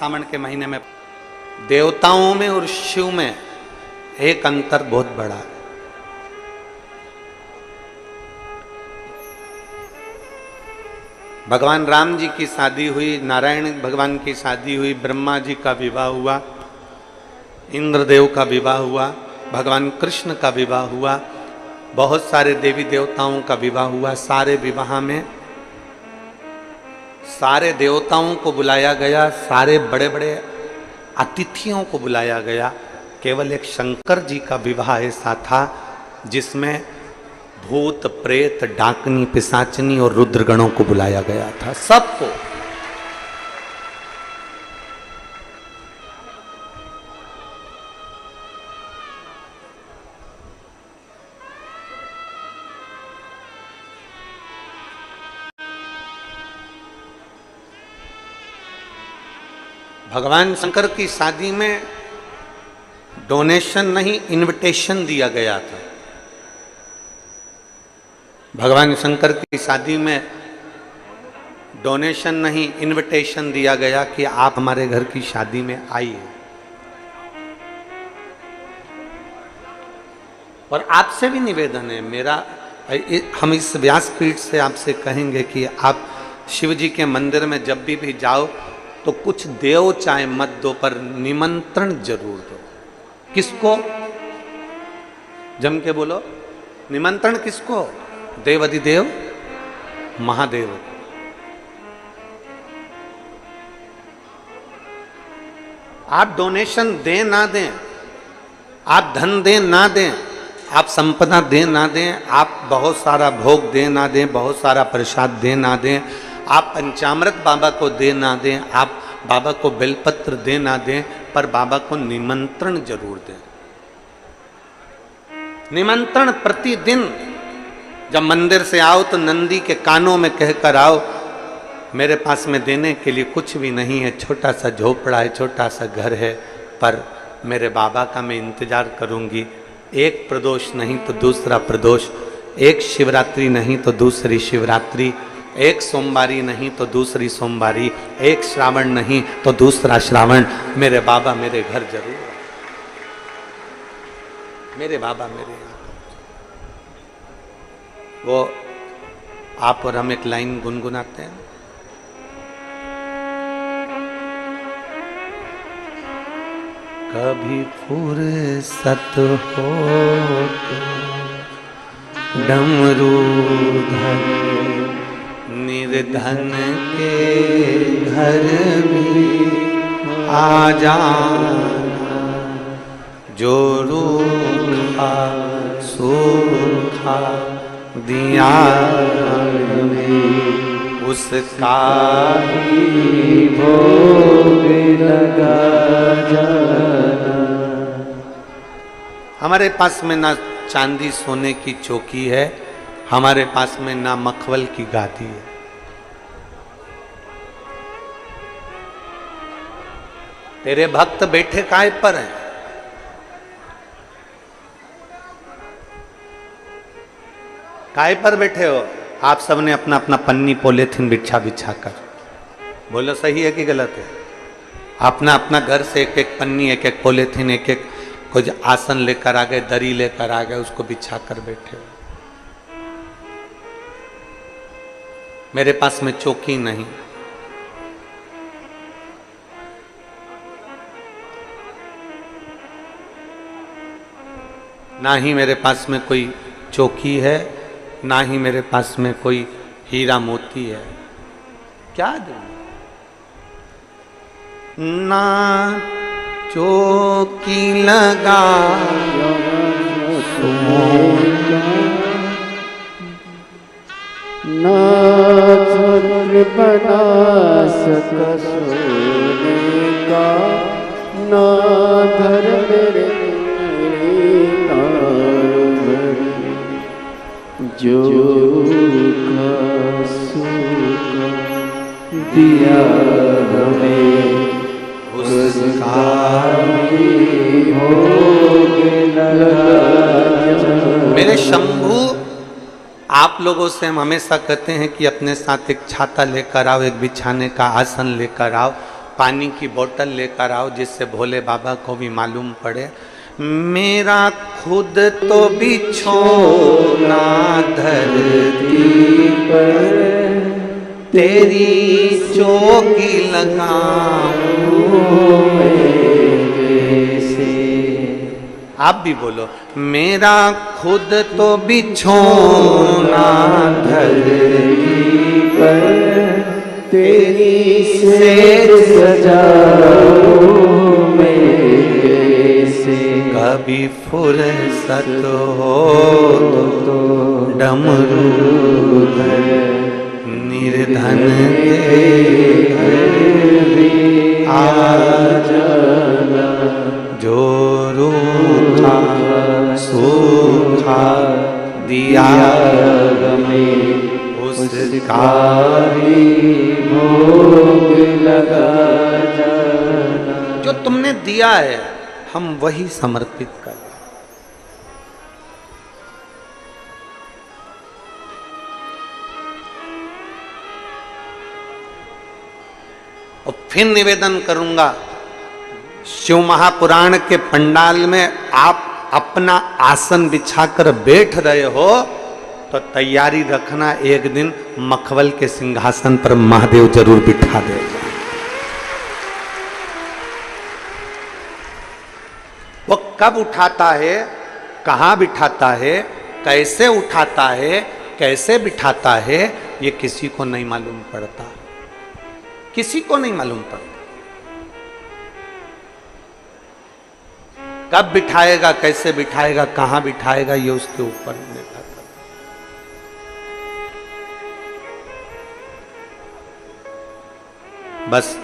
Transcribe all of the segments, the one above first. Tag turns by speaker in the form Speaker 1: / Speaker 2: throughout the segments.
Speaker 1: सावन के महीने में देवताओं में और शिव में एक अंतर बहुत बड़ा है। भगवान राम जी की शादी हुई, नारायण भगवान की शादी हुई, ब्रह्मा जी का विवाह हुआ, इंद्रदेव का विवाह हुआ, भगवान कृष्ण का विवाह हुआ, बहुत सारे देवी देवताओं का विवाह हुआ। सारे विवाह में सारे देवताओं को बुलाया गया, सारे बड़े बड़े अतिथियों को बुलाया गया। केवल एक शंकर जी का विवाह ऐसा था जिसमें भूत प्रेत डाकनी पिशाचनी और रुद्रगणों को बुलाया गया था, सबको। भगवान शंकर की शादी में डोनेशन नहीं, इनविटेशन दिया गया था। भगवान शंकर की शादी में डोनेशन नहीं, इनविटेशन दिया गया कि आप हमारे घर की शादी में आइए। और आपसे भी निवेदन है मेरा, हम इस व्यासपीठ से आपसे कहेंगे कि आप शिव जी के मंदिर में जब भी जाओ तो कुछ देव चाहे मत दो, पर निमंत्रण जरूर दो। किसको? जम के बोलो, निमंत्रण किसको? देवाधिदेव महादेव। आप डोनेशन दें ना दें, आप धन दें ना दें, आप संपदा दें ना दें, आप बहुत सारा भोग दें ना दें, बहुत सारा प्रसाद दें ना दें, आप पंचामृत बाबा को दे ना दें, आप बाबा को बेलपत्र दे ना दें, पर बाबा को निमंत्रण जरूर दें। निमंत्रण प्रतिदिन जब मंदिर से आओ तो नंदी के कानों में कहकर आओ, मेरे पास में देने के लिए कुछ भी नहीं है, छोटा सा झोपड़ा है, छोटा सा घर है, पर मेरे बाबा का मैं इंतजार करूंगी। एक प्रदोष नहीं तो दूसरा प्रदोष, एक शिवरात्रि नहीं तो दूसरी शिवरात्रि, एक सोमवारी नहीं तो दूसरी सोमवारी, एक श्रावण नहीं तो दूसरा श्रावण, मेरे बाबा मेरे घर जरूर, मेरे बाबा मेरे यहाँ। वो आप और हम एक लाइन गुनगुनाते हैं। कभी फुर्सत हो तो डमरू धर, निर्धन के घर भी आ जाना, जो रूखा सूखा दिया हमें, उसका ही भोग लगा जाना। हमारे पास में ना चांदी सोने की चौकी है, हमारे पास में ना मखमल की गादी है। तेरे भक्त बैठे काय पर हैं? काय पर बैठे हो? आप सबने अपना अपना पन्नी पॉलीथिन बिछा बिछा कर, बोलो सही है कि गलत है? अपना अपना घर से एक एक पन्नी, एक एक पॉलीथिन, एक एक कुछ आसन लेकर आ गए, दरी लेकर आ गए, उसको बिछा कर बैठे हो। मेरे पास में चौकी नहीं, ना ही मेरे पास में कोई चौकी है, ना ही मेरे पास में कोई हीरा मोती है। क्या दूं? ना चौकी लगा
Speaker 2: ना छत्र बना सका सोने का, ना घर मेरे जो का सूखा दिया हमें, उसका ही भोग लगा।
Speaker 1: मेरे शंभू, आप लोगों से हम हमेशा कहते हैं कि अपने साथ एक छाता लेकर आओ, एक बिछाने का आसन लेकर आओ, पानी की बोतल लेकर आओ जिससे भोले बाबा को भी मालूम पड़े। मेरा खुद तो बिछोना धरती पर, तेरी चौकी लगाऊं कैसे। आप भी बोलो, मेरा खुद तो बिछोना धरती पर, तेरी सेज सजाऊं मैं कैसे। कभी फुर्सत हो तो डमरू निर्धन के घर आ जाना, जो रूखा सूखा दिया हमें उसका भी भोग लगा जाना। जो तुमने दिया है हम वही समर्पित कर। और फिर निवेदन करूंगा, शिव महापुराण के पंडाल में आप अपना आसन बिछाकर बैठ रहे हो तो तैयारी रखना, एक दिन मखवल के सिंहासन पर महादेव जरूर बिठा देगा। वो कब उठाता है, कहां बिठाता है, कैसे उठाता है, कैसे बिठाता है, ये किसी को नहीं मालूम पड़ता, किसी को नहीं मालूम पड़ता। कब बिठाएगा, कैसे बिठाएगा, कहां बिठाएगा, ये उसके ऊपर निर्भर करता। बस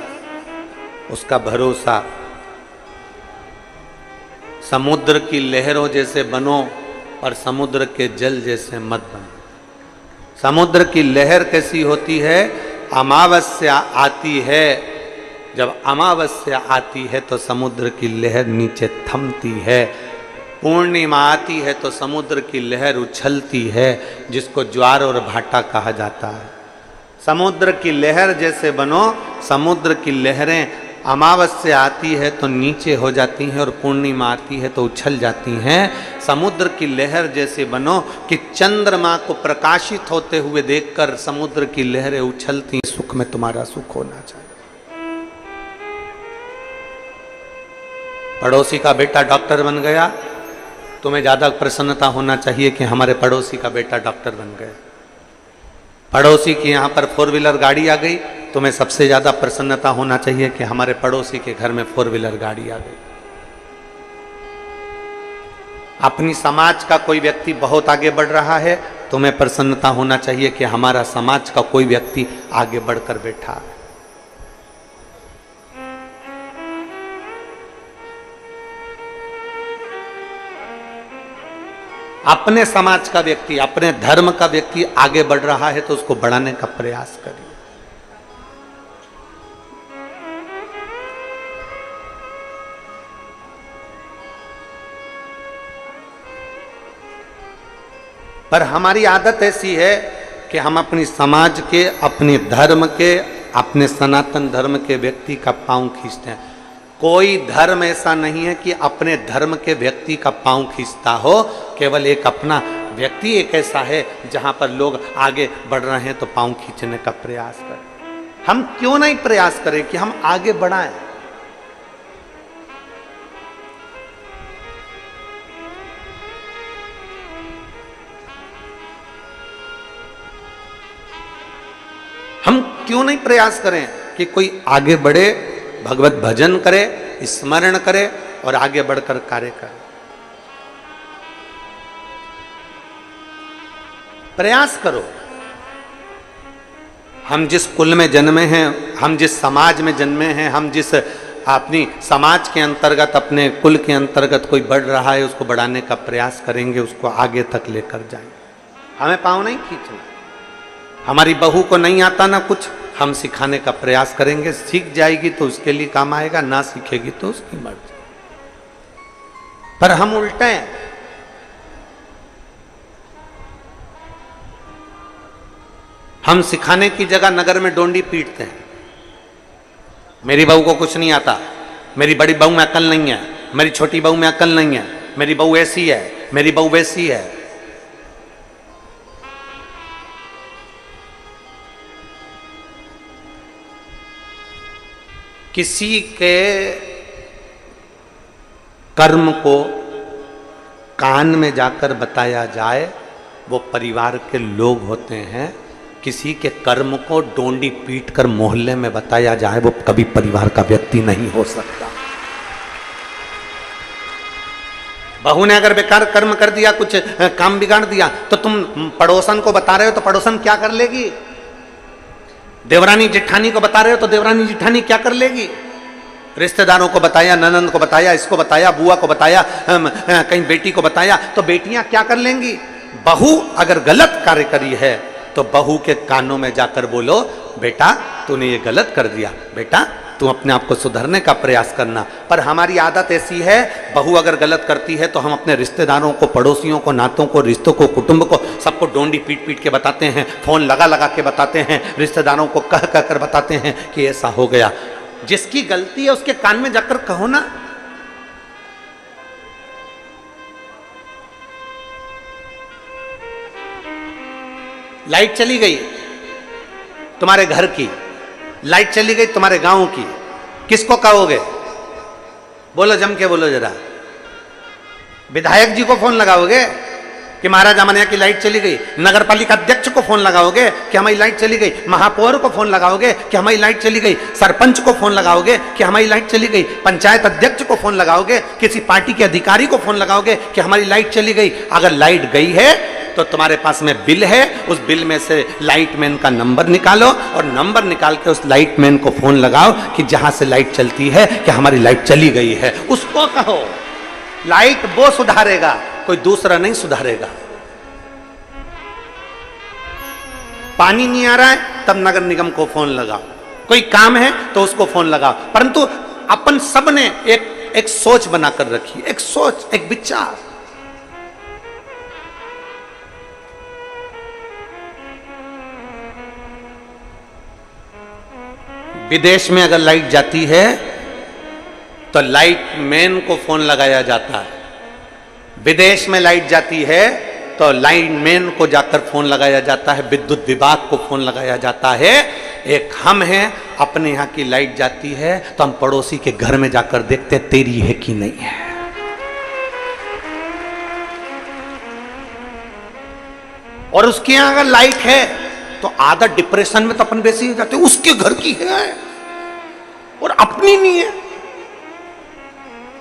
Speaker 1: उसका भरोसा समुद्र की लहरों जैसे बनो और समुद्र के जल जैसे मत बनो। समुद्र की लहर कैसी होती है, अमावस्या आती है, जब अमावस्या आती है तो समुद्र की लहर नीचे थमती है, पूर्णिमा आती है तो समुद्र की लहर उछलती है, जिसको ज्वार और भाटा कहा जाता है। समुद्र की लहर जैसे बनो, समुद्र की लहरें अमावस्या आती है तो नीचे हो जाती हैं और पूर्णिमा आती है तो उछल जाती हैं। समुद्र की लहर जैसे बनो कि चंद्रमा को प्रकाशित होते हुए देखकर समुद्र की लहरें उछलती, सुख में तुम्हारा सुख होना चाहिए। पड़ोसी का बेटा डॉक्टर बन गया, तुम्हें ज्यादा प्रसन्नता होना चाहिए कि हमारे पड़ोसी का बेटा डॉक्टर बन गया। पड़ोसी की यहाँ पर 4 व्हीलर गाड़ी आ गई, तुम्हें सबसे ज्यादा प्रसन्नता होना चाहिए कि हमारे पड़ोसी के घर में 4 व्हीलर गाड़ी आ गई। अपनी समाज का कोई व्यक्ति बहुत आगे बढ़ रहा है, तुम्हें प्रसन्नता होना चाहिए कि हमारा समाज का कोई व्यक्ति आगे बढ़कर बैठा है। अपने समाज का व्यक्ति, अपने धर्म का व्यक्ति आगे बढ़ रहा है तो उसको बढ़ाने का प्रयास करिए। पर हमारी आदत ऐसी है कि हम अपनी समाज के, अपने धर्म के, अपने सनातन धर्म के व्यक्ति का पांव खींचते हैं। कोई धर्म ऐसा नहीं है कि अपने धर्म के व्यक्ति का पांव खींचता हो, केवल एक अपना व्यक्ति एक ऐसा है जहां पर लोग आगे बढ़ रहे हैं तो पांव खींचने का प्रयास करें। हम क्यों नहीं प्रयास करें कि हम आगे बढ़ाएं? हम क्यों नहीं प्रयास करें कि कोई आगे बढ़े, भगवत भजन करे, स्मरण करे और आगे बढ़कर कार्य करे। प्रयास करो। हम जिस कुल में जन्मे हैं, हम जिस समाज में जन्मे हैं, हम जिस अपनी समाज के अंतर्गत, अपने कुल के अंतर्गत कोई बढ़ रहा है, उसको बढ़ाने का प्रयास करेंगे, उसको आगे तक लेकर जाएंगे। हमें पाँव नहीं खींचना। हमारी बहू को नहीं आता ना कुछ, हम सिखाने का प्रयास करेंगे, सीख जाएगी तो उसके लिए काम आएगा, ना सीखेगी तो उसकी मर्जी। पर हम उल्टे हैं। हम सिखाने की जगह नगर में डोंडी पीटते हैं। मेरी बहू को कुछ नहीं आता, मेरी बड़ी बहू में अकल नहीं है, मेरी छोटी बहू में अकल नहीं है, मेरी बहू ऐसी है, मेरी बहू वैसी है। किसी के कर्म को कान में जाकर बताया जाए वो परिवार के लोग होते हैं, किसी के कर्म को डोंडी पीट कर मोहल्ले में बताया जाए वो कभी परिवार का व्यक्ति नहीं हो सकता। बहू ने अगर बेकार कर्म कर दिया, कुछ काम बिगाड़ दिया, तो तुम पड़ोसन को बता रहे हो तो पड़ोसन क्या कर लेगी? देवरानी जिठानी को बता रहे हो तो देवरानी जिठानी क्या कर लेगी? रिश्तेदारों को बताया, ननंद को बताया, इसको बताया, बुआ को बताया, कहीं बेटी को बताया, तो बेटियां क्या कर लेंगी? बहू अगर गलत कार्य करी है तो बहू के कानों में जाकर बोलो, बेटा तूने ये गलत कर दिया, बेटा तू अपने आप को सुधरने का प्रयास करना। पर हमारी आदत ऐसी है, बहू अगर गलत करती है तो हम अपने रिश्तेदारों को, पड़ोसियों को, नातों को, रिश्तों को, कुटुंब को, सबको डोंडी पीट पीट के बताते हैं, फोन लगा लगा के बताते हैं, रिश्तेदारों को कह कह कर बताते हैं कि ऐसा हो गया। जिसकी गलती है उसके कान में जाकर कहो ना। लाइट चली गई तुम्हारे घर की, लाइट चली गई तुम्हारे गांव की, किसको कहोगे? बोलो, जम के बोलो जरा। विधायक जी को फोन लगाओगे कि महाराज हमारे यहाँ की लाइट चली गई? नगर पालिका अध्यक्ष को फोन लगाओगे कि हमारी लाइट चली गई? महापौर को फोन लगाओगे कि हमारी लाइट चली गई? सरपंच को फोन लगाओगे कि हमारी लाइट चली गई? पंचायत अध्यक्ष को फोन लगाओगे? किसी पार्टी के अधिकारी को फोन लगाओगे कि हमारी लाइट चली गई? अगर लाइट गई है तो तुम्हारे पास में बिल है, उस बिल में से लाइटमैन का नंबर निकालो और नंबर निकाल के उस लाइटमैन को फोन लगाओ कि जहां से लाइट चलती है कि हमारी लाइट चली गई है। उसको कहो, लाइट वो सुधारेगा, कोई दूसरा नहीं सुधारेगा। पानी नहीं आ रहा है तब नगर निगम को फोन लगाओ, कोई काम है तो उसको फोन लगाओ। परंतु अपन सब ने एक सोच बनाकर रखी, एक सोच, एक विचार। विदेश में अगर लाइट जाती है तो लाइटमैन को फोन लगाया जाता है। विदेश में लाइट जाती है तो लाइटमैन को जाकर फोन लगाया जाता है, विद्युत विभाग को फोन लगाया जाता है। एक हम हैं, अपने यहाँ की लाइट जाती है तो हम पड़ोसी के घर में जाकर देखते हैं तेरी है कि नहीं है। और उसके यहाँ अगर लाइट है तो आधा डिप्रेशन में तो अपन वैसे ही जाते, उसके घर की है और अपनी नहीं है।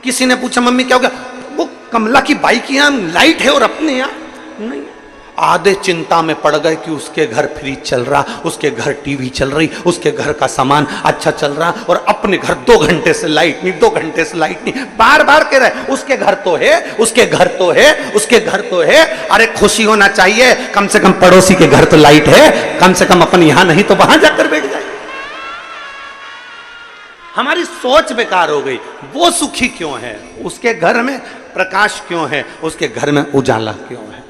Speaker 1: किसी ने पूछा मम्मी क्या हो गया? वो कमला की बाई की यहाँ लाइट है और अपने यहाँ नहीं। आधे चिंता में पड़ गए कि उसके घर फ्रिज चल रहा, उसके घर टीवी चल रही, उसके घर का सामान अच्छा चल रहा, और अपने घर 2 घंटे से लाइट नहीं, 2 घंटे से लाइट नहीं। बार बार कह रहे उसके घर तो है, उसके घर तो है, उसके घर तो है। अरे खुशी होना चाहिए, कम से कम पड़ोसी के घर तो लाइट है, कम से कम अपन यहां नहीं तो वहां जाकर बैठ जाए। हमारी सोच बेकार हो गई। वो सुखी क्यों है? उसके घर में प्रकाश क्यों है? उसके घर में उजाला क्यों है?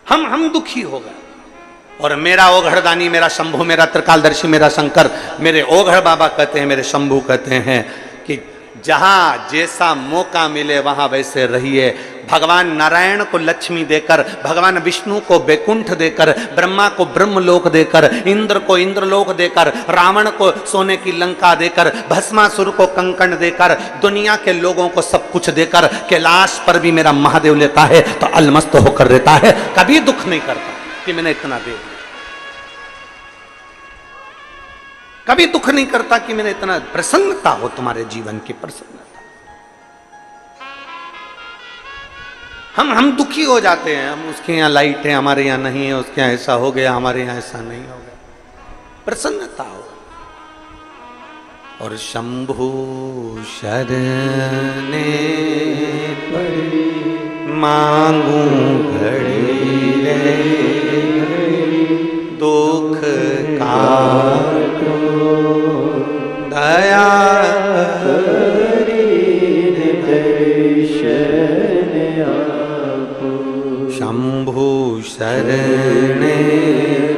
Speaker 1: हम दुखी हो गए। और मेरा ओघड़दानी, मेरा शंभू, मेरा त्रिकालदर्शी, मेरा शंकर, मेरे ओघड़ बाबा कहते हैं, मेरे शंभू कहते हैं कि जहां जैसा मौका मिले वहां वैसे रहिए। भगवान नारायण को लक्ष्मी देकर, भगवान विष्णु को बैकुंठ देकर, ब्रह्मा को ब्रह्मलोक देकर, इंद्र को इंद्रलोक देकर, रावण को सोने की लंका देकर, भस्मासुर को कंकण देकर, दुनिया के लोगों को सब कुछ देकर कैलाश पर भी मेरा महादेव लेता है तो अलमस्त होकर रहता है। कभी दुख नहीं करता कि मैंने इतना दे दिया, कभी दुख नहीं करता कि मैंने इतना। प्रसन्नता हो तुम्हारे जीवन की, प्रसन्नता। हम दुखी हो जाते हैं, हम उसके यहाँ लाइट है हमारे यहाँ नहीं है, उसके यहाँ ऐसा हो गया हमारे यहाँ ऐसा नहीं हो गया। प्रसन्नता हो। और शंभु शरणे पड़ी मांगू घड़ी रे, दुख काटो दया शंभु शरणे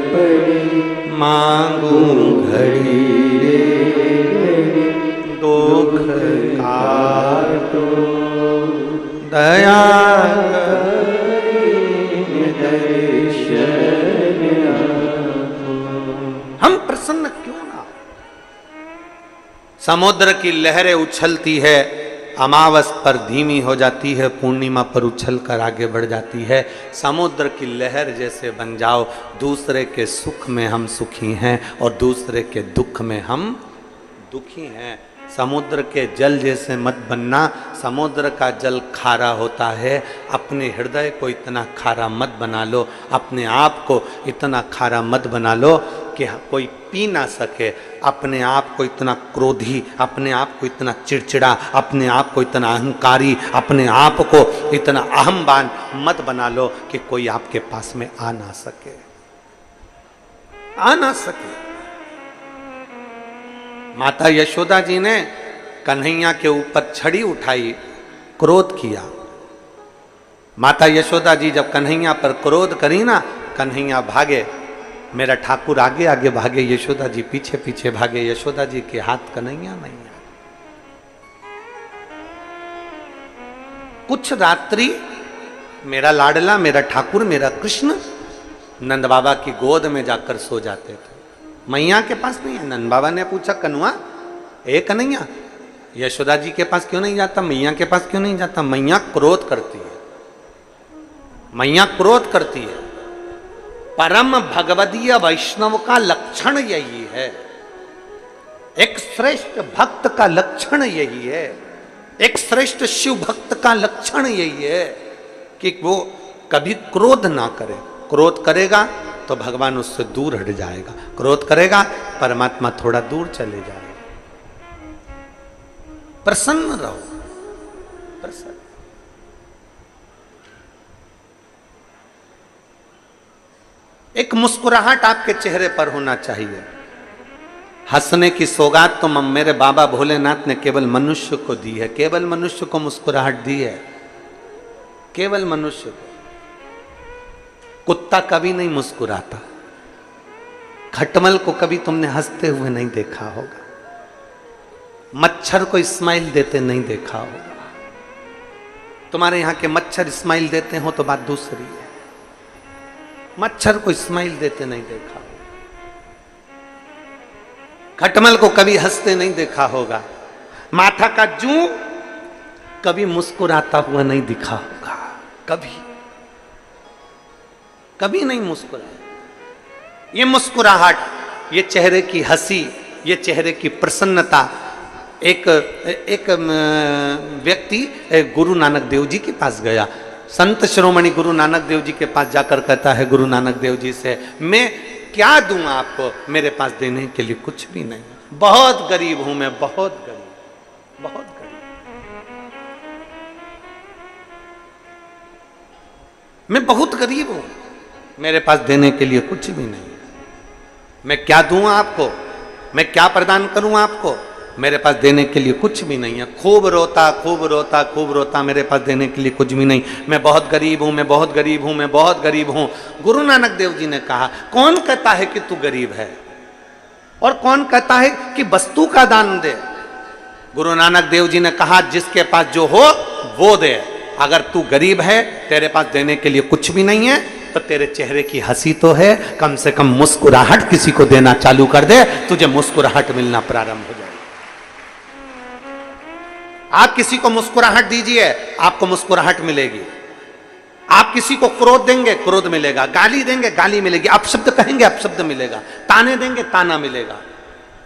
Speaker 1: पड़ी मांगू घड़ी रे,
Speaker 2: काटो,
Speaker 1: दया हम प्रसन्न क्यों ना। समुद्र की लहरें उछलती है, अमावस पर धीमी हो जाती है, पूर्णिमा पर उछल कर आगे बढ़ जाती है। समुद्र की लहर जैसे बन जाओ, दूसरे के सुख में हम सुखी हैं और दूसरे के दुख में हम दुखी हैं। समुद्र के जल जैसे मत बनना। समुद्र का जल खारा होता है, अपने हृदय को इतना खारा मत बना लो, अपने आप को इतना खारा मत बना लो कि कोई पी ना सके। अपने आप को इतना क्रोधी, अपने आप को इतना चिड़चिड़ा, अपने आप को इतना अहंकारी, अपने आप को इतना अहमवान मत बना लो कि कोई आपके पास में आ ना सके, आ ना सके। माता यशोदा जी ने कन्हैया के ऊपर छड़ी उठाई, क्रोध किया। माता यशोदा जी जब कन्हैया पर क्रोध करी ना, कन्हैया भागे, मेरा ठाकुर आगे आगे भागे, यशोदा जी पीछे पीछे भागे। यशोदा जी के हाथ कन्हैया नहीं है। कुछ रात्रि मेरा लाडला, मेरा ठाकुर, मेरा कृष्ण नंद बाबा की गोद में जाकर सो जाते थे। मैया के पास नहीं है। नंद बाबा ने पूछा, कन्हुआ ए कन्हैया, यशोदा जी के पास क्यों नहीं जाता, मैया के पास क्यों नहीं जाता? मैया क्रोध करती है, मैया क्रोध करती है। परम भगवदीय वैष्णव का लक्षण यही है, एक श्रेष्ठ भक्त का लक्षण यही है, एक श्रेष्ठ शिव भक्त का लक्षण यही है कि वो कभी क्रोध ना करे। क्रोध करेगा तो भगवान उससे दूर हट जाएगा, क्रोध करेगा परमात्मा थोड़ा दूर चले जाएगा। प्रसन्न रहो, प्रसन्न। एक मुस्कुराहट आपके चेहरे पर होना चाहिए। हंसने की सौगात तो मेरे बाबा भोलेनाथ ने केवल मनुष्य को दी है, केवल मनुष्य को मुस्कुराहट दी है, केवल मनुष्य को। कुत्ता कभी नहीं मुस्कुराता, खटमल को कभी तुमने हंसते हुए नहीं देखा होगा, मच्छर को स्माइल देते नहीं देखा होगा। तुम्हारे यहां के मच्छर स्माइल देते हो तो बात दूसरी है, मच्छर को स्माइल देते नहीं देखा होगा। खटमल को कभी हंसते नहीं देखा होगा, माथा का जूं कभी मुस्कुराता हुआ नहीं दिखा होगा, कभी कभी नहीं मुस्कुराया। ये मुस्कुराहट, ये चेहरे की हंसी, ये चेहरे की प्रसन्नता। एक व्यक्ति गुरु नानक देव जी के पास गया, संत शिरोमणि गुरु नानक देव जी के पास जाकर कहता है गुरु नानक देव जी से, मैं क्या दूं आपको, मेरे पास देने के लिए कुछ भी नहीं, बहुत गरीब हूं मैं, बहुत गरीब, बहुत गरीब, मैं बहुत गरीब हूं, मेरे पास देने के लिए कुछ भी नहीं। मैं क्या दूं आपको, मैं क्या प्रदान करूं आपको, मेरे पास देने के लिए कुछ भी नहीं है। खूब रोता, खूब रोता, खूब रोता, मेरे पास देने के लिए कुछ भी नहीं, मैं बहुत गरीब हूं, मैं बहुत गरीब हूं, मैं बहुत गरीब हूं। गुरु नानक देव जी ने कहा, कौन कहता है कि तू गरीब है और कौन कहता है कि वस्तु का दान दे? गुरु नानक देव जी ने कहा, जिसके पास जो हो वो दे। अगर तू गरीब है, तेरे पास देने के लिए कुछ भी नहीं है, तो तेरे चेहरे की हंसी तो है, कम से कम मुस्कुराहट किसी को देना चालू कर दे, तुझे मुस्कुराहट मिलना प्रारंभ हो जाए। आप किसी को मुस्कुराहट दीजिए, आपको मुस्कुराहट मिलेगी। आप किसी को क्रोध देंगे, क्रोध मिलेगा, गाली देंगे, गाली मिलेगी, अपशब्द कहेंगे, अपशब्द मिलेगा, ताने देंगे, ताना मिलेगा।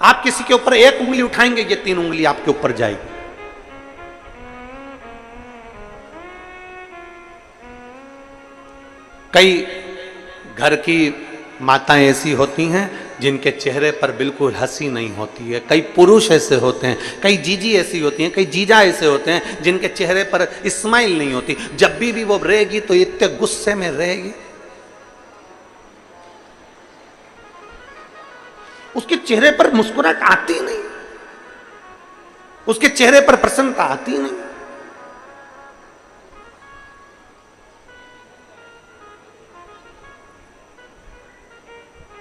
Speaker 1: आप किसी के ऊपर एक उंगली उठाएंगे, ये 3 उंगली आपके ऊपर जाएगी। कई घर की माताएं ऐसी होती हैं जिनके चेहरे पर बिल्कुल हंसी नहीं होती है। कई पुरुष ऐसे होते हैं, कई जीजी ऐसी होती हैं, कई जीजा ऐसे होते हैं जिनके चेहरे पर स्माइल नहीं होती। जब भी वो रहेगी तो इतने गुस्से में रहेगी, उसके चेहरे पर मुस्कुराहट आती नहीं, उसके चेहरे पर प्रसन्नता आती नहीं।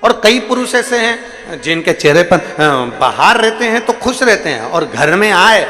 Speaker 1: और कई पुरुष ऐसे हैं जिनके चेहरे पर बाहर रहते हैं तो खुश रहते हैं और घर में आए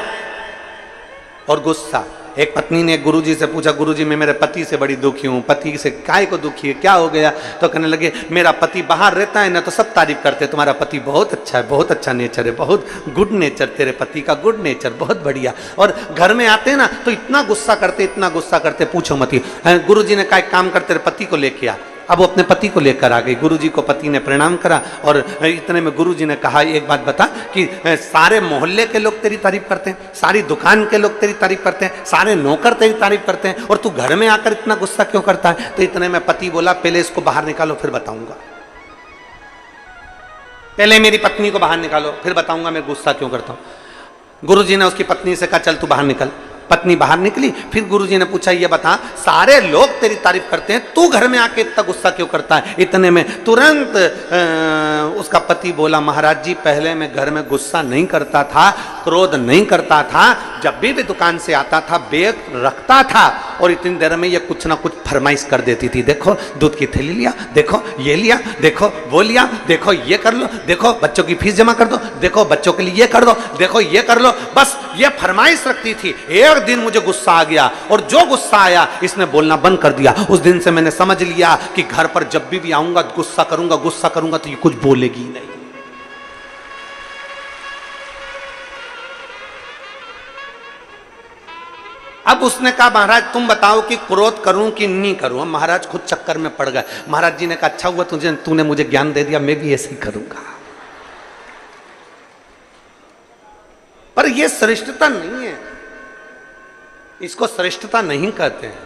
Speaker 1: और गुस्सा। एक पत्नी ने गुरुजी से पूछा, गुरुजी मैं मेरे पति से बड़ी दुखी हूँ। पति से काय को दुखी है, क्या हो गया? तो कहने लगे मेरा पति बाहर रहता है ना तो सब तारीफ करते हैं, तुम्हारा पति बहुत अच्छा है, बहुत अच्छा नेचर है, बहुत गुड नेचर, तेरे पति का गुड नेचर बहुत बढ़िया। और घर में आते हैं ना तो इतना गुस्सा करते, इतना गुस्सा करते, पूछो मत ही। गुरुजी ने कहा एक काम कर, तेरे पति को लेके आ। अब वो अपने पति को लेकर आ गई। गुरुजी को पति ने प्रणाम करा और इतने में गुरुजी ने कहा एक बात बता कि सारे मोहल्ले के लोग तेरी तारीफ करते हैं, सारी दुकान के लोग तेरी तारीफ करते हैं, सारे नौकर तेरी तारीफ करते हैं और तू घर में आकर इतना गुस्सा क्यों करता है? तो इतने में पति बोला पहले इसको बाहर निकालो फिर बताऊंगा, पहले मेरी पत्नी को बाहर निकालो फिर बताऊंगा मैं गुस्सा क्यों करता हूं। गुरुजी ने उसकी पत्नी से कहा चल तू बाहर निकल। पत्नी बाहर निकली। फिर गुरुजी ने पूछा ये बता सारे लोग तेरी तारीफ करते हैं, तू घर में आके इतना गुस्सा क्यों करता है? इतने में तुरंत उसका पति बोला महाराज जी पहले मैं घर में गुस्सा नहीं करता था, क्रोध नहीं करता था, जब भी दुकान से आता था बैग रखता था और इतनी देर में ये कुछ ना कुछ फरमाइश कर देती थी, देखो दूध की थैली लिया, देखो ये लिया, देखो वो लिया, देखो ये कर लो, देखो बच्चों की फीस जमा कर दो, देखो बच्चों के लिए ये कर दो, देखो ये कर लो, बस ये फरमाइश रखती थी। एक दिन मुझे गुस्सा आ गया और जो गुस्सा आया इसने बोलना बंद कर दिया। उस दिन से मैंने समझ लिया कि घर पर जब भी आऊंगा गुस्सा करूंगा तो ये कुछ बोलेगी नहीं। अब उसने कहा महाराज तुम बताओ कि क्रोध करूं कि नहीं करूं। हम महाराज खुद चक्कर में पड़ गए। महाराज जी ने कहा अच्छा हुआ तूने मुझे ज्ञान दे दिया, मैं भी ऐसे ही करूंगा। पर यह श्रेष्ठता नहीं है, इसको श्रेष्ठता नहीं कहते हैं।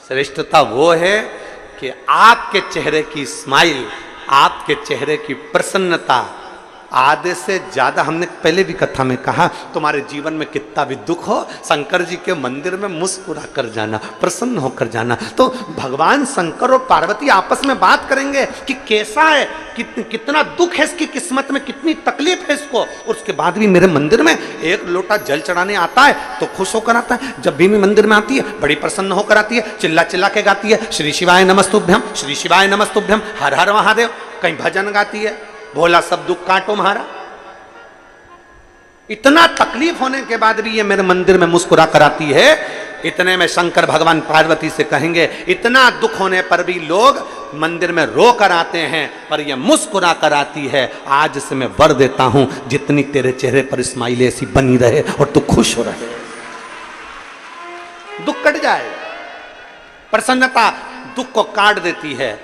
Speaker 1: श्रेष्ठता वो है कि आपके चेहरे की स्माइल, आपके चेहरे की प्रसन्नता आधे से ज्यादा, हमने पहले भी कथा में कहा तुम्हारे जीवन में कितना भी दुख हो शंकर जी के मंदिर में मुस्कुरा कर जाना, प्रसन्न होकर जाना। तो भगवान शंकर और पार्वती आपस में बात करेंगे कि कैसा है, कितना दुख है इसकी किस्मत में, कितनी तकलीफ है इसको, और उसके बाद भी मेरे मंदिर में एक लोटा जल चढ़ाने आता है तो खुश होकर आता है। जब भी मैं मंदिर में आती है बड़ी प्रसन्न होकर आती है, चिल्ला चिल्ला के गाती है श्री शिवाय नमस्तुभ्यम, श्री शिवाय नमस्तुभ्यम, हर हर महादेव, कहीं भजन गाती है, भोला सब दुख काटो महारा। इतना तकलीफ होने के बाद भी ये मेरे मंदिर में मुस्कुरा कर आती है। इतने में शंकर भगवान पार्वती से कहेंगे इतना दुख होने पर भी लोग मंदिर में रो कर आते हैं पर ये मुस्कुरा कर आती है। आज से मैं वर देता हूं जितनी तेरे चेहरे पर स्माइल ऐसी बनी रहे और तू खुश हो रहे, दुख कट जाए। प्रसन्नता दुख को काट देती है,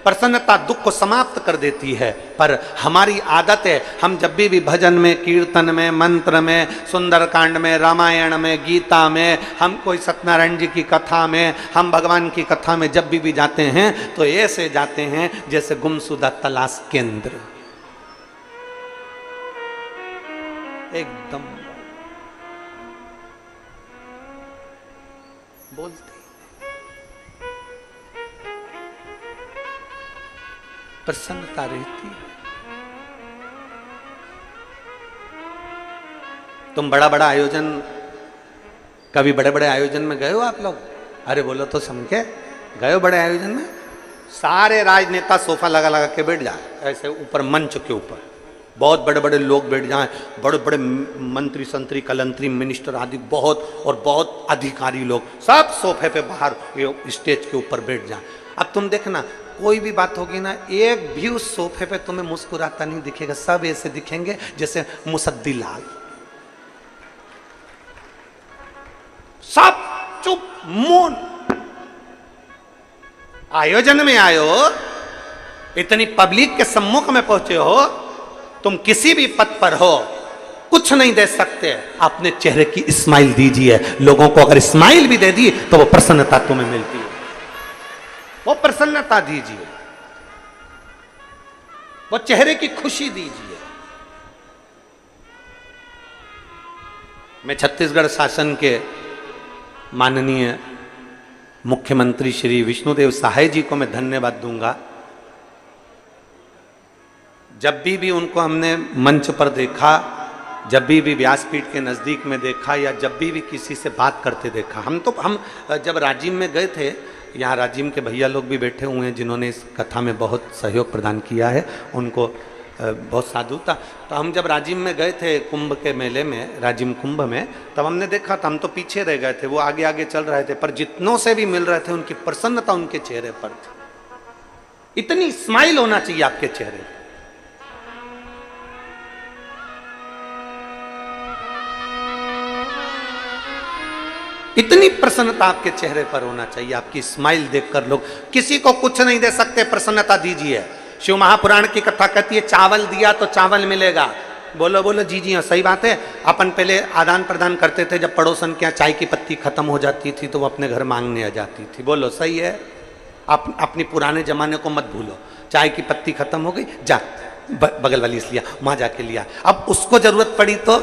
Speaker 1: प्रसन्नता दुख को समाप्त कर देती है। पर हमारी आदत है हम जब भी भजन में, कीर्तन में, मंत्र में, सुंदरकांड में, रामायण में, गीता में, हम कोई सत्यनारायण जी की कथा में, हम भगवान की कथा में जब भी जाते हैं तो ऐसे जाते हैं जैसे गुमशुदा तलाश केंद्र, एकदम बोलते प्रसन्नता रहती है। तुम बड़ा बड़ा आयोजन, कभी बड़े बड़े आयोजन में गए हो आप लोग? अरे बोलो तो समझे, गए हो बड़े आयोजन में? सारे राजनेता सोफा लगा लगा के बैठ जाए ऐसे ऊपर मंच के ऊपर, बहुत बड़े बड़े लोग बैठ जाएं, बड़े बड़े मंत्री संतरी कलंतरी मिनिस्टर आदि बहुत और बहुत अधिकारी लोग सब सोफे पे बाहर स्टेज के ऊपर बैठ जाएं। अब तुम देखना कोई भी बात होगी ना, एक भी उस सोफे पे तुम्हें मुस्कुराता नहीं दिखेगा, सब ऐसे दिखेंगे जैसे मुसद्दी लाल, सब चुप मौन। आयोजन में आए हो, इतनी पब्लिक के सम्मुख में पहुंचे हो, तुम किसी भी पद पर हो, कुछ नहीं दे सकते, अपने चेहरे की स्माइल दीजिए। लोगों को अगर स्माइल भी दे दी तो वो प्रसन्नता तुम्हें मिलती है, वो प्रसन्नता दीजिए, वो चेहरे की खुशी दीजिए। मैं छत्तीसगढ़ शासन के माननीय मुख्यमंत्री श्री विष्णुदेव साय जी को मैं धन्यवाद दूंगा। जब भी उनको हमने मंच पर देखा, जब भी व्यासपीठ के नज़दीक में देखा या जब भी किसी से बात करते देखा, हम जब राजिम में गए थे, यहाँ राजिम के भैया लोग भी बैठे हुए हैं जिन्होंने इस कथा में बहुत सहयोग प्रदान किया है, उनको बहुत साधु था। तो हम जब राजिम में गए थे कुंभ के मेले में, राजिम कुंभ में, तब हमने देखा था, हम तो पीछे रह गए थे, वो आगे आगे चल रहे थे, पर जितनों से भी मिल रहे थे उनकी प्रसन्नता उनके चेहरे पर थी। इतनी स्माइल होना चाहिए आपके चेहरे पर। इतनी प्रसन्नता आपके चेहरे पर होना चाहिए, आपकी स्माइल देखकर लोग, किसी को कुछ नहीं दे सकते, प्रसन्नता दीजिए। शिव महापुराण की कथा कहती है चावल दिया तो चावल मिलेगा। बोलो बोलो जी जी हाँ, सही बात है। अपन पहले आदान प्रदान करते थे, जब पड़ोसन के यहाँ चाय की पत्ती खत्म हो जाती थी तो वो अपने घर मांगने आ जाती थी। बोलो सही है। आप अपनी पुराने जमाने को मत भूलो। चाय की पत्ती खत्म हो गई, जा बगल वाली से लिया, वहां जाके लिया। अब उसको जरूरत पड़ी तो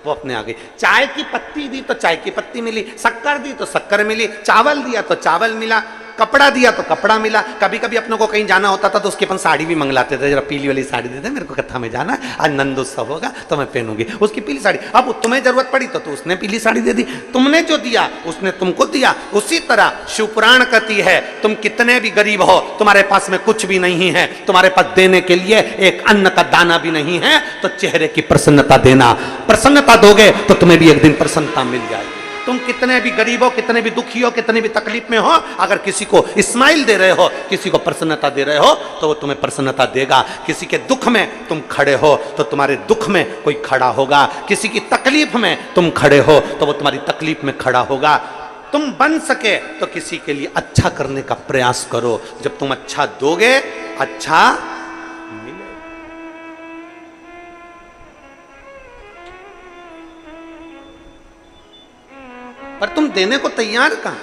Speaker 1: वो अपने आ गई। चाय की पत्ती दी तो चाय की पत्ती मिली, शक्कर दी तो शक्कर मिली, चावल दिया तो चावल मिला, कपड़ा दिया तो कपड़ा मिला। कभी कभी अपनों को कहीं जाना होता था तो उसके अपन साड़ी भी मंगलाते थे, जरा पीली वाली साड़ी दे दे, मेरे को कथा में जाना है, आज नंद उत्सव होगा तो मैं पहनूंगी उसकी पीली साड़ी। अब तुम्हें जरूरत पड़ी तो उसने पीली साड़ी दे दी, तुमने जो दिया उसने तुमको दिया। उसी तरह शिवपुराण कहती है तुम कितने भी गरीब हो, तुम्हारे पास में कुछ भी नहीं है, तुम्हारे पास देने के लिए एक अन्न का दाना भी नहीं है, तो चेहरे की प्रसन्नता देना। प्रसन्नता दोगे तो तुम्हें भी एक दिन प्रसन्नता मिल जाएगी। तुम कितने भी गरीब हो, कितने भी दुखी हो, कितने भी तकलीफ में हो, अगर किसी को स्माइल दे रहे हो, किसी को प्रसन्नता दे रहे हो, तो वो तुम्हें प्रसन्नता देगा। किसी के दुख में तुम खड़े हो तो तुम्हारे दुख में कोई खड़ा होगा। किसी की तकलीफ में तुम खड़े हो तो वो तुम्हारी तकलीफ में खड़ा होगा। तुम बन सके तो किसी के लिए अच्छा करने का प्रयास करो। जब तुम अच्छा दोगे, अच्छा मिलेगा। पर तुम देने को तैयार कहां?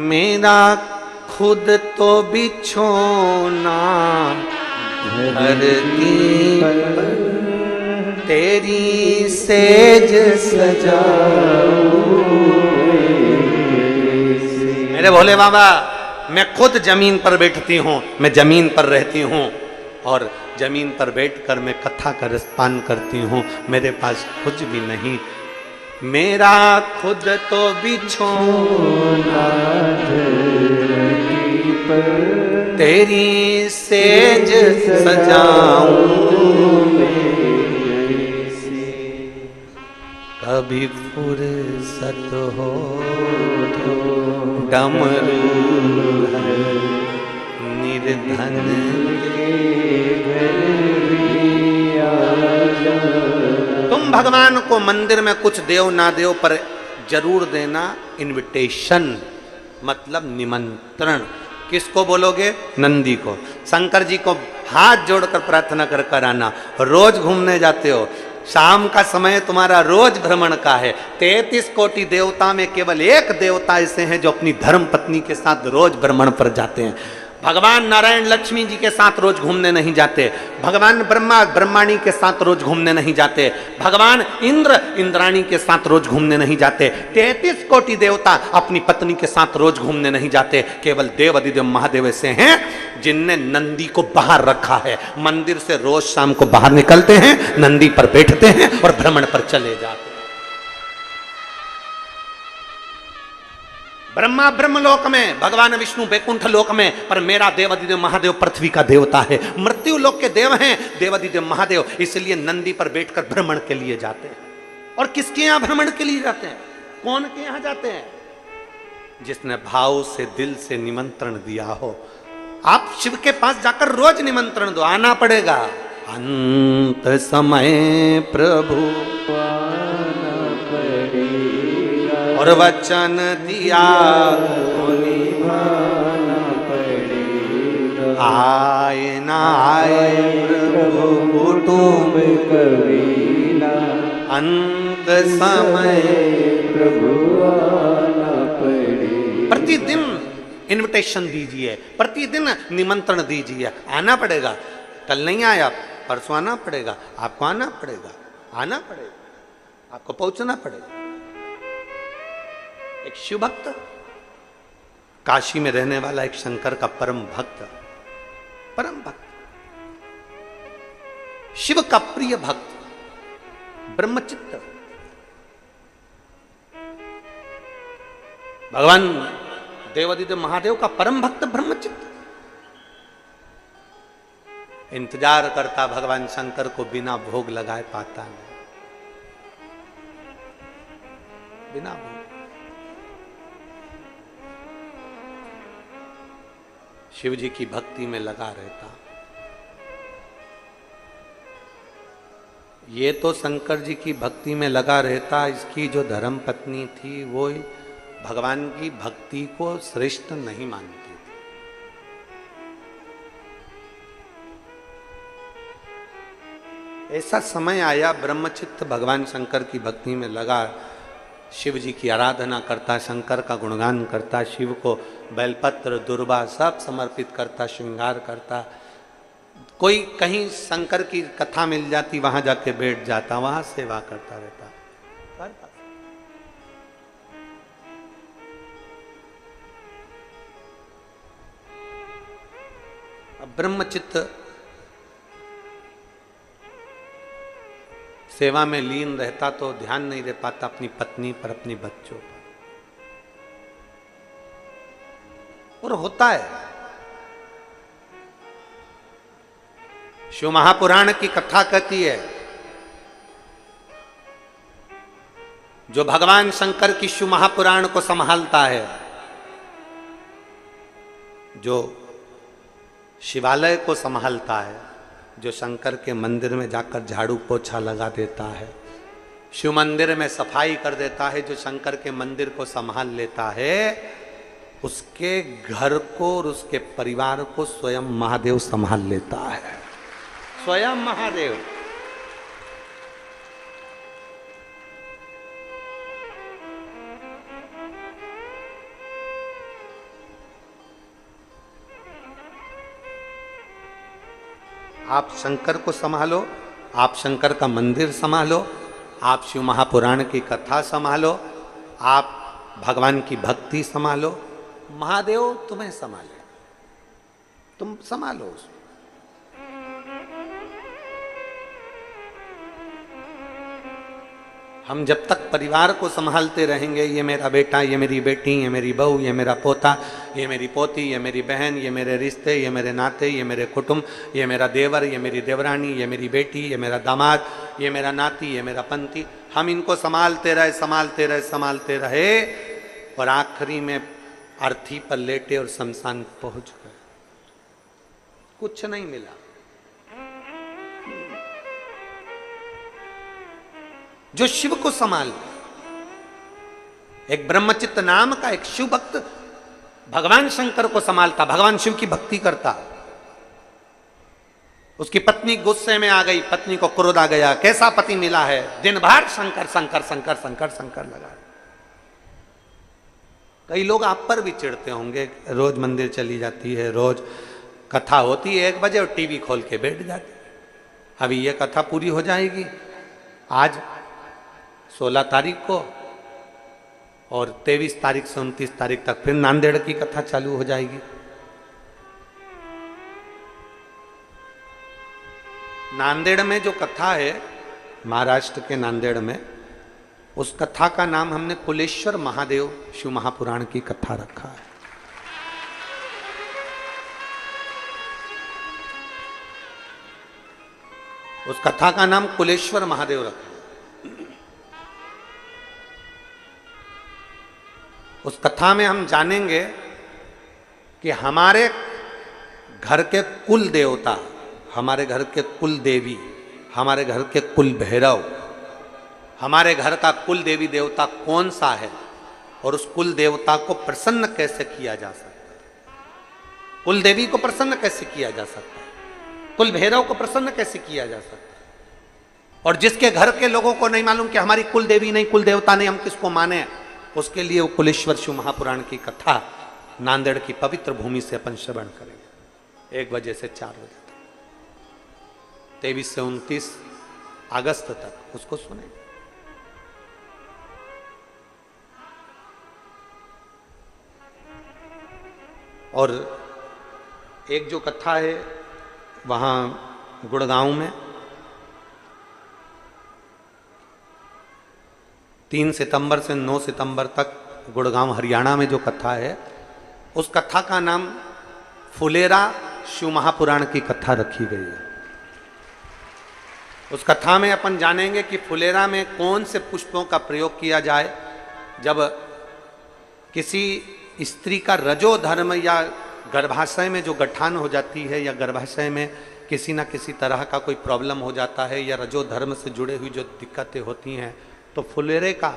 Speaker 1: मेरा खुद तो बिछोना धरती पर, तेरी सेज सजाऊं। मेरे भोले बाबा, मैं खुद जमीन पर बैठती हूं, मैं जमीन पर रहती हूं और जमीन पर बैठकर मैं कथा का रसपान करती हूँ। मेरे पास कुछ भी नहीं, मेरा खुद तो बिछोना धरती पर, तेरी सेज सजाऊं। कभी फुर्सत हो तो डमरू निर्धन तुम भगवान को मंदिर में कुछ देव ना देव, पर जरूर देना इनविटेशन, मतलब निमंत्रण। किसको बोलोगे? नंदी को। शंकर जी को हाथ जोड़कर प्रार्थना कर कर आना। रोज घूमने जाते हो, शाम का समय तुम्हारा रोज भ्रमण का है। 33 कोटि देवता में केवल एक देवता ऐसे हैं जो अपनी धर्म पत्नी के साथ रोज भ्रमण पर जाते हैं। भगवान नारायण लक्ष्मी जी के साथ रोज घूमने नहीं जाते, भगवान ब्रह्मा ब्रह्माणी के साथ रोज घूमने नहीं जाते, भगवान इंद्र इंद्राणी के साथ रोज घूमने नहीं जाते। 33 कोटि देवता अपनी पत्नी के साथ रोज घूमने नहीं जाते। केवल देव अधिदेव महादेव ऐसे हैं जिनने नंदी को बाहर रखा है। मंदिर से रोज शाम को बाहर निकलते हैं, नंदी पर बैठते हैं और भ्रमण पर चले जाते हैं। ब्रह्मा ब्रह्मलोक में, भगवान विष्णु बैकुंठ लोक में, पर मेरा देवादिदेव महादेव पृथ्वी का देवता है। मृत्यु लोक के देव हैं देवादिदेव महादेव, इसलिए नंदी पर बैठकर भ्रमण के लिए जाते हैं। और किसके यहां भ्रमण के लिए जाते हैं? कौन के यहां जाते हैं? जिसने भाव से दिल से निमंत्रण दिया हो। आप शिव के पास जाकर रोज निमंत्रण दो, आना पड़ेगा। अंत समय प्रभु और वचन दिया निभाना पड़ेगा। आए ना आए प्रभु कुटुंब कबीला, अंत समय प्रभु आना पड़ेगा। प्रतिदिन इनविटेशन दीजिए, प्रतिदिन निमंत्रण दीजिए। आना पड़ेगा। कल नहीं आया, परसों आना पड़ेगा। आपको आना पड़ेगा, आना पड़ेगा, आपको पहुंचना पड़ेगा। एक शिव भक्त, काशी में रहने वाला एक शंकर का परम भक्त, शिव का प्रिय भक्त, ब्रह्मचित्त, भगवान देवादिदेव महादेव का परम भक्त ब्रह्मचित्त। इंतजार करता भगवान शंकर को, बिना भोग लगाए पाता नहीं, बिना भोग। शिव जी की भक्ति में लगा रहता। ये तो शंकर जी की भक्ति में लगा रहता, इसकी जो धर्म पत्नी थी वो भगवान की भक्ति को श्रेष्ठ नहीं मानती थी। ऐसा समय आया, ब्रह्मचित्त भगवान शंकर की भक्ति में लगा, शिव जी की आराधना करता, शंकर का गुणगान करता, शिव को बेलपत्र दुर्वा सब समर्पित करता, श्रृंगार करता। कोई कहीं शंकर की कथा मिल जाती, वहां जाके बैठ जाता, वहां सेवा करता रहता। अब ब्रह्मचित्त सेवा में लीन रहता तो ध्यान नहीं दे पाता अपनी पत्नी पर, अपनी बच्चों पर। और होता है, शिव महापुराण की कथा कहती है, जो भगवान शंकर की शिव महापुराण को संभालता है, जो शिवालय को संभालता है, जो शंकर के मंदिर में जाकर झाड़ू पोछा लगा देता है, शिव मंदिर में सफाई कर देता है, जो शंकर के मंदिर को संभाल लेता है, उसके घर को और उसके परिवार को स्वयं महादेव संभाल लेता है। स्वयं महादेव। आप शंकर को संभालो, आप शंकर का मंदिर संभालो, आप शिव महापुराण की कथा संभालो, आप भगवान की भक्ति संभालो, महादेव तुम्हें संभाले, तुम संभालो उसको। हम जब तक परिवार को संभालते रहेंगे, ये मेरा बेटा, ये मेरी बेटी, ये मेरी बहू, ये मेरा पोता, ये मेरी पोती, ये मेरी बहन, ये मेरे रिश्ते, ये मेरे नाते, ये मेरे कुटुंब, ये मेरा देवर, ये मेरी देवरानी, ये मेरी बेटी, ये मेरा दामाद, ये मेरा नाती, ये मेरा पंती, हम इनको संभालते रहे, संभालते रहे, संभालते रहे, और आखिरी में अर्थी पर लेटे और शमशान पहुंच गए, कुछ नहीं मिला। जो शिव को संभाल, एक ब्रह्मचित्त नाम का एक शिव भक्त भगवान शंकर को संभालता, भगवान शिव की भक्ति करता। उसकी पत्नी गुस्से में आ गई, पत्नी को क्रोध आ गया, कैसा पति मिला है, दिन भर शंकर शंकर शंकर शंकर शंकर लगा। कई लोग आप पर भी चिढ़ते होंगे, रोज मंदिर चली जाती है, रोज कथा होती है 1 बजे और टीवी खोल के बैठ जाती है। अभी ये कथा पूरी हो जाएगी आज 16 तारीख को, और 23 तारीख से 29 तारीख तक फिर नांदेड़ की कथा चालू हो जाएगी। नांदेड़ में जो कथा है, महाराष्ट्र के नांदेड़ में, उस कथा का नाम हमने कुलेश्वर महादेव शिव महापुराण की कथा रखा है। उस कथा का नाम कुलेश्वर महादेव रखा। उस कथा में हम जानेंगे कि हमारे घर के कुल देवता, हमारे घर के कुल देवी, हमारे घर के कुल भैरव, हमारे घर का कुल देवी देवता कौन सा है, और उस कुल देवता को प्रसन्न कैसे किया जा सकता है, कुल देवी को प्रसन्न कैसे किया जा सकता है, कुल भैरव को प्रसन्न कैसे किया जा सकता है। और जिसके घर के लोगों को नहीं मालूम कि हमारी कुल देवी नहीं, कुल देवता नहीं, हम किसको माने, उसके लिए वो कुलेश्वर शिव महापुराण की कथा नांदेड़ की पवित्र भूमि से अपन श्रवण करेंगे 1 बजे से 4 बजे तक, 23 से 29 अगस्त तक उसको सुनेंगे। और एक जो कथा है वहाँ गुड़गांव में 3 सितंबर से 9 सितंबर तक गुड़गांव हरियाणा में जो कथा है, उस कथा का नाम फुलेरा शिव महापुराण की कथा रखी गई है। उस कथा में अपन जानेंगे कि फुलेरा में कौन से पुष्पों का प्रयोग किया जाए जब किसी स्त्री का रजो धर्म या गर्भाशय में जो गठान हो जाती है या गर्भाशय में किसी ना किसी तरह का कोई प्रॉब्लम हो जाता है या रजो धर्म से जुड़े हुई जो दिक्कतें होती हैं, तो फुलेरे का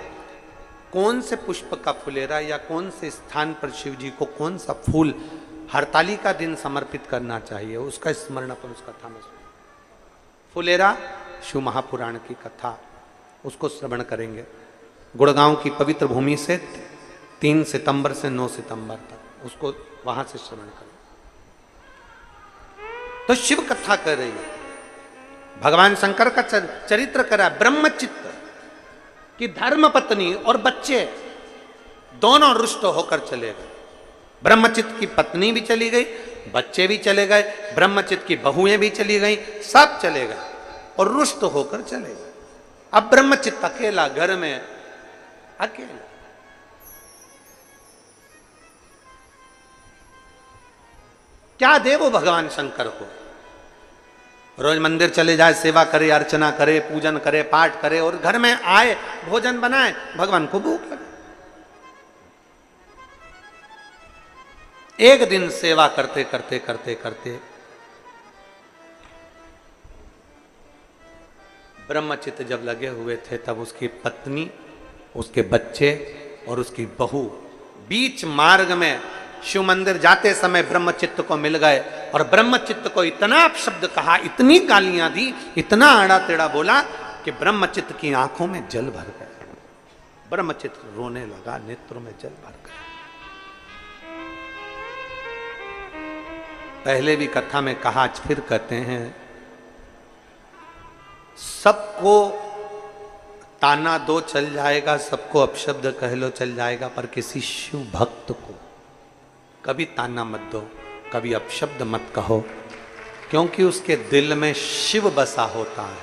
Speaker 1: कौन से पुष्प का फुलेरा या कौन से स्थान पर शिव जी को कौन सा फूल हरताली का दिन समर्पित करना चाहिए, उसका स्मरण अपन उस कथा में फुलेरा शिव महापुराण की कथा उसको श्रवण करेंगे। गुड़गांव की पवित्र भूमि से 3 सितंबर से 9 सितंबर तक उसको वहां से श्रवण करें। तो शिव कथा कर रही है, भगवान शंकर का चरित्र करा ब्रह्मचित्त कि धर्म पत्नी और बच्चे दोनों रुष्ट होकर चले गए। ब्रह्मचित्त की पत्नी भी चली गई, बच्चे भी चले गए, ब्रह्मचित्त की बहुएं भी चली गई, सब चले गए और रुष्ट होकर चले गए। अब ब्रह्मचित्त अकेला घर में अकेला। क्या दे वो भगवान शंकर को? रोज मंदिर चले जाए, सेवा करे, अर्चना करे, पूजन करे, पाठ करे और घर में आए भोजन बनाए, भगवान को भूख लगे। एक दिन सेवा करते करते करते करते ब्रह्मचित्त जब लगे हुए थे तब उसकी पत्नी, उसके बच्चे और उसकी बहू बीच मार्ग में शिव मंदिर जाते समय ब्रह्मचित्त को मिल गए और ब्रह्मचित्त को इतना अपशब्द कहा, इतनी गालियां दी, इतना आड़ा टेढ़ा बोला कि ब्रह्मचित्त की आंखों में जल भर गया। ब्रह्मचित्त रोने लगा, नेत्रों में जल भर गया। पहले भी कथा में कहा, आज फिर कहते हैं, सबको ताना दो चल जाएगा, सबको अपशब्द कह लो चल जाएगा, पर किसी शिव भक्त को कभी ताना मत दो, कभी अपशब्द मत कहो, क्योंकि उसके दिल में शिव बसा होता है,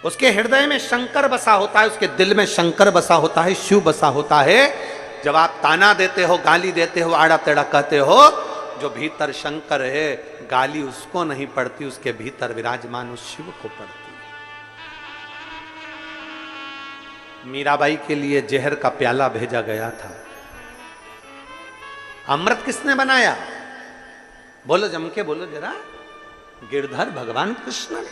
Speaker 1: उसके हृदय में शंकर बसा होता है, उसके दिल में शंकर बसा होता है, शिव बसा होता है। जब आप ताना देते हो, गाली देते हो, आड़ा टेढ़ा कहते हो, जो भीतर शंकर है, गाली उसको नहीं पड़ती, उसके भीतर विराजमान उस शिव को पड़ती। मीराबाई के लिए जहर का प्याला भेजा गया था, अमृत किसने बनाया? बोलो, जम के बोलो जरा। गिरधर भगवान कृष्ण ने।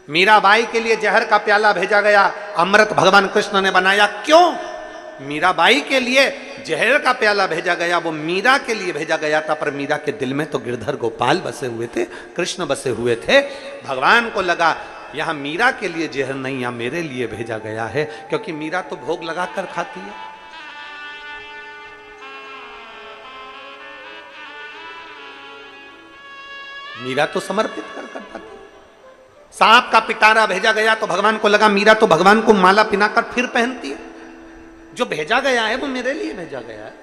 Speaker 1: मीराबाई के लिए जहर का प्याला भेजा गया, अमृत भगवान कृष्ण ने बनाया। क्यों? मीराबाई के लिए जहर का प्याला भेजा गया, वो मीरा के लिए भेजा गया था, पर मीरा के दिल में तो गिरधर गोपाल बसे हुए थे, कृष्ण बसे हुए थे। भगवान को लगा यहां मीरा के लिए जहर नहीं, यहां मेरे लिए भेजा गया है, क्योंकि मीरा तो भोग लगा कर खाती है। मीरा तो समर्पित कर पाती। सांप का पिटारा भेजा गया तो भगवान को लगा मीरा तो भगवान को माला पिनाकर फिर पहनती है, जो भेजा गया है वो मेरे लिए भेजा गया है।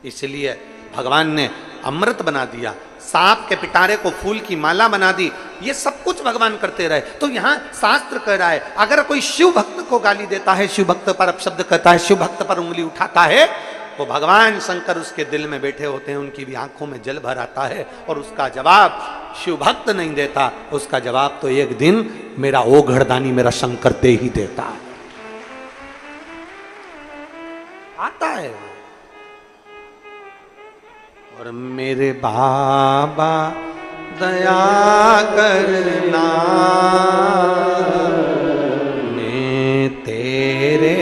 Speaker 1: इसलिए भगवान ने अमृत बना दिया, सांप के पिटारे को फूल की माला बना दी। ये सब कुछ भगवान करते रहे। तो यहां शास्त्र कह रहा है, अगर कोई शिव भक्त को गाली देता है, शिव भक्त पर अपशब्द कहता है, शिव भक्त पर उंगली उठाता है, तो भगवान शंकर उसके दिल में बैठे होते हैं, उनकी भी आंखों में जल भर आता है और उसका जवाब शिव भक्त नहीं देता, उसका जवाब तो एक दिन मेरा ओ घरदानी, मेरा शंकर दे ही देता है, आता है। और मेरे बाबा दया करना ने तेरे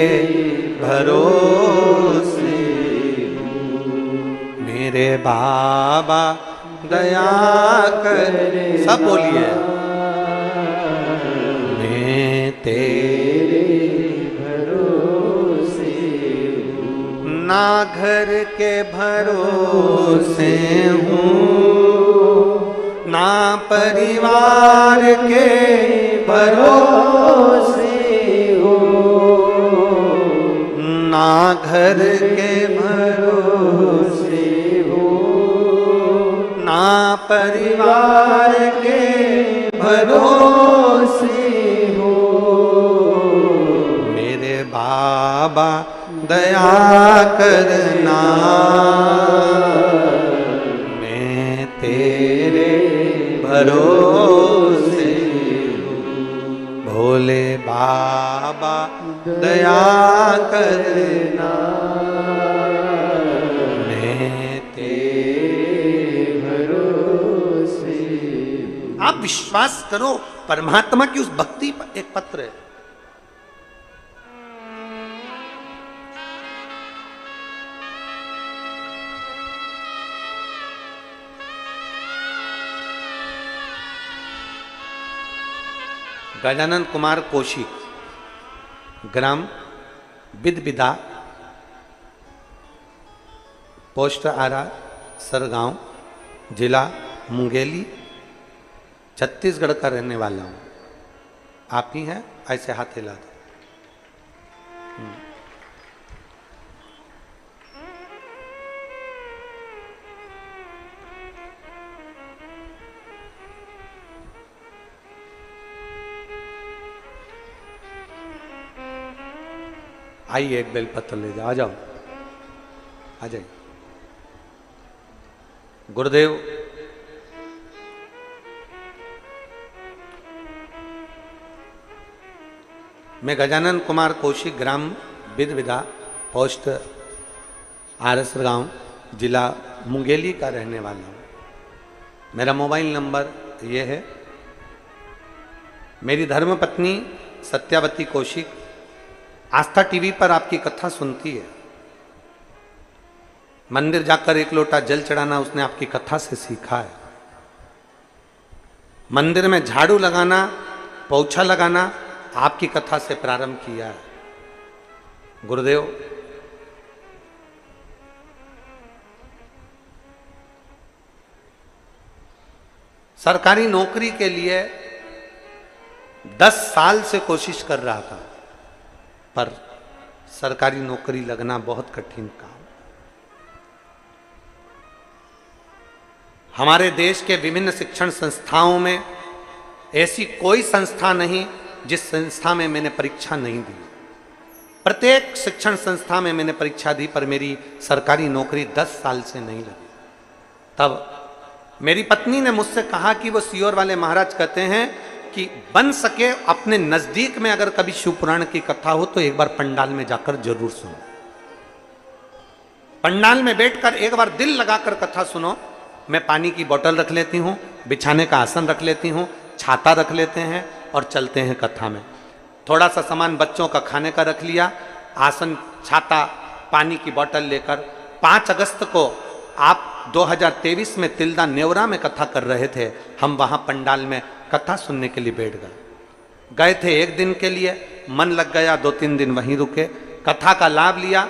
Speaker 1: भरोसे, मेरे बाबा दया कर, सब बोलिए, मैं तेरे भरोसे, ना घर के भरोसे हूँ, ना परिवार के भरोसे हूँ, ना घर के भरोसे हूँ, ना परिवार के भरोसे हूँ, मेरे बाबा दया करना। भरोसे भोले बाबा दया करना मैं तेरे
Speaker 2: भरोसे।
Speaker 1: आप विश्वास करो, परमात्मा की उस भक्ति पर एक पत्र है। गजानन कुमार कौशिक, ग्राम बिदबिदा, पोस्ट आरा सरगांव, जिला मुंगेली, छत्तीसगढ़ का रहने वाला हूं। आप ही हैं? ऐसे हाथ हिला दो। आइए एक बेलपत्र ले जाओ, आ जाओ, आ जाइए। गुरुदेव, मैं गजानन कुमार कौशिक, ग्राम बिदबिदा, पोस्ट आरसर गांव, जिला मुंगेली का रहने वाला हूँ। मेरा मोबाइल नंबर ये है। मेरी धर्मपत्नी सत्यावती कौशिक आस्था टीवी पर आपकी कथा सुनती है। मंदिर जाकर एक लोटा जल चढ़ाना उसने आपकी कथा से सीखा है। मंदिर में झाड़ू लगाना, पोछा लगाना आपकी कथा से प्रारंभ किया है। गुरुदेव, सरकारी नौकरी के लिए 10 साल से कोशिश कर रहा था, पर सरकारी नौकरी लगना बहुत कठिन काम। हमारे देश के विभिन्न शिक्षण संस्थाओं में ऐसी कोई संस्था नहीं जिस संस्था में मैंने परीक्षा नहीं दी। प्रत्येक शिक्षण संस्था में मैंने परीक्षा दी, पर मेरी सरकारी नौकरी 10 साल से नहीं लगी। तब मेरी पत्नी ने मुझसे कहा कि वो सीहोर वाले महाराज कहते हैं कि बन सके अपने नजदीक में अगर कभी शिव पुराण की कथा हो तो एक बार पंडाल में जाकर जरूर सुनो। पंडाल में बैठकर एक बार दिल लगाकर कथा सुनो। मैं पानी की बोतल रख लेती हूँ, बिछाने का आसन रख लेती हूँ, छाता रख लेते हैं और चलते हैं कथा में। थोड़ा सा सामान बच्चों का खाने का रख लिया, आसन, छाता, पानी की बोतल लेकर 5 अगस्त को आप 2023 में तिल्दा नेवरा में कथा कर रहे थे। हम वहाँ पंडाल में कथा सुनने के लिए बैठ गए थे। एक दिन के लिए मन लग गया, 2-3 दिन वहीं रुके, कथा का लाभ लिया।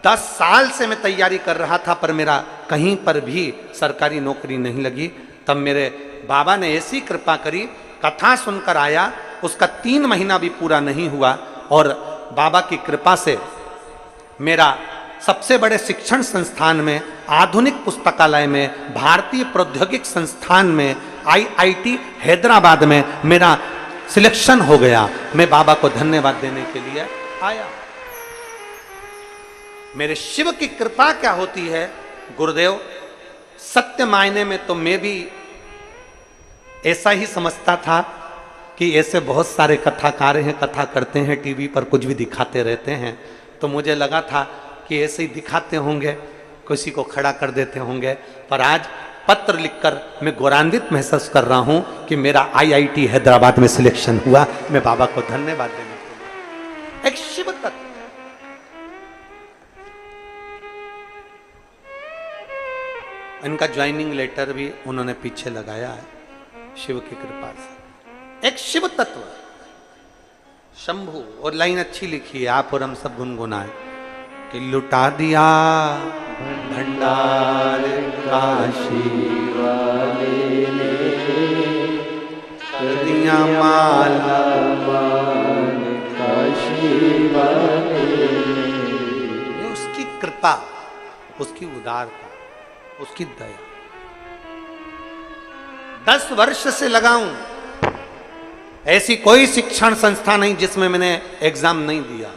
Speaker 1: 10 साल से मैं तैयारी कर रहा था, पर मेरा कहीं पर भी सरकारी नौकरी नहीं लगी। तब मेरे बाबा ने ऐसी कृपा करी, कथा सुनकर आया, उसका 3 महीना भी पूरा नहीं हुआ और बाबा की कृपा से मेरा सबसे बड़े शिक्षण संस्थान में, आधुनिक पुस्तकालय में, भारतीय प्रौद्योगिक संस्थान में, IIT हैदराबाद में मेरा सिलेक्शन हो गया। मैं बाबा को धन्यवाद देने के लिए आया। मेरे शिव की कृपा क्या होती है गुरुदेव, सत्य मायने में तो मैं भी ऐसा ही समझता था कि ऐसे बहुत सारे कथाकार हैं, कथा करते हैं, टीवी पर कुछ भी दिखाते रहते हैं। तो मुझे लगा था कि ऐसे ही दिखाते होंगे, किसी को खड़ा कर देते होंगे। पर आज पत्र लिखकर मैं गौरवान्वित महसूस कर रहा हूं कि मेरा IIT हैदराबाद में सिलेक्शन हुआ। मैं बाबा को धन्यवाद देने के लिए। एक शिव तत्व, इनका ज्वाइनिंग लेटर भी उन्होंने पीछे लगाया है, शिव की कृपा से। एक शिव तत्व, शंभु, और लाइन अच्छी लिखी है, आप और हम सब गुनगुनाए कि लुटा दिया भंडार काशी वाले ने, कर दिया माला मान काशी वाले ने। उसकी कृपा, उसकी उदारता, उसकी दया। 10 वर्ष से लगाऊं, ऐसी कोई शिक्षण संस्था नहीं जिसमें मैंने एग्जाम नहीं दिया।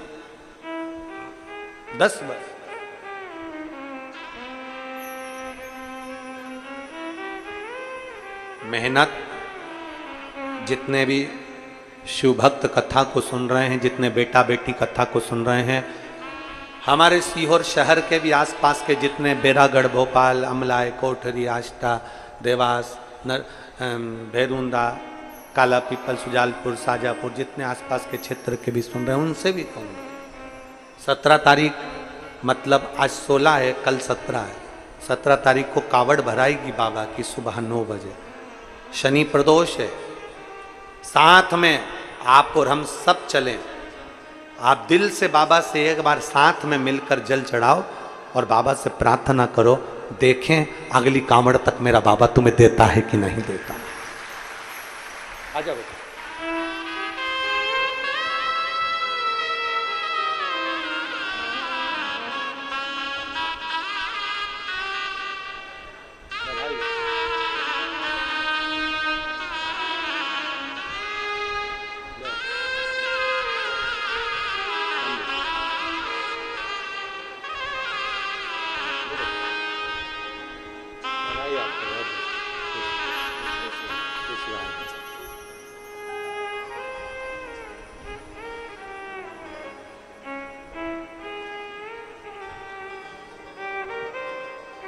Speaker 1: 10 वर्ष। मेहनत, जितने भी शिव भक्त कथा को सुन रहे हैं, जितने बेटा बेटी कथा को सुन रहे हैं, हमारे सीहोर शहर के भी आसपास के जितने बेरागढ़, भोपाल, अमलाय, कोठरी, आष्टा, देवास, भैरुंदा, काला पीपल, सुजालपुर, शाजापुर, जितने आसपास के क्षेत्र के भी सुन रहे हैं, उनसे भी कहूँगा 17 तारीख मतलब आज 16 है, कल 17 है। 17 तारीख को कावड़ भराएगी बाबा की सुबह 9 बजे। शनि प्रदोष है, साथ में आप और हम सब चलें। आप दिल से बाबा से एक बार साथ में मिलकर जल चढ़ाओ और बाबा से प्रार्थना करो, देखें अगली कावड़ तक मेरा बाबा तुम्हें देता है कि नहीं देता। आ जाओ बेटा।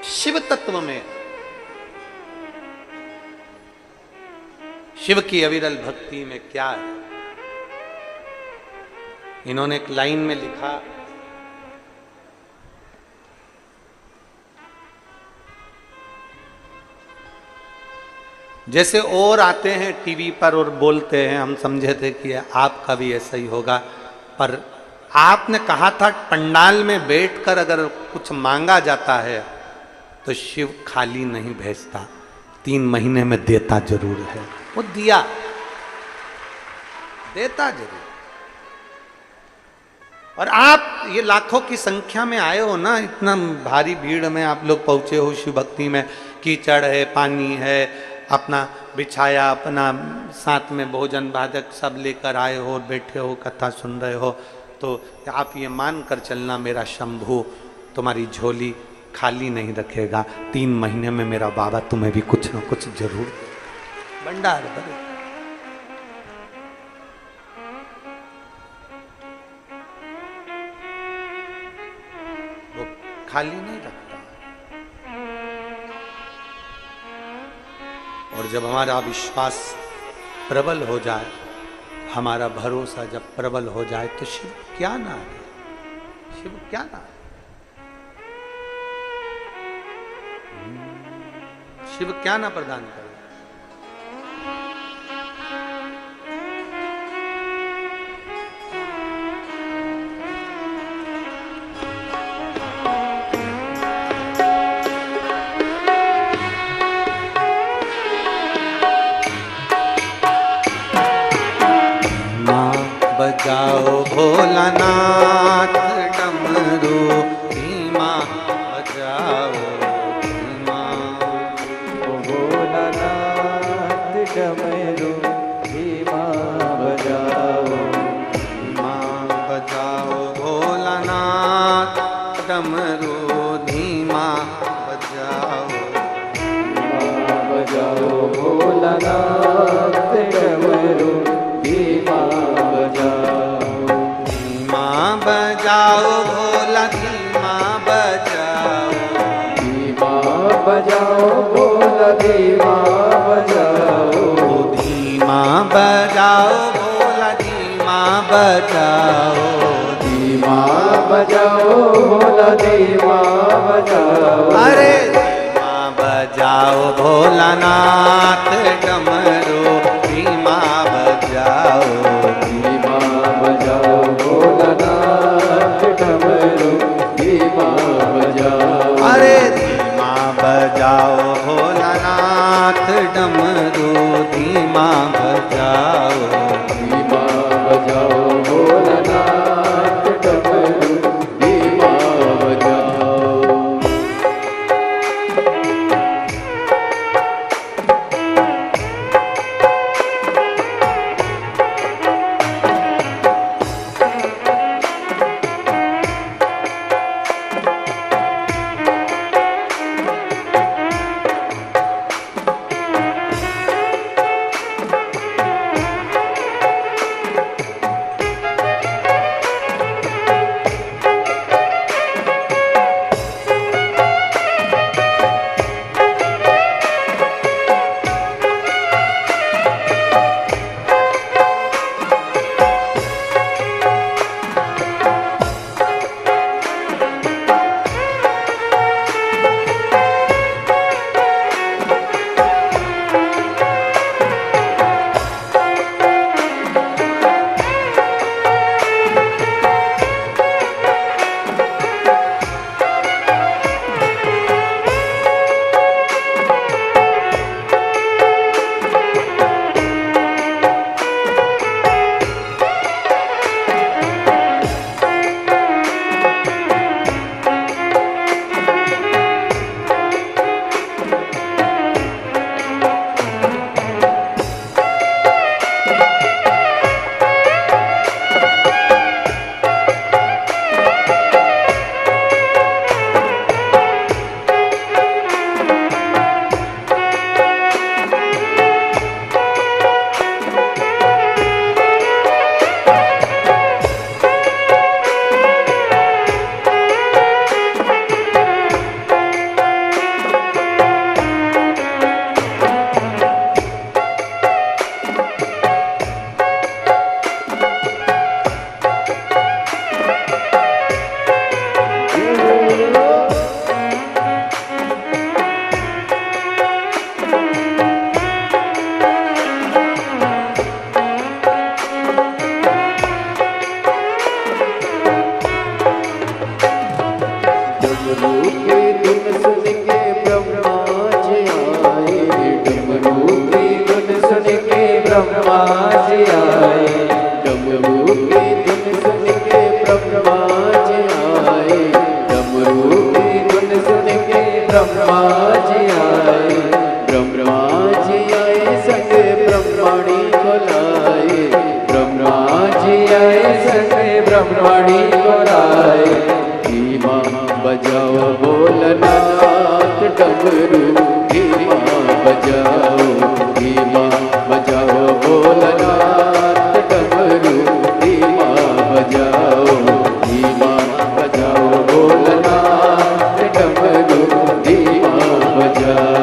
Speaker 1: शिव तत्व में, शिव की अविरल भक्ति में क्या है? इन्होंने एक लाइन में लिखा, जैसे और आते हैं टीवी पर और बोलते हैं, हम समझे थे कि आपका भी ऐसा ही होगा, पर आपने कहा था पंडाल में बैठकर अगर कुछ मांगा जाता है तो शिव खाली नहीं भेजता, 3 महीने में देता जरूर है। वो दिया, देता जरूर। और आप ये लाखों की संख्या में आए हो ना, इतना भारी भीड़ में आप लोग पहुंचे हो शिव भक्ति में, कीचड़ है, पानी है, अपना बिछाया, अपना साथ में भोजन भाजक सब लेकर आए हो, बैठे हो, कथा सुन रहे हो, तो आप ये मान कर चलना मेरा शंभू तुम्हारी झोली खाली नहीं रखेगा, 3 महीने में मेरा बाबा तुम्हें भी कुछ ना कुछ जरूर भंडार भरे। वो खाली नहीं रखता। और जब हमारा विश्वास प्रबल हो जाए, हमारा भरोसा जब प्रबल हो जाए, तो शिव क्या ना है, शिव क्या ना है। शिव क्या ना प्रदान करे। माँ बजाओ भोलानाथ डमरू, धीमा बजाओ
Speaker 2: डमरू, धीमा बजाओ,
Speaker 1: माँ बजाओ भोलानाथ डमरू, धीमा बजाओ,
Speaker 2: माँ बजाओ भोलानाथ डमरू, धीमा बजाओ,
Speaker 1: धीमा बजाओ भोला, धीमा बजाओ,
Speaker 2: धीमा बजाओ भोला, धीमा बजाओ,
Speaker 1: धीमा बजाओ भोला, धीमा बजाओ,
Speaker 2: धीमा बजाओ भोला, धीमा बजाओ,
Speaker 1: अरे धीमा बजाओ भोलानाथ डमरू, धीमा बजाओ,
Speaker 2: धीमा बजाओ भोलानाथ डमरू, धीमा बजाओ,
Speaker 1: अरे धीमा बजाओ भोलानाथ डमरू, धीमा बजाओ,
Speaker 2: धीमा बजाओ भोलानाथ डमरू, धीमा बजाओ। ब्रह्मा जी आए, डमरू की धुन सुन के ब्रह्मा जी आए, डमरू की धुन सुन के ब्रह्मा जी आए, ब्रह्मा जी आए संग ब्रह्मणी को लाए, ब्रह्मा जी आए संग ब्रह्मणी को लाए। धीमा बजाओ भोलनाथ डमरू, धीमा बजाओ, धीमा बजाओ भोलनाथ डमरू, धीमा बजाओ, धीमा बजाओ भोलनाथ डमरू, धीमा बजाओ।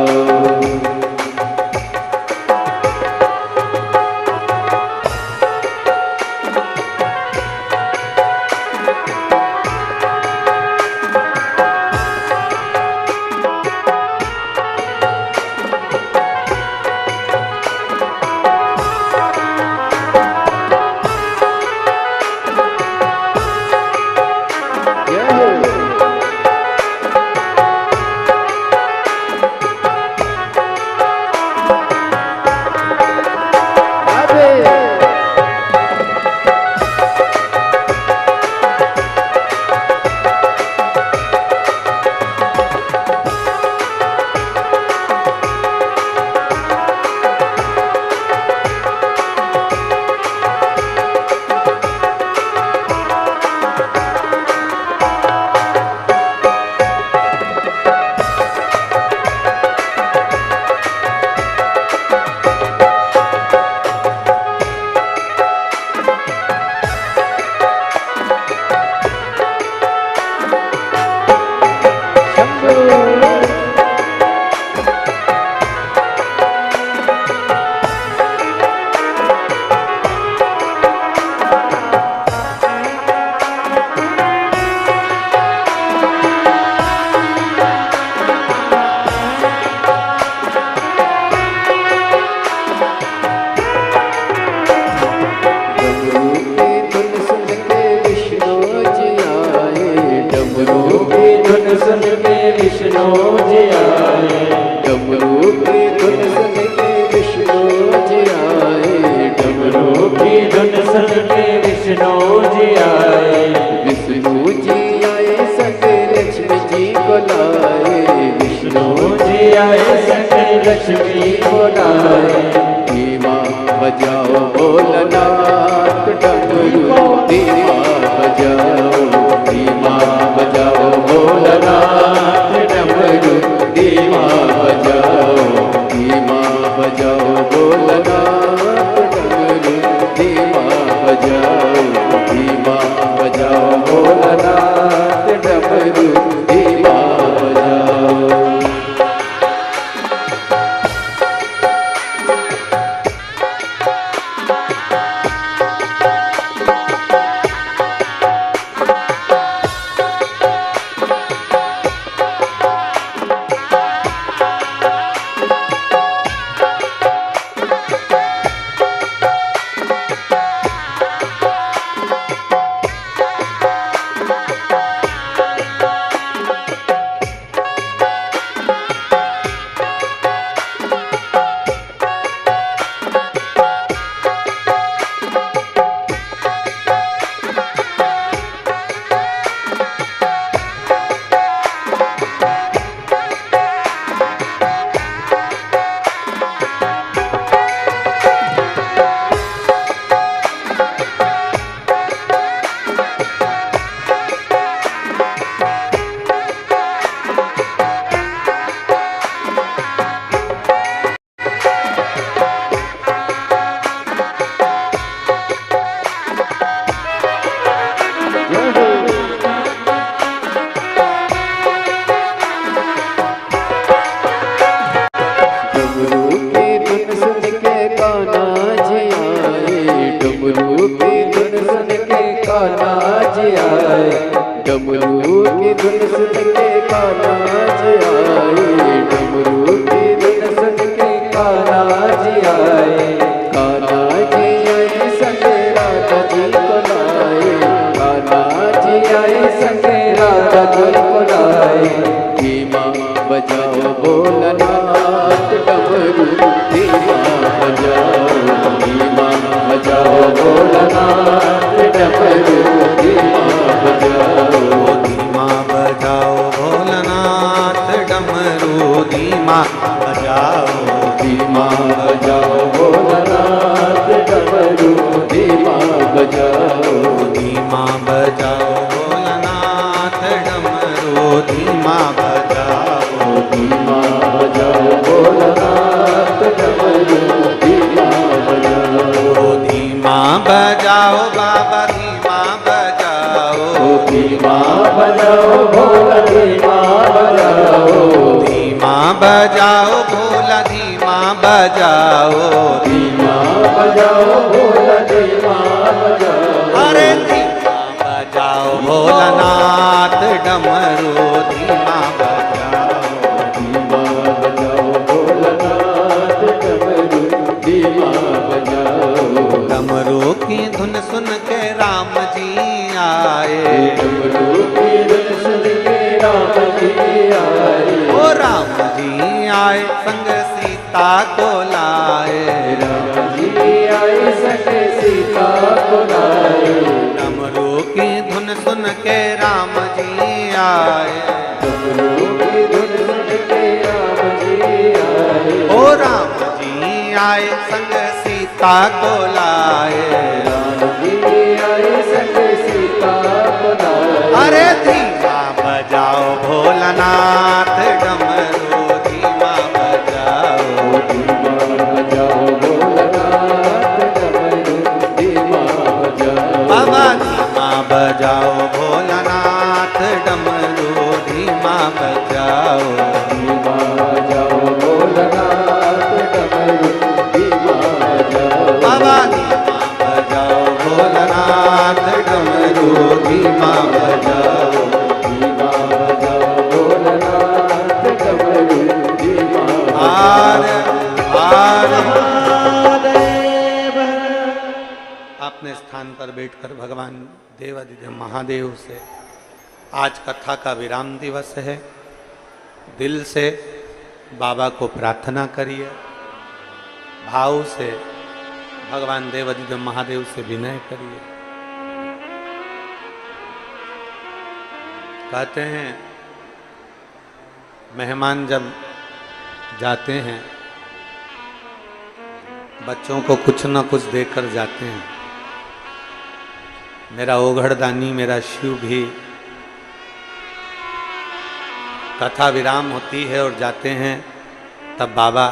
Speaker 2: लक्ष्मी बोलाए, धीमा बजाओ भोलनाथ डमरू, धीमा बजाओ, धीमा बजाओ भोलनाथ डमरू, धीमा बजाओ, धीमा बजाओ भोलनाथ डमरू, धीमा बजाओ, धीमा बजाओ भोलनाथ डमरू, धीमा बजाओ। डमरू की धुन सुन के कान्हा जी आए, डमरू की धुन सुन के कान्हा जी आए, कान्हा जी आए संगे राधा जी को लाए, कान्हा जी आए संगे राधा जी को लाए। धीमा बजाओ भोलनाथ डमरू, धीमा बजाओ
Speaker 1: बजाओ बाबा धीमा बजाओ,
Speaker 2: धीमा बजाओ भोला धीमा बजाओ,
Speaker 1: धीमा बजाओ भोला धीमा बजाओ,
Speaker 2: धीमा बजाओ भोला धीमा बजाओ,
Speaker 1: अरे धीमा बजाओ भोलानाथ डमरू धीमा बजाओ,
Speaker 2: धीमा बजाओ भोलानाथ डमरू धीमा बजाओ,
Speaker 1: डमरू की धुन सुन के राम जी आए,
Speaker 2: डमरू की धुन सुन के राम जी आए,
Speaker 1: ओ राम जी आए संग सीता को लाए,
Speaker 2: राम जी आए संग सीता को लाए,
Speaker 1: डमरू की धुन सुन के राम जी आए,
Speaker 2: डमरू की धुन सुन के राम जी आए,
Speaker 1: ओ राम जी आए संग सीता को लाए,
Speaker 2: राम जी आए संग सीता को लाए,
Speaker 1: अरे धीमा बजाओ भोलानाथ डमरू धीमा बजाओ,
Speaker 2: धीमा बजाओ भोलानाथ डमरू धीमा बजाओ,
Speaker 1: बाबा धीमा बजाओ भोलानाथ डमरू धीमा बजाओ,
Speaker 2: धीमा बजाओ भोलानाथ डमरू धीमा बजाओ,
Speaker 1: बाबा धीमा बजाओ भोलानाथ डमरू धीमा बजाओ,
Speaker 2: धीमा बजाओ भोलानाथ डमरू धीमा
Speaker 1: आर आर
Speaker 2: महादेव।
Speaker 1: अपने स्थान पर बैठकर भगवान देवादिदेव महादेव से आज कथा का विराम दिवस है। दिल से बाबा को प्रार्थना करिए, भाव से भगवान देवादिदेव महादेव से विनय करिए। कहते हैं मेहमान जब जाते हैं बच्चों को कुछ न कुछ देकर जाते हैं। मेरा ओघड़दानी मेरा शिव भी कथा विराम होती है और जाते हैं तब बाबा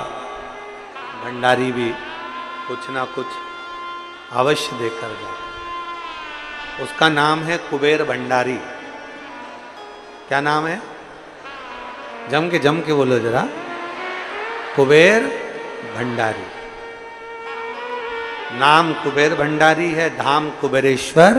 Speaker 1: भंडारी भी कुछ ना कुछ अवश्य देकर जाते। उसका नाम है कुबेर भंडारी। क्या नाम है? जम के बोलो जरा। कुबेर भंडारी। नाम कुबेर भंडारी है, धाम कुबेरेश्वर।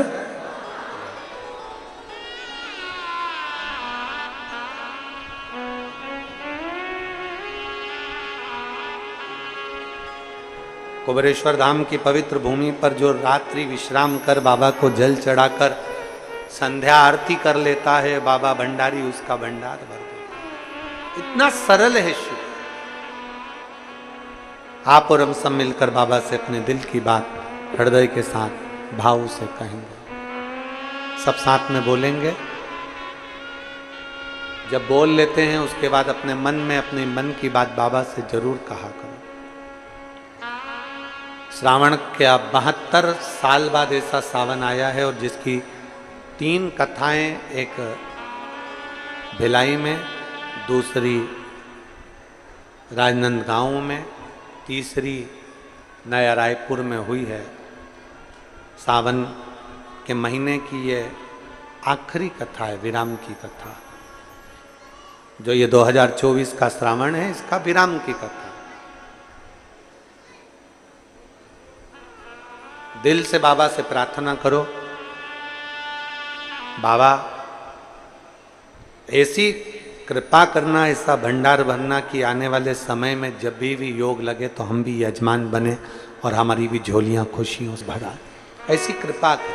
Speaker 1: कुबेरेश्वर धाम की पवित्र भूमि पर जो रात्रि विश्राम कर बाबा को जल चढ़ाकर संध्या आरती कर लेता है, बाबा भंडारी उसका भंडार भर देता है। इतना सरल है शिव। आप और हम सब मिलकर बाबा से अपने दिल की बात हृदय के साथ भाव से कहेंगे। सब साथ में बोलेंगे। जब बोल लेते हैं उसके बाद अपने मन में अपने मन की बात बाबा से जरूर कहा करो। श्रावण के 72 साल बाद ऐसा सावन आया है और जिसकी 3 कथाएं, एक भिलाई में, दूसरी राजनांदगांव में, तीसरी नया रायपुर में हुई है। सावन के महीने की ये आखिरी कथा है, विराम की कथा। जो ये 2024 का श्रावण है, इसका विराम की कथा। दिल से बाबा से प्रार्थना करो, बाबा ऐसी कृपा करना, ऐसा भंडार भरना कि आने वाले समय में जब भी योग लगे तो हम भी यजमान बने और हमारी भी झोलियां खुशियों से भरा। ऐसी कृपा कर।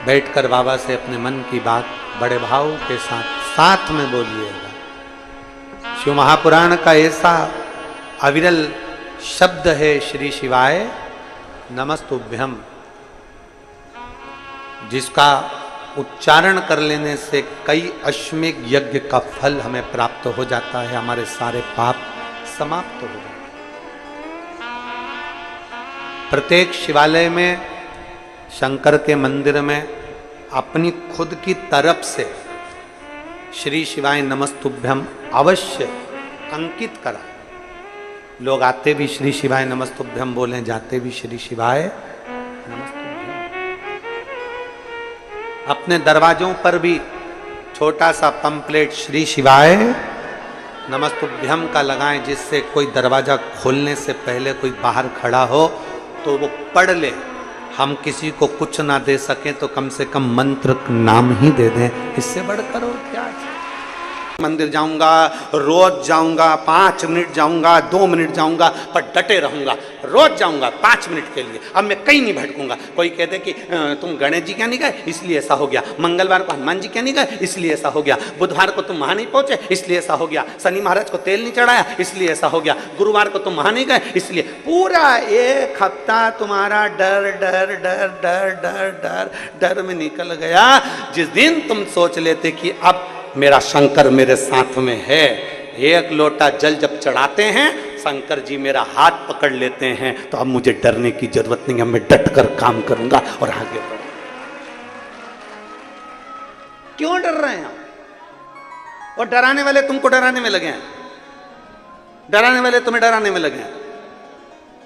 Speaker 1: बैठकर बाबा से अपने मन की बात बड़े भाव के साथ में बोलिएगा। शिव महापुराण का ऐसा अविरल शब्द है श्री शिवाय नमस्तुभ्यम, जिसका उच्चारण कर लेने से कई अश्वमेध यज्ञ का फल हमें प्राप्त हो जाता है, हमारे सारे पाप समाप्त हो जाते हैं। प्रत्येक शिवालय में, शंकर के मंदिर में अपनी खुद की तरफ से श्री शिवाय नमस्तुभ्यम अवश्य अंकित करा। लोग आते भी श्री शिवाय नमस्तुभ्यम बोले, जाते भी श्री शिवाय नमस्तुभ्यम। अपने दरवाजों पर भी छोटा सा पंपलेट श्री शिवाय नमस्तुभ्यम का लगाएं, जिससे कोई दरवाजा खोलने से पहले कोई बाहर खड़ा हो तो वो पढ़ ले। हम किसी को कुछ ना दे सकें तो कम से कम मंत्र नाम ही दे दें, इससे बढ़कर और क्या है। मंदिर जाऊंगा, रोज जाऊंगा, 5 मिनट जाऊंगा, 2 मिनट जाऊंगा, पर डटे रहूंगा। रोज जाऊंगा 5 मिनट के लिए, अब मैं कहीं नहीं भटकूंगा। कोई कहते कि तुम गणेश जी क्या नहीं गए इसलिए ऐसा हो गया, मंगलवार को हनुमान जी क्या नहीं गए इसलिए ऐसा हो गया, बुधवार को तुम वहां नहीं पहुंचे इसलिए ऐसा हो गया, शनि महाराज को तेल नहीं चढ़ाया इसलिए ऐसा हो गया, गुरुवार को तुम वहां नहीं गए इसलिए। पूरा 1 हफ्ता तुम्हारा डर डर डर डर डर डर डर में निकल गया। जिस दिन तुम सोच लेते कि अब मेरा शंकर मेरे साथ में है, 1 लोटा जल जब चढ़ाते हैं शंकर जी मेरा हाथ पकड़ लेते हैं, तो अब मुझे डरने की जरूरत नहीं है, मैं डट कर काम करूंगा और आगे बढ़ूंगा। क्यों डर रहे हैं? और डराने वाले तुमको डराने में लगे हैं, डराने वाले तुम्हें डराने में लगे हैं।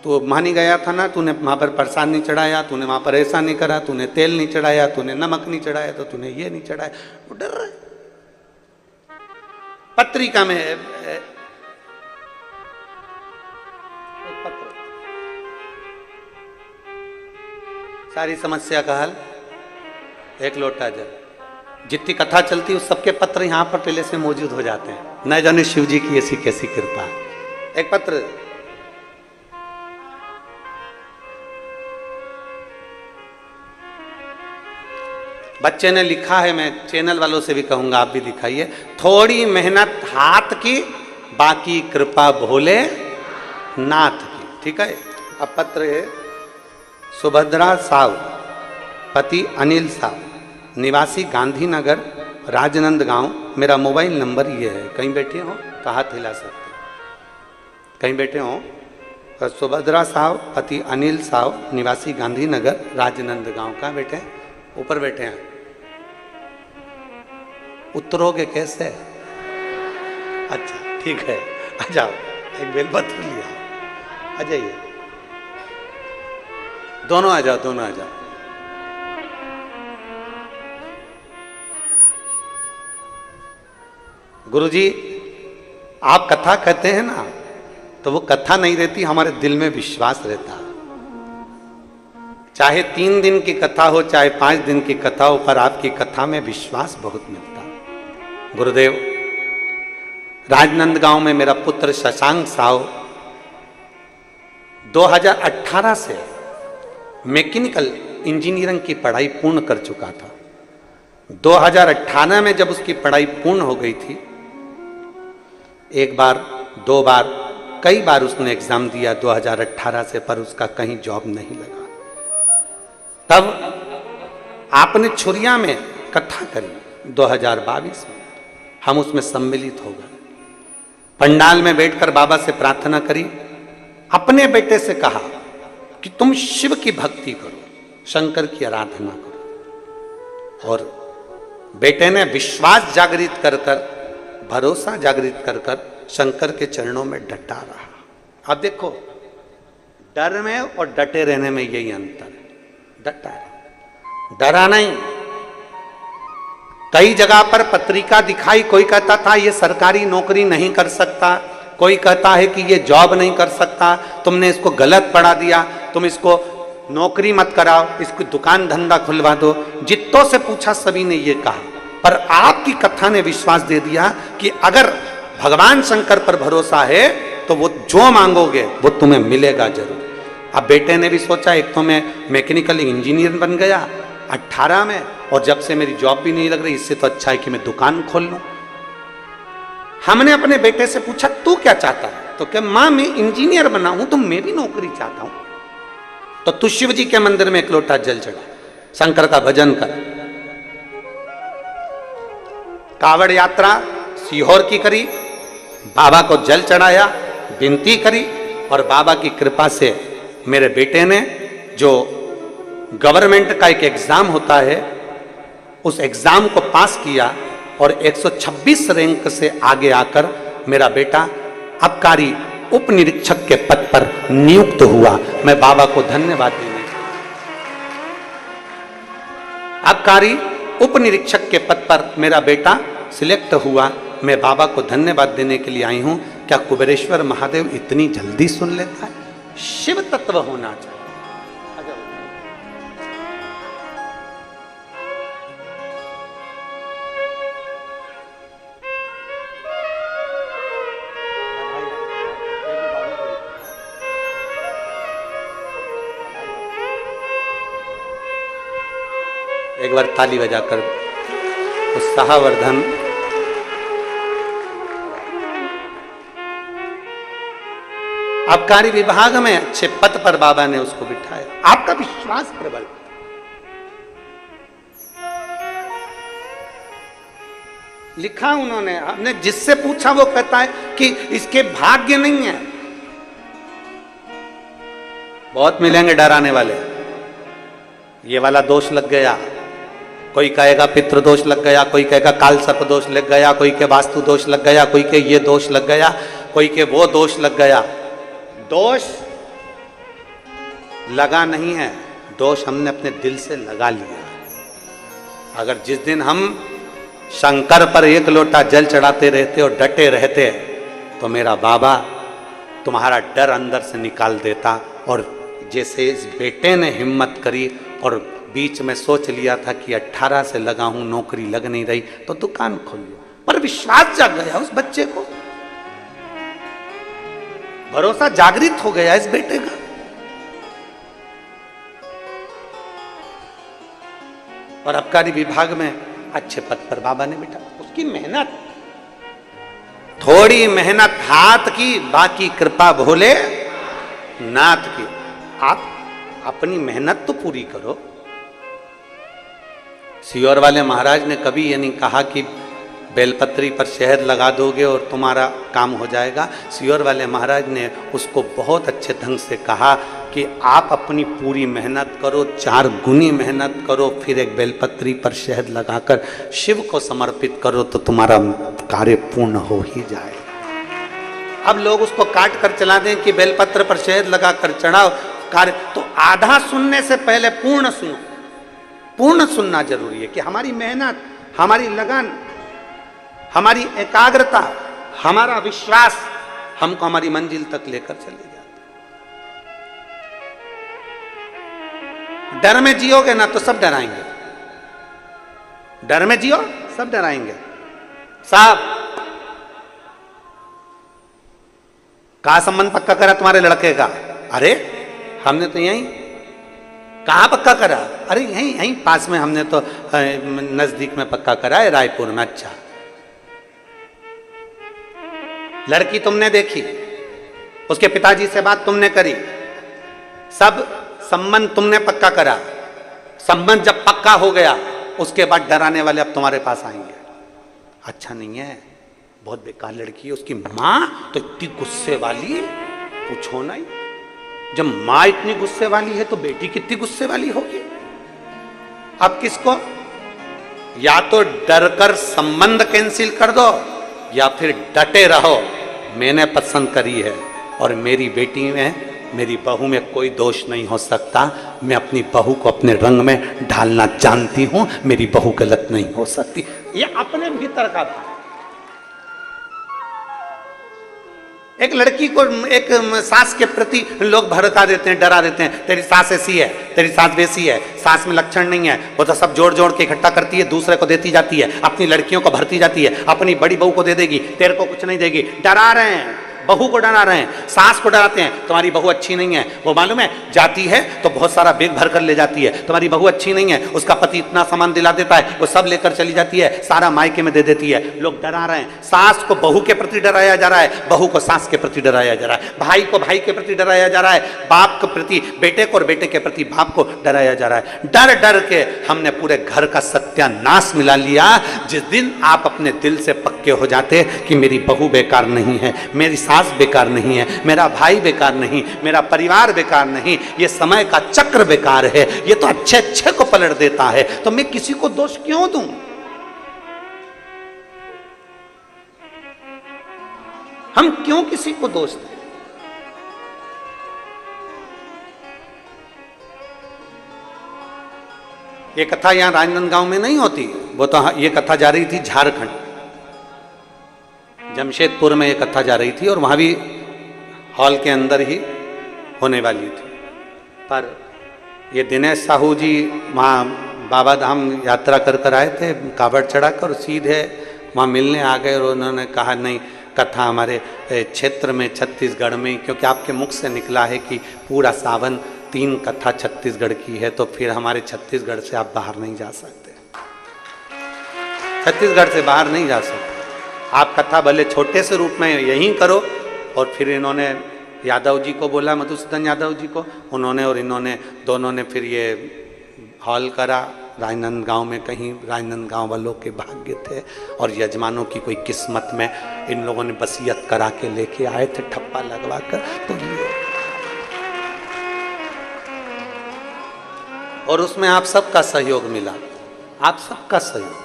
Speaker 1: तो मानी गया था ना, तूने वहां पर प्रसाद नहीं चढ़ाया, तूने वहां पर ऐसा नहीं करा, तूने तेल नहीं चढ़ाया, तूने नमक नहीं चढ़ाया, तो तूने ये नहीं चढ़ाया, वो डर रहे। पत्रिका में पत्र, सारी समस्या का हल 1 लोटा जल। जितनी कथा चलती है उस सबके पत्र यहां पर पहले से मौजूद हो जाते हैं। न जाने शिव जी की ऐसी कैसी कृपा है। एक पत्र बच्चे ने लिखा है, मैं चैनल वालों से भी कहूंगा आप भी दिखाइए। थोड़ी मेहनत हाथ की, बाकी कृपा भोले नाथ की। ठीक है। अब पत्र है सुभद्रा साव, पति अनिल साव, निवासी गांधीनगर राजनंदगांव। मेरा मोबाइल नंबर ये है, कहीं बैठे हो तो हाथ हिला सकते, कहीं बैठे हो तो सुभद्रा साव, पति अनिल साव, निवासी गांधीनगर राजनंदगांव। कहाँ बैठे हैं? ऊपर बैठे हैं। उतरोगे कैसे? अच्छा ठीक है, आ जाओ, एक बेलपत्र लिया, आ जाइए, दोनों आ जाओ, दोनों आ जाओ। गुरुजी आप कथा कहते हैं ना, तो वो कथा नहीं रहती, हमारे दिल में विश्वास रहता है। चाहे 3 दिन की कथा हो, चाहे 5 दिन की कथा हो, पर आपकी कथा में विश्वास बहुत मिलता है। गुरुदेव, राजनंदगांव में मेरा पुत्र शशांक साव 2018 से मैकेनिकल इंजीनियरिंग की पढ़ाई पूर्ण कर चुका था। 2018 में जब उसकी पढ़ाई पूर्ण हो गई थी, 1 बार 2 बार कई बार उसने एग्जाम दिया 2018 से, पर उसका कहीं जॉब नहीं लगा। तब आपने छुरिया में कथा करी 2022 में, हम उसमें सम्मिलित हो गए। पंडाल में बैठकर बाबा से प्रार्थना करी, अपने बेटे से कहा कि तुम शिव की भक्ति करो, शंकर की आराधना करो। और बेटे ने विश्वास जागृत कर कर, भरोसा जागृत कर कर शंकर के चरणों में डटा रहा। अब देखो, डर में और डटे रहने में यही अंतर है। डटा है, डरा नहीं। कई जगह पर पत्रिका दिखाई, कोई कहता था ये सरकारी नौकरी नहीं कर सकता, कोई कहता है कि ये जॉब नहीं कर सकता, तुमने इसको गलत पढ़ा दिया, तुम इसको नौकरी मत कराओ, इसको दुकान धंधा खुलवा दो। जितों से पूछा सभी ने ये कहा, पर आपकी कथा ने विश्वास दे दिया कि अगर भगवान शंकर पर भरोसा है तो वो जो मांगोगे वो तुम्हें मिलेगा जरूर। अब बेटे ने भी सोचा, एक तो मैं मैकेनिकल इंजीनियर बन गया 18 में, और जब से मेरी जॉब भी नहीं लग रही, इससे तो अच्छा है कि मैं दुकान खोल लूं। हमने अपने बेटे से पूछा तू क्या चाहता है, तो क्या मां मैं इंजीनियर बना हूं, तो मैं भी नौकरी चाहता हूं। तो तू शिव जी के मंदिर में 1 लोटा जल चढ़ा, शंकर का भजन कर। कावड़ यात्रा सीहोर की करी, बाबा को जल चढ़ाया, विनती करी, और बाबा की कृपा से मेरे बेटे ने जो गवर्नमेंट का एक एग्जाम होता है, उस एग्जाम को पास किया और 126 रैंक से आगे आकर मेरा बेटा आबकारी उप निरीक्षक के पद पर नियुक्त हुआ। मैं बाबा को धन्यवाद देने आबकारी उप निरीक्षक के पद पर मेरा बेटा सिलेक्ट हुआ। मैं बाबा को धन्यवाद देने के लिए आई हूं। क्या कुबेरेश्वर महादेव इतनी जल्दी सुन लेता है? शिव तत्व होना चाहिए। एक बार ताली बजाकर उत्साहवर्धन। आबकारी विभाग में अच्छे पद पर बाबा ने उसको बिठाया। आपका विश्वास प्रबल। लिखा उन्होंने, हमने जिससे पूछा वो कहता है कि इसके भाग्य नहीं है। बहुत मिलेंगे डराने वाले, ये वाला दोष लग गया, कोई कहेगा पितृ दोष लग गया, कोई कहेगा काल सर्प दोष लग गया, कोई के वास्तु दोष लग गया, कोई के ये दोष लग गया, कोई के वो दोष लग गया। दोष लगा नहीं है, दोष हमने अपने दिल से लगा लिया। अगर जिस दिन हम शंकर पर एक लोटा जल चढ़ाते रहते और डटे रहते तो मेरा बाबा तुम्हारा डर अंदर से निकाल देता। और जैसे इस बेटे ने हिम्मत करी और बीच में सोच लिया था कि 18 से लगा हूं, नौकरी लग नहीं रही, तो दुकान खोल लो, पर विश्वास जाग गया उस बच्चे को, भरोसा जागृत हो गया इस बेटे का। और आबकारी विभाग में अच्छे पद पर बाबा ने बिठा। उसकी मेहनत, थोड़ी मेहनत हाथ की, बाकी कृपा भोले नाथ की। आप अपनी मेहनत तो पूरी करो। सियोर वाले महाराज ने कभी ये नहीं कहा कि बेलपत्री पर शहद लगा दोगे और तुम्हारा काम हो जाएगा। सियोर वाले महाराज ने उसको बहुत अच्छे ढंग से कहा कि आप अपनी पूरी मेहनत करो, 4 गुनी मेहनत करो, फिर एक बेलपत्री पर शहद लगाकर शिव को समर्पित करो तो तुम्हारा कार्य पूर्ण हो ही जाएगा। अब लोग उसको काट कर चला दें कि बेलपत्र पर शहद लगाकर चढ़ाओ कार्य, तो आधा सुनने से पहले पूर्ण सुनो। पूर्ण सुनना जरूरी है कि हमारी मेहनत, हमारी लगन, हमारी एकाग्रता, हमारा विश्वास हमको हमारी मंजिल तक लेकर चले जाते। डर में जियोगे ना तो सब डराएंगे। डर में जियो, सब डराएंगे। साहब, कहा संबंध पक्का करा तुम्हारे लड़के का? अरे हमने तो यहीं। कहाँ पक्का करा? अरे यहीं यहीं पास में, हमने तो नजदीक में पक्का करा है, रायपुर में। अच्छा, लड़की तुमने देखी, उसके पिताजी से बात तुमने करी, सब संबंध तुमने पक्का करा। संबंध जब पक्का हो गया उसके बाद डराने वाले अब तुम्हारे पास आएंगे। अच्छा नहीं है, बहुत बेकार लड़की है। उसकी माँ तो इतनी गुस्से वाली, पूछो नहीं। जब माँ इतनी गुस्से वाली है तो बेटी कितनी गुस्से वाली होगी। अब किसको? या तो डर कर संबंध कैंसिल कर दो या फिर डटे रहो, मैंने पसंद करी है और मेरी बेटी में, मेरी बहू में कोई दोष नहीं हो सकता। मैं अपनी बहू को अपने रंग में ढालना जानती हूं, मेरी बहू गलत नहीं हो सकती। ये अपने भीतर का भाव। एक लड़की को एक सास के प्रति लोग भड़का देते हैं, डरा देते हैं। तेरी सास ऐसी है, तेरी सास वैसी है, सास में लक्षण नहीं है, वो तो सब जोड़ जोड़ के इकट्ठा करती है, दूसरे को देती जाती है, अपनी लड़कियों को भरती जाती है, अपनी बड़ी बहू को दे देगी, तेरे को कुछ नहीं देगी। डरा रहे हैं, बहू को डरा रहे हैं, सास को डराते हैं। तुम्हारी बहू अच्छी नहीं है, वो मालूम है जाती है तो बहुत सारा बैग भर कर ले जाती है। तुम्हारी बहू अच्छी नहीं है, उसका पति इतना सामान दिला देता है, वो सब लेकर चली जाती है, सारा मायके में दे देती है। लोग डरा रहे हैं। सास को बहू के प्रति डराया जा रहा है, बहू को सास के प्रति डराया जा रहा है, भाई को भाई के प्रति डराया जा रहा है, बाप के प्रति बेटे को और बेटे के प्रति बाप को डराया जा रहा है। डर डर के हमने पूरे घर का सत्यानाश मिला लिया। जिस दिन आप अपने दिल से पक्के हो जाते कि मेरी बहू बेकार नहीं है, मेरी सास बेकार नहीं है, मेरा भाई बेकार नहीं, मेरा परिवार बेकार नहीं, ये समय का चक्र बेकार है, ये तो अच्छे अच्छे को पलट देता है, तो मैं किसी को दोष क्यों दूं? हम क्यों किसी को दोष दें? ये कथा यहाँ राजनांदगांव में नहीं होती, वो तो ये कथा जा रही थी झारखंड, जमशेदपुर में ये कथा जा रही थी और वहां भी हॉल के अंदर ही होने वाली थी। पर ये दिनेश साहू जी वहाँ बाबा धाम यात्रा कर आए थे, कावड़ चढ़ाकर सीधे वहाँ मिलने आ गए और उन्होंने कहा नहीं, कथा हमारे क्षेत्र में छत्तीसगढ़ में, क्योंकि आपके मुख से निकला है कि पूरा सावन 3 कथा छत्तीसगढ़ की है, तो फिर हमारे छत्तीसगढ़ से आप बाहर नहीं जा सकते, छत्तीसगढ़ से बाहर नहीं जा सकते, आप कथा भले छोटे से रूप में यहीं करो। और फिर इन्होंने यादव जी को बोला, मधुसूदन यादव जी को, उन्होंने और इन्होंने दोनों ने फिर ये हॉल करा राजनांदगांव में। कहीं राजनांदगांव वालों के भाग्य थे और यजमानों की कोई किस्मत में, इन लोगों ने बसियत करा के लेके आए थे ठप्पा लगवा कर, तो ये और उसमें आप सबका सहयोग मिला, आप सबका सहयोग,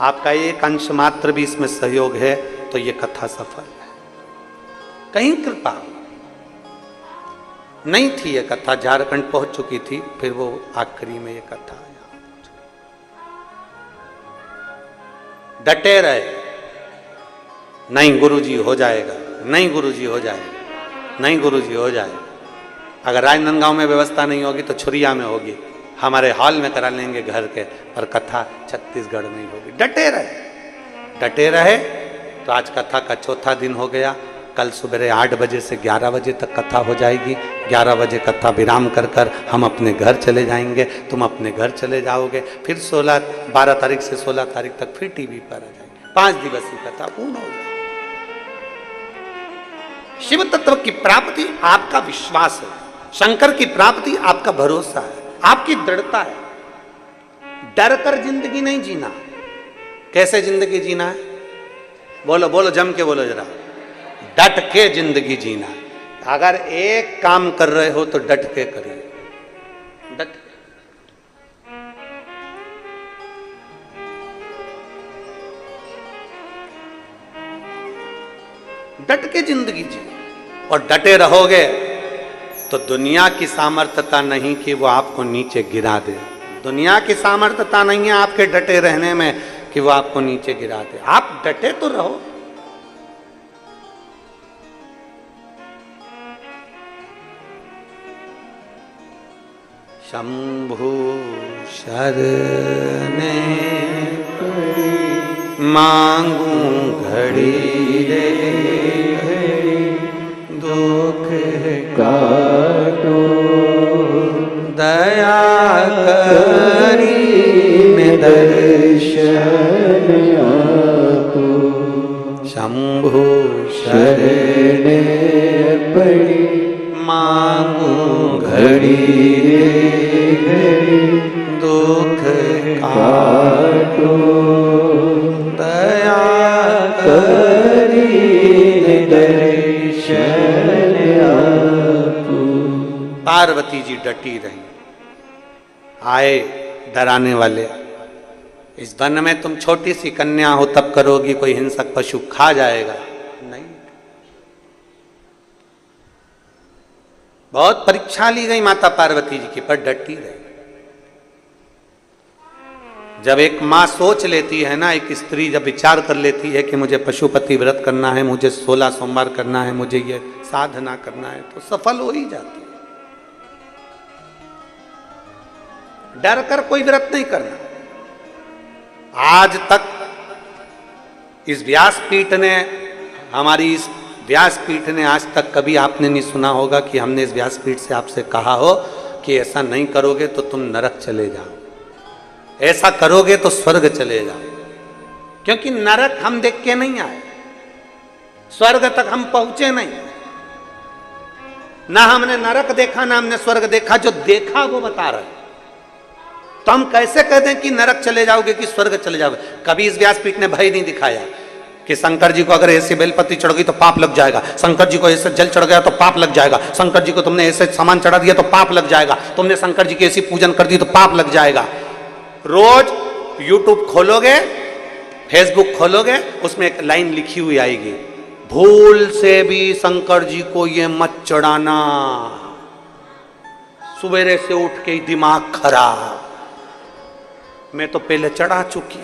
Speaker 1: आपका एक अंश मात्र भी इसमें सहयोग है तो ये कथा सफल है। कहीं कृपा नहीं थी, ये कथा झारखंड पहुंच चुकी थी, फिर वो आखिरी में ये कथा आया। डटे रहे, नहीं गुरुजी हो जाएगा, नहीं गुरुजी हो जाएगा, नहीं गुरुजी हो जाएगा। अगर राजनांदगांव में व्यवस्था नहीं होगी तो छुरिया में होगी, हमारे हॉल में करा लेंगे घर के, पर कथा छत्तीसगढ़ में ही होगी। डटे रहे, डटे रहे। तो आज कथा का चौथा दिन हो गया। कल सुबह 8 बजे से 11 बजे तक कथा हो जाएगी। 11 बजे कथा विराम कर कर हम अपने घर चले जाएंगे, तुम अपने घर चले जाओगे। फिर 12 तारीख से 16 तारीख तक फिर टीवी पर आ जाएंगे। 5 दिवसीय कथा पूर्ण हो जाएगी। शिव तत्व की प्राप्ति आपका विश्वास है, शंकर की प्राप्ति आपका भरोसा है, आपकी दृढ़ता है। डर कर जिंदगी नहीं जीना। कैसे जिंदगी जीना है? बोलो बोलो, जम के बोलो जरा। डट के जिंदगी जीना। अगर एक काम कर रहे हो तो डट के करिए, डट डट के जिंदगी जिए और डटे रहोगे तो दुनिया की सामर्थ्यता नहीं कि वो आपको नीचे गिरा दे। दुनिया की सामर्थ्यता नहीं है आपके डटे रहने में कि वो आपको नीचे गिरा दे। आप डटे तो रहो। शंभु शरणे मांगू घड़ी रे, दुख काटो दया करी दर्शन आपो। शंभु शरणे पड़ी मांगू घड़ी रे, दुख काटो दया करी दर्शन आपो। पार्वती जी डटी रही। आए डराने वाले, इस वन में तुम छोटी सी कन्या हो तब करोगी, कोई हिंसक पशु खा जाएगा नहीं। बहुत परीक्षा ली गई माता पार्वती जी की, पर डटी रही। जब एक माँ सोच लेती है ना, एक स्त्री जब विचार कर लेती है कि मुझे पशुपति व्रत करना है, मुझे 16 सोमवार करना है, मुझे ये साधना करना है, तो सफल हो ही जाती है। डर कर कोई व्रत नहीं करना। आज तक इस व्यासपीठ ने, हमारी इस व्यासपीठ ने आज तक कभी आपने नहीं सुना होगा कि हमने इस व्यासपीठ से आपसे कहा हो कि ऐसा नहीं करोगे तो तुम नरक चले जाओ, ऐसा करोगे तो स्वर्ग चले जाओ। क्योंकि नरक हम देख के नहीं आए, स्वर्ग तक हम पहुंचे नहीं। ना हमने नरक देखा, ना हमने स्वर्ग देखा। जो देखा वो बता रहे। तो हम कैसे कह दें कि नरक चले जाओगे कि स्वर्ग चले जाओगे? कभी इस व्यासपीठ ने भय नहीं दिखाया कि शंकर जी को अगर ऐसे बेलपत्ती चढ़ गई तो पाप लग जाएगा, शंकर जी को ऐसे जल चढ़ गया तो पाप लग जाएगा, शंकर जी को तुमने ऐसे सामान चढ़ा दिया तो पाप लग जाएगा, तुमने शंकर जी की ऐसी पूजन कर दी तो पाप लग जाएगा। रोज यूट्यूब खोलोगे, फेसबुक खोलोगे, उसमें एक लाइन लिखी हुई आएगी, भूल से भी शंकर जी को ये मत चढ़ाना, सुबेरे से उठ के ही दिमाग खराब, मैं तो पहले चढ़ा चुकी,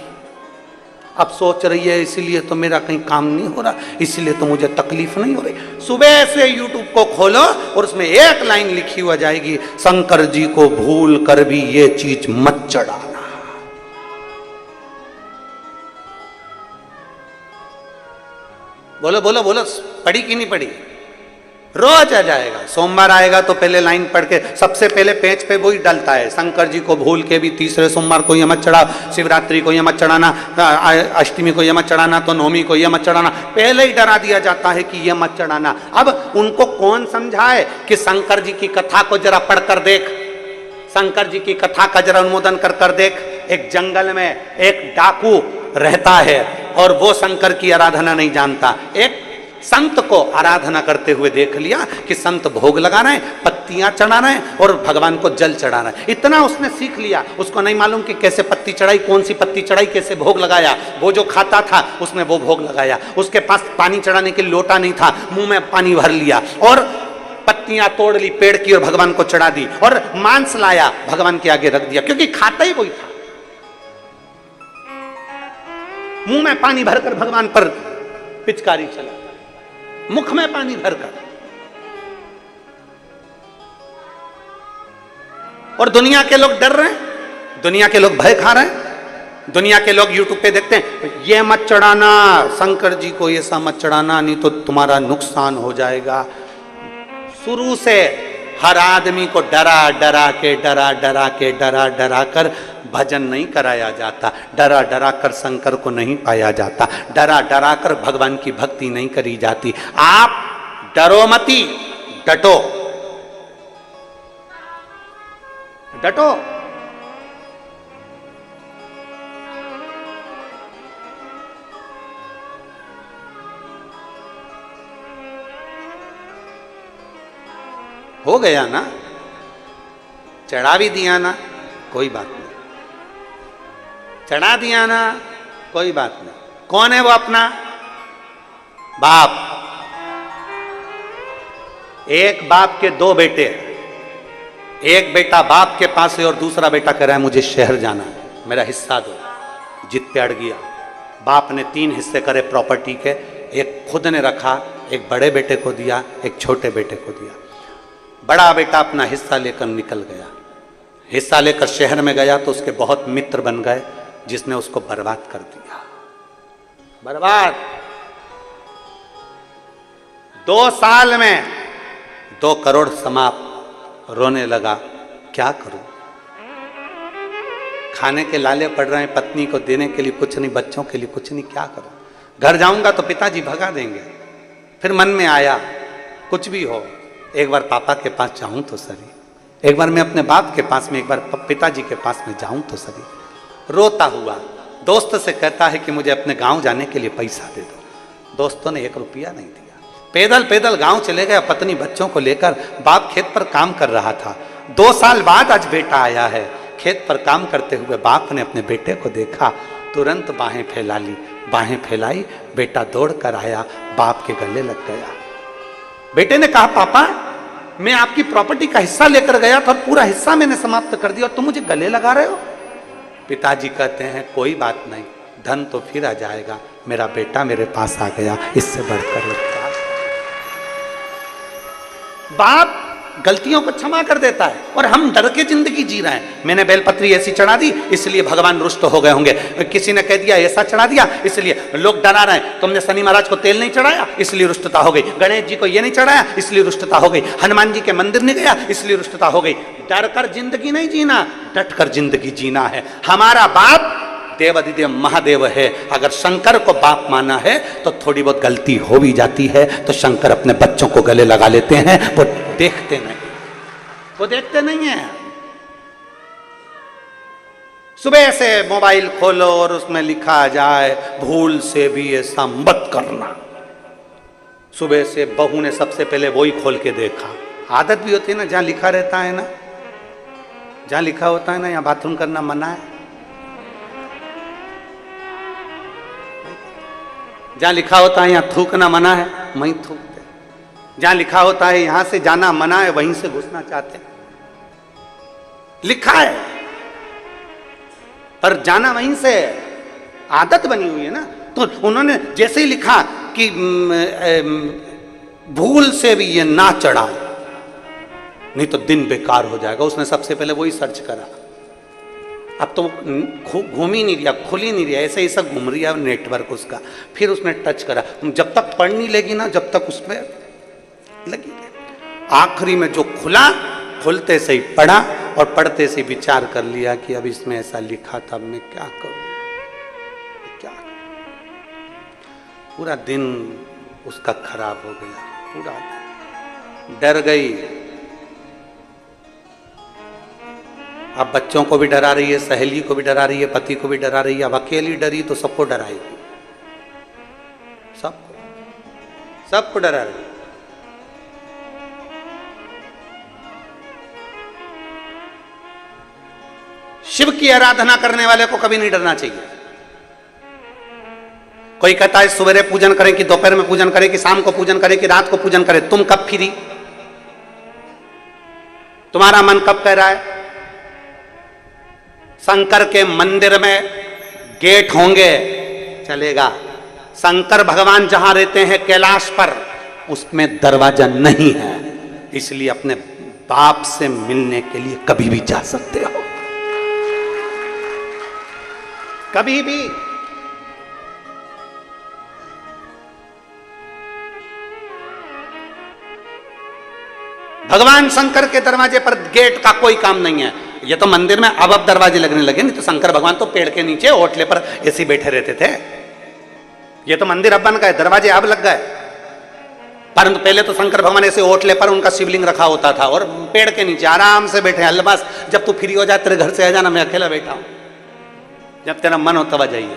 Speaker 1: अब सोच रही है इसीलिए तो मेरा कहीं काम नहीं हो रहा, इसीलिए तो मुझे तकलीफ नहीं हो रही। सुबह से यूट्यूब को खोलो और उसमें एक लाइन लिखी हुआ जाएगी, शंकर जी को भूल कर भी ये चीज मत चढ़ाना। बोलो बोलो बोलो, पढ़ी कि नहीं पढ़ी? रोज आ जाएगा। सोमवार आएगा तो पहले लाइन पढ़ के सबसे पहले पेज पे वही डलता है, शंकर जी को भूल के भी तीसरे सोमवार को ये मत चढ़ाओ, शिवरात्रि को ये मत चढ़ाना, अष्टमी को ये मत चढ़ाना, तो नवमी को ये मत चढ़ाना। पहले ही डरा दिया जाता है कि ये मत चढ़ाना। अब उनको कौन समझाए कि शंकर जी की कथा को जरा पढ़कर देख, शंकर जी की कथा का जरा अनुमोदन कर देख। एक जंगल में एक डाकू रहता है और वो शंकर की आराधना नहीं जानता। एक संत को आराधना करते हुए देख लिया कि संत भोग लगा रहे हैं, पत्तियां चढ़ा रहे हैं और भगवान को जल चढ़ा रहे हैं। इतना उसने सीख लिया, उसको नहीं मालूम कि कैसे पत्ती चढ़ाई, कौन सी पत्ती चढ़ाई, कैसे भोग लगाया। वो जो खाता था उसने वो भोग लगाया, उसके पास पानी चढ़ाने के लिए लोटा नहीं था, मुंह में पानी भर लिया और पत्तियां तोड़ ली पेड़ की और भगवान को चढ़ा दी, और मांस लाया भगवान के आगे रख दिया, क्योंकि खाता ही वही था। मुंह में पानी भरकर भगवान पर पिचकारी चला, मुख में पानी भरकर। और दुनिया के लोग डर रहे हैं, दुनिया के लोग भय खा रहे हैं, दुनिया के लोग यूट्यूब पे देखते हैं, ये मत चढ़ाना शंकर जी को, ये सा मत चढ़ाना नहीं तो तुम्हारा नुकसान हो जाएगा। शुरू से हर आदमी को डरा डरा कर भजन नहीं कराया जाता, डरा डरा कर शंकर को नहीं पाया जाता, डरा डरा कर भगवान की भक्ति नहीं करी जाती। आप डरो मती, डटो डटो। हो गया ना, चढ़ा भी दिया ना, कोई बात नहीं, चढ़ा दिया ना, कोई बात नहीं। कौन है वो अपना? बाप। एक बाप के दो बेटे हैं, एक बेटा बाप के पास है और दूसरा बेटा कह रहा है मुझे शहर जाना है, मेरा हिस्सा दो। जिद पे अड़ गया। बाप ने 3 हिस्से करे प्रॉपर्टी के, एक खुद ने रखा, एक बड़े बेटे को दिया, एक छोटे बेटे को दिया। बड़ा बेटा अपना हिस्सा लेकर निकल गया, हिस्सा लेकर शहर में गया तो उसके बहुत मित्र बन गए, जिसने उसको बर्बाद कर दिया, बर्बाद। 2 साल में 2 करोड़ समाप्त। रोने लगा, क्या करूं, खाने के लाले पड़ रहे हैं, पत्नी को देने के लिए कुछ नहीं, बच्चों के लिए कुछ नहीं, क्या करूं। घर जाऊंगा तो पिताजी भगा देंगे। फिर मन में आया कुछ भी हो, एक बार पापा के पास जाऊं तो सही, एक बार मैं अपने बाप के पास में, एक बार पिताजी के पास में जाऊं तो सही। रोता हुआ दोस्त से कहता है कि मुझे अपने गांव जाने के लिए पैसा दे दो। दोस्तों ने 1 रुपया नहीं दिया। पैदल पैदल गांव चले गया, पत्नी बच्चों को लेकर। बाप खेत पर काम कर रहा था। 2 साल बाद आज बेटा आया है। खेत पर काम करते हुए बाप ने अपने बेटे को देखा, तुरंत बाहें फैला ली, बाहें फैलाई, बेटा दौड़ कर आया, बाप के गले लग गया। बेटे ने कहा, पापा मैं आपकी प्रॉपर्टी का हिस्सा लेकर गया था और पूरा हिस्सा मैंने समाप्त कर दिया और तुम मुझे गले लगा रहे हो। पिताजी कहते हैं, कोई बात नहीं, धन तो फिर आ जाएगा, मेरा बेटा मेरे पास आ गया, इससे बढ़कर क्या। बाप गलतियों को क्षमा कर देता है और हम डर के जिंदगी जी रहे हैं। मैंने बेलपत्री ऐसी चढ़ा दी इसलिए भगवान रुष्ट हो गए होंगे, किसी ने कह दिया ऐसा चढ़ा दिया इसलिए लोग डरा रहे हैं, तुमने शनि महाराज को तेल नहीं चढ़ाया इसलिए रुष्टता हो गई, गणेश जी को ये नहीं चढ़ाया इसलिए रुष्टता हो गई, हनुमान जी के मंदिर नहीं गया इसलिए रुष्टता हो गई। डर कर जिंदगी नहीं जीना, डट कर जिंदगी जीना है। हमारा बाप देवाधिदेव महादेव है। अगर शंकर को बाप माना है तो थोड़ी बहुत गलती हो भी जाती है तो शंकर अपने बच्चों को गले लगा लेते हैं, वो देखते नहीं, वो देखते नहीं है। सुबह से मोबाइल खोलो और उसमें लिखा जाए भूल से भी ऐसा मत करना। सुबह से बहू ने सबसे पहले वही खोल के देखा। आदत भी होती है ना, जहां लिखा रहता है ना, जहां लिखा होता है ना यहाँ बाथरूम करना मना है, जहां लिखा होता है यहाँ थूकना मना है, वहीं थूकते। जहां लिखा होता है यहां से जाना मना है, वहीं से घुसना चाहते। लिखा है। पर जाना वहीं से आदत बनी हुई है ना। तो उन्होंने जैसे ही लिखा कि भूल से भी ये ना चढ़ा, नहीं तो दिन बेकार हो जाएगा, उसने सबसे पहले वही सर्च करा। अब तो घूम ही नहीं रहा, खुल ही नहीं रहा, ऐसे ही सब घूम रहा नेटवर्क उसका। फिर उसने टच करा, जब तक पढ़ नहीं लेगी ना, जब तक उसमें लगी। आखिरी में जो खुला, खुलते से ही पढ़ा और पढ़ते से विचार कर लिया कि अब इसमें ऐसा लिखा था, अब मैं क्या करूं, क्या। पूरा दिन उसका खराब हो गया, पूरा डर गई। अब बच्चों को भी डरा रही है, सहेली को भी डरा रही है, पति को भी डरा रही है। अब अकेली डरी तो सबको डराएगी, सबको डरा रही है। शिव की आराधना करने वाले को कभी नहीं डरना चाहिए। कोई कहता है सवेरे पूजन करें कि दोपहर में पूजन करें कि शाम को पूजन करें कि रात को पूजन करें। तुम कब फ्री, तुम्हारा मन कब कह रहा है? शंकर के मंदिर में गेट होंगे, चलेगा। शंकर भगवान जहां रहते हैं कैलाश पर, उसमें दरवाजा नहीं है, इसलिए अपने बाप से मिलने के लिए कभी भी जा सकते हो, कभी भी। भगवान शंकर के दरवाजे पर गेट का कोई काम नहीं है। ये तो मंदिर में अब दरवाजे लगने लगे, नहीं तो शंकर भगवान तो पेड़ के नीचे होटले पर ऐसे बैठे रहते थे। ये तो मंदिर अब बन गए, दरवाजे अब लग गए। परंतु पहले तो शंकर भगवान ऐसे होटले पर उनका शिवलिंग रखा होता था और पेड़ के नीचे आराम से बैठे। अल्लाह, जब तू फ्री हो जाए तेरे घर से आ जाना, मैं अकेला बैठा हूं, जब तेरा मन हो तब आ जाइए।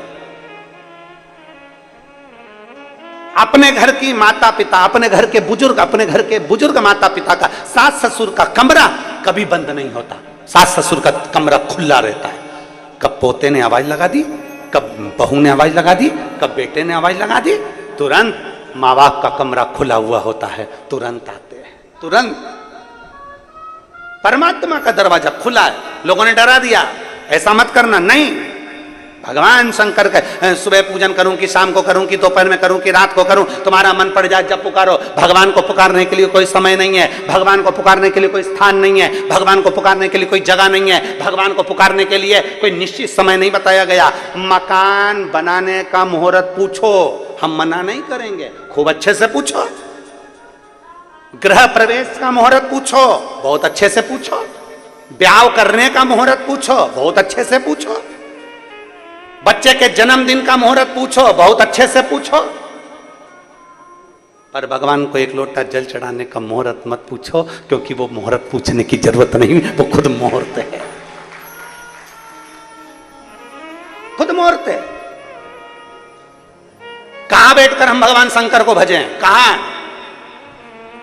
Speaker 1: अपने घर की माता पिता, अपने घर के बुजुर्ग माता पिता का, सास ससुर का कमरा कभी बंद नहीं होता। सास ससुर का कमरा खुला रहता है। कब पोते ने आवाज लगा दी, कब बहू ने आवाज लगा दी, कब बेटे ने आवाज लगा दी, तुरंत माँ बाप का कमरा खुला हुआ होता है, तुरंत आते हैं, तुरंत। परमात्मा का दरवाजा खुला है। लोगों ने डरा दिया, ऐसा मत करना, नहीं। भगवान शंकर का सुबह पूजन करूं कि शाम को करूं कि दोपहर में करूं कि रात को करूं, तुम्हारा मन पड़ जाए जब पुकारो। भगवान को पुकारने के लिए कोई समय नहीं है, भगवान को पुकारने के लिए कोई स्थान नहीं है, भगवान को पुकारने के लिए कोई जगह नहीं है, भगवान को पुकारने के लिए कोई निश्चित समय नहीं बताया गया। मकान बनाने का मुहूर्त पूछो, हम मना नहीं करेंगे, खूब अच्छे से पूछो। गृह प्रवेश का मुहूर्त पूछो, बहुत अच्छे से पूछो। ब्याह करने का मुहूर्त पूछो, बहुत अच्छे से पूछो। बच्चे के जन्मदिन का मुहूर्त पूछो, बहुत अच्छे से पूछो। पर भगवान को एक लोटा जल चढ़ाने का मुहूर्त मत पूछो, क्योंकि वो मुहूर्त पूछने की जरूरत नहीं, वो खुद मुहूर्त है, खुद मुहूर्त है। कहां बैठकर हम भगवान शंकर को भजें? कहां?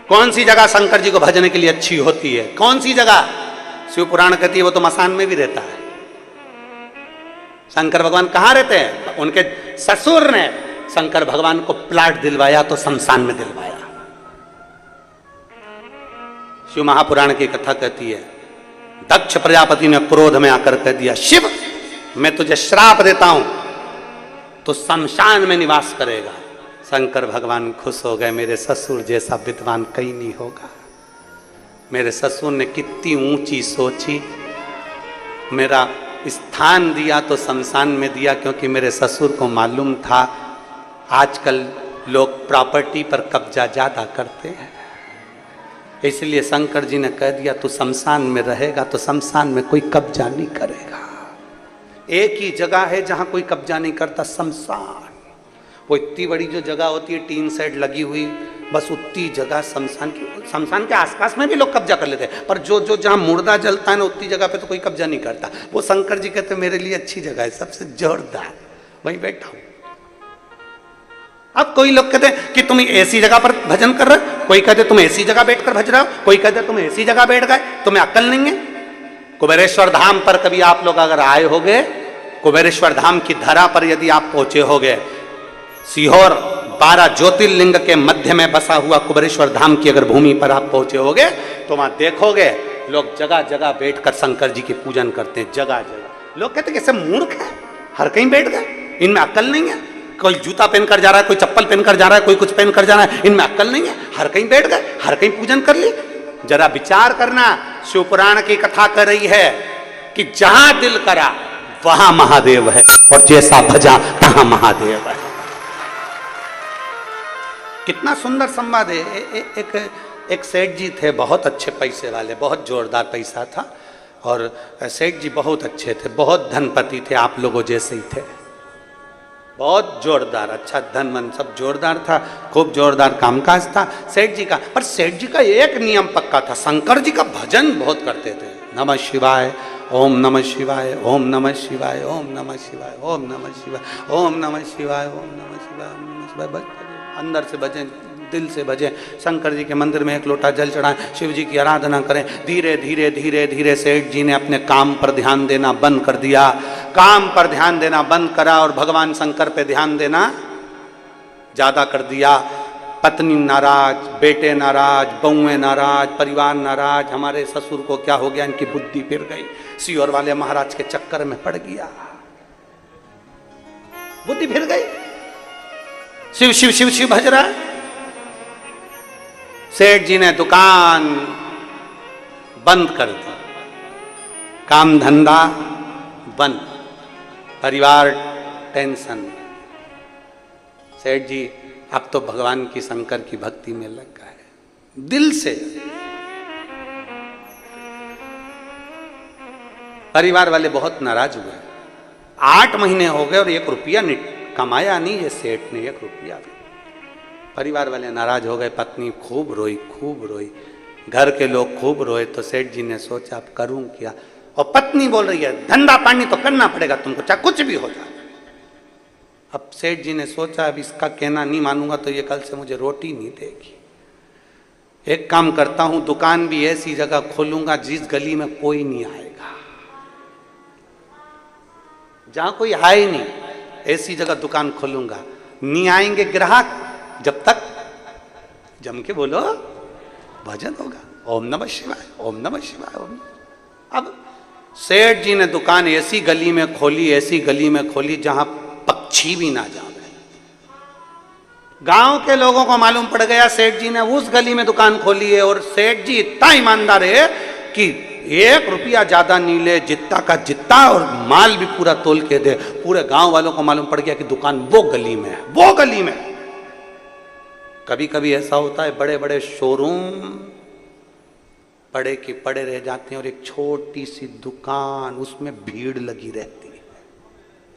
Speaker 1: कौन सी जगह शंकर जी को भजने के लिए अच्छी होती है? कौन सी जगह? शिव पुराण कहती है वो तो मसान में भी रहता है। शंकर भगवान कहां रहते हैं? उनके ससुर ने शंकर भगवान को प्लाट दिलवाया तो शमशान में दिलवाया। शिव महापुराण की कथा कहती है, दक्ष प्रजापति ने क्रोध में आकर कह दिया, शिव मैं तुझे श्राप देता हूं, तो शमशान में निवास करेगा। शंकर भगवान खुश हो गए, मेरे ससुर जैसा विद्वान कहीं नहीं होगा। मेरे ससुर ने कितनी ऊंची सोची, मेरा स्थान दिया तो शमशान में दिया, क्योंकि मेरे ससुर को मालूम था आजकल लोग प्रॉपर्टी पर कब्जा ज्यादा करते हैं, इसलिए शंकर जी ने कह दिया तू शमशान में रहेगा तो शमशान में कोई कब्जा नहीं करेगा। एक ही जगह है जहां कोई कब्जा नहीं करता, शमशान। वो इतनी बड़ी जो जगह होती है, टीन सेट लगी हुई, बस उतनी जगह शमशान के आसपास में भी लोग कब्जा कर लेते हैं, पर जो जहां मुर्दा जलता है ना, उतनी जगह पे तो कोई कब्जा नहीं करता। वो शंकर जी कहते मेरे लिए अच्छी जगह है, सबसे जोरदार, वहीं बैठा हूं। अब कोई लोग कहते हैं कि तुम ऐसी जगह पर भजन कर रहे हो, कोई कहते तुम ऐसी जगह बैठकर भज रहे हो, कोई कहते तुम ऐसी जगह बैठ गए, तुम्हें अक्ल नहीं है। कुबेरेश्वर धाम पर कभी आप लोग अगर आए होगे, कुबेरेश्वर धाम की धरा पर यदि आप पहुंचे होगे, सीहोर 12 ज्योतिर्लिंग के मध्य में बसा हुआ कुबेरेश्वर धाम की अगर भूमि पर आप पहुंचे होगे, तो वहां देखोगे लोग जगह जगह बैठकर शंकर जी की पूजन करते हैं, जगह जगह। लोग कहते कैसे मूर्ख है, हर कहीं बैठ गए, इनमें अक्ल नहीं है। कोई जूता पहन कर जा रहा है, कोई चप्पल पहन कर जा रहा है, कोई कुछ पहन कर जा रहा है, इनमें अक्ल नहीं है, हर कहीं बैठ गए, हर कहीं पूजन कर ली। जरा विचार करना, शिवपुराण की कथा कर रही है कि जहां दिल करा वहां महादेव है, और जैसा भजा तहां महादेव है। कितना सुंदर संवाद है। एक सेठ जी थे, बहुत अच्छे पैसे वाले, बहुत जोरदार पैसा था, और सेठ जी बहुत अच्छे थे, बहुत धनपति थे, आप लोगों जैसे ही थे, बहुत जोरदार, अच्छा धन मन सब जोरदार था, खूब जोरदार कामकाज था सेठ जी का। पर सेठ जी का एक नियम पक्का था, शंकर जी का भजन बहुत करते थे। नमः शिवाय, ओम नमः शिवाय, ओम नमः शिवाय, ओम नमः शिवाय, ओम नमः शिवाय, ओम नमः शिवाय, ओम नमः शिवाय, ओम नमः शिवाय। अंदर से भजें, दिल से भजें, शंकर जी के मंदिर में एक लोटा जल चढ़ाएं, शिव जी की आराधना करें। धीरे धीरे धीरे धीरे सेठ जी ने अपने काम पर ध्यान देना बंद कर दिया, काम पर ध्यान देना बंद करा और भगवान शंकर पे ध्यान देना ज्यादा कर दिया। पत्नी नाराज, बेटे नाराज, बहुएं नाराज, परिवार नाराज, हमारे ससुर को क्या हो गया, इनकी बुद्धि फिर गई, सीहोर वाले महाराज के चक्कर में पड़ गया, बुद्धि फिर गई, शिव शिव शिव शिव भज रहा है। सेठ जी ने दुकान बंद कर दी, काम धंधा बंद, परिवार टेंशन। सेठ जी अब तो भगवान की शंकर की भक्ति में लग गए दिल से। परिवार वाले बहुत नाराज हुए, 8 महीने हो गए और 1 रुपया कमाया नहीं ये सेठ ने, 1 रुपया भी। परिवार वाले नाराज हो गए, पत्नी खूब रोई, खूब रोई, घर के लोग खूब रोए। तो सेठ जी ने सोचा अब करूं क्या, और पत्नी बोल रही है धंधा पानी तो करना पड़ेगा तुमको, चाहे कुछ भी हो जाए। अब सेठ जी ने सोचा अब इसका कहना नहीं मानूंगा तो ये कल से मुझे रोटी नहीं देगी। एक काम करता हूं, दुकान भी ऐसी जगह खोलूंगा जिस गली में कोई नहीं आएगा, जहां कोई आए नहीं, ऐसी जगह दुकान खोलूंगा, नहीं आएंगे ग्राहक जब तक जम के बोलो भजन होगा, ओम नमः शिवाय, ओम नमः शिवाय, ओम। अब सेठ जी ने दुकान ऐसी गली में खोली, ऐसी गली में खोली जहां पक्षी भी ना जावे। गांव के लोगों को मालूम पड़ गया सेठ जी ने उस गली में दुकान खोली है, और सेठ जी इतना ईमानदार है कि 1 रुपया ज्यादा नहीं ले, जितना का जितना, और माल भी पूरा तोल के दे। पूरे गांव वालों को मालूम पड़ गया कि दुकान वो गली में है, वो गली में। कभी कभी ऐसा होता है, बड़े बड़े शोरूम पड़े के पड़े रह जाते हैं और एक छोटी सी दुकान, उसमें भीड़ लगी रहती है।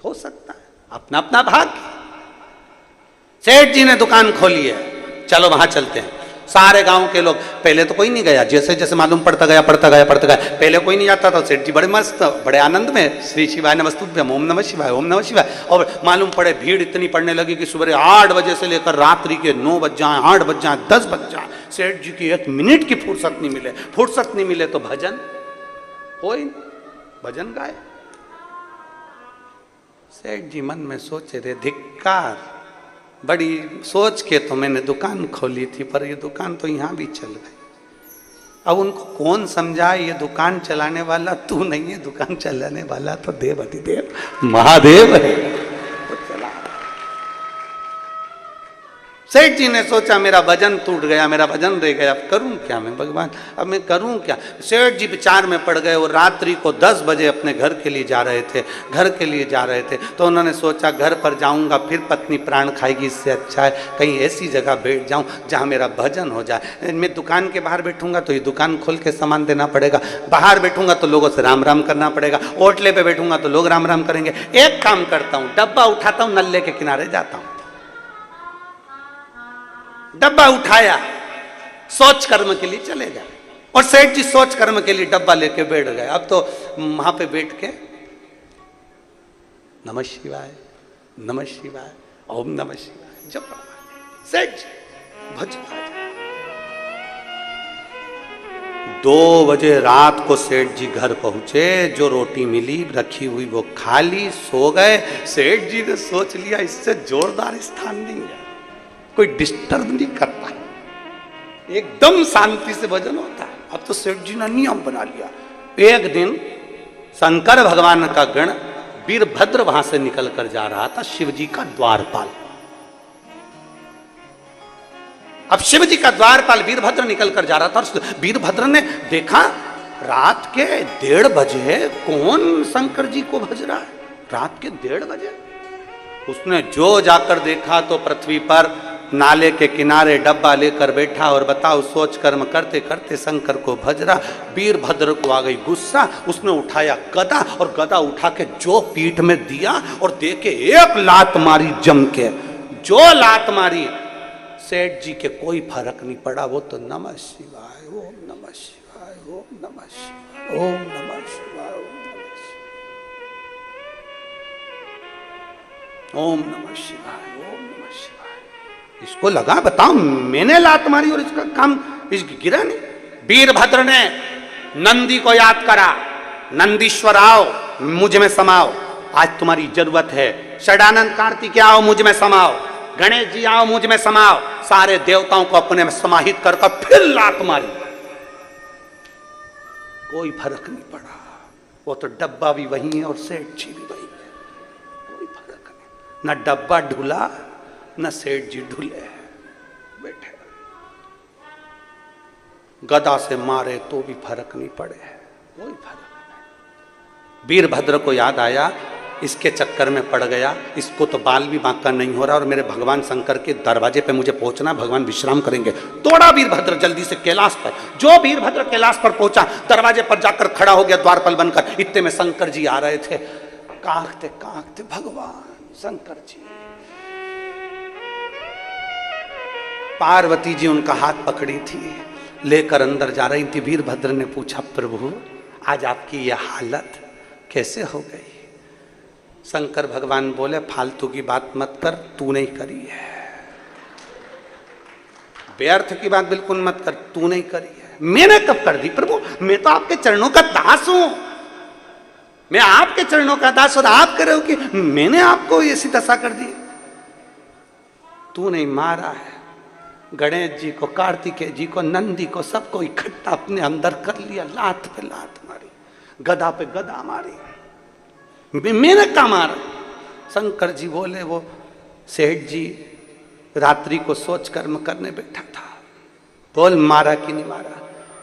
Speaker 1: हो सकता है, अपना अपना भाग्य। सेठ जी ने दुकान खोली है, चलो वहां चलते हैं। सारे गांव के लोग, पहले तो कोई नहीं गया, जैसे जैसे मालूम पड़ता गया पड़ता गया पड़ता गया, पहले कोई नहीं जाता था। सेठ जी बड़े मस्त, बड़े आनंद में, श्री शिवाय नमस्तुभ्यम, ओम नमः शिवाय, ओम नमः शिवाय। और मालूम पड़े भीड़ इतनी पड़ने लगी कि सुबह 8 बजे से लेकर रात्रि के 9 बज जाए, 8 बज जाए, 10 बज जाए, सेठ जी की 1 मिनट की फुर्सत नहीं मिले। फुर्सत नहीं मिले तो भजन हो ही नहीं, भजन गाए। सेठ जी मन में सोचे थे, धिक्कार, बड़ी सोच के तो मैंने दुकान खोली थी, पर ये दुकान तो यहाँ भी चल गई। अब उनको कौन समझाए, ये दुकान चलाने वाला तू नहीं है, दुकान चलाने वाला तो देव अधिदेव महादेव है। तो चला। सेठ जी ने सोचा मेरा भजन टूट गया, मेरा भजन रह गया, अब करूं क्या मैं भगवान, अब मैं करूं क्या। सेठ जी विचार में पड़ गए, और रात्रि को 10 बजे अपने घर के लिए जा रहे थे, घर के लिए जा रहे थे। तो उन्होंने सोचा घर पर जाऊंगा फिर पत्नी प्राण खाएगी, इससे अच्छा है कहीं ऐसी जगह बैठ जाऊं जहां मेरा भजन हो जाए। मैं दुकान के बाहर बैठूंगा तो ये दुकान खोल के सामान देना पड़ेगा, बाहर बैठूंगा तो लोगों से राम राम करना पड़ेगा, ओटले पे बैठूंगा तो लोग राम राम करेंगे। एक काम करता हूं, डब्बा उठाता हूं, नल्ले के किनारे जाता हूं। डब्बा उठाया, सोच कर्म के लिए चले गए, और सेठ जी सोच कर्म के लिए डब्बा लेके बैठ गए। अब तो वहां पे बैठ के नमः शिवाय, नमः शिवाय, ओम नमः शिवाय जप रहा है सेठ जी, भजन। 2 बजे रात को सेठ जी घर पहुंचे, जो रोटी मिली रखी हुई वो खा ली, सो गए। सेठ जी ने सोच लिया इससे जोरदार स्थान नहीं है, कोई डिस्टर्ब नहीं करता, एकदम शांति से भजन होता है। अब तो सेठ जी ने नियम बना लिया, एक दिन शंकर भगवान का गण वीरभद्र वहां से निकलकर जा रहा था, शिवजी का द्वारपाल। अब शिवजी का द्वारपाल वीरभद्र निकलकर जा रहा था और वीरभद्र ने देखा रात के 1:30 बजे कौन शंकर जी को भज रहा है, रात के 1:30 बजे। उसने जो जाकर देखा तो पृथ्वी पर नाले के किनारे डब्बा लेकर बैठा और बताओ सोच कर्म करते करते शंकर को भज रहा। वीरभद्र को आ गई गुस्सा, उसने उठाया गदा और गदा उठा के जो पीठ में दिया और दे के एक लात मारी जम के। जो लात मारी सेठ जी के कोई फर्क नहीं पड़ा, वो तो नमः शिवाय ओम नमः शिवाय ओम नमः शिवाय ओम नमः शिवाय ओम नमः शिवाय ओम नमः शिवाय। इसको लगा बताओ मैंने लात मारी और इसका काम इसकी गिरा नहीं। वीरभद्र ने नंदी को याद करा, नंदीश्वर आओ मुझ में समाओ, आज तुम्हारी जरूरत है। षडानंद कार्तिक आओ मुझ में समाओ, गणेश जी आओ मुझ में समाओ। सारे देवताओं को अपने में समाहित कर फिर लात मारी, कोई फर्क नहीं पड़ा। वो तो डब्बा भी वही है और सेठ जी भी वही है, कोई फर्क नहीं। न डब्बा ढुला न सेठ जी ढुले, बैठे गदा से मारे तो भी फर्क नहीं पड़े, कोई फर्क नहीं। वीरभद्र को याद आया इसके चक्कर में पड़ गया, इसको तो बाल भी बांका नहीं हो रहा और मेरे भगवान शंकर के दरवाजे पे मुझे पहुंचना, भगवान विश्राम करेंगे। दौड़ा वीरभद्र जल्दी से कैलाश पर। जो वीरभद्र कैलाश पर पहुंचा, दरवाजे पर जाकर खड़ा हो गया द्वारपाल बनकर। इतने में शंकर जी आ रहे थे, कांकते कांकते भगवान शंकर जी। पार्वती जी उनका हाथ पकड़ी थी, लेकर अंदर जा रही थी। वीरभद्र ने पूछा प्रभु आज आपकी यह हालत कैसे हो गई? शंकर भगवान बोले फालतू की बात मत कर, तू नहीं करी है। व्यर्थ की बात बिल्कुल मत कर, तू नहीं करी है। मैंने कब कर दी प्रभु? मैं तो आपके चरणों का दास हूं, मैं आपके चरणों का दास और आप कह रहे हो कि मैंने आपको ऐसी दशा कर दी। तू नहीं मारा है, गणेश जी को, कार्तिकेय जी को, नंदी को, सबको इकट्ठा अपने अंदर कर लिया। लात पे लात मारी, गदा पे गदा मारी, मैंने क्या मारा? शंकर जी बोले वो सेठ जी रात्रि को सोच कर्म करने बैठा था, बोल मारा कि नहीं मारा?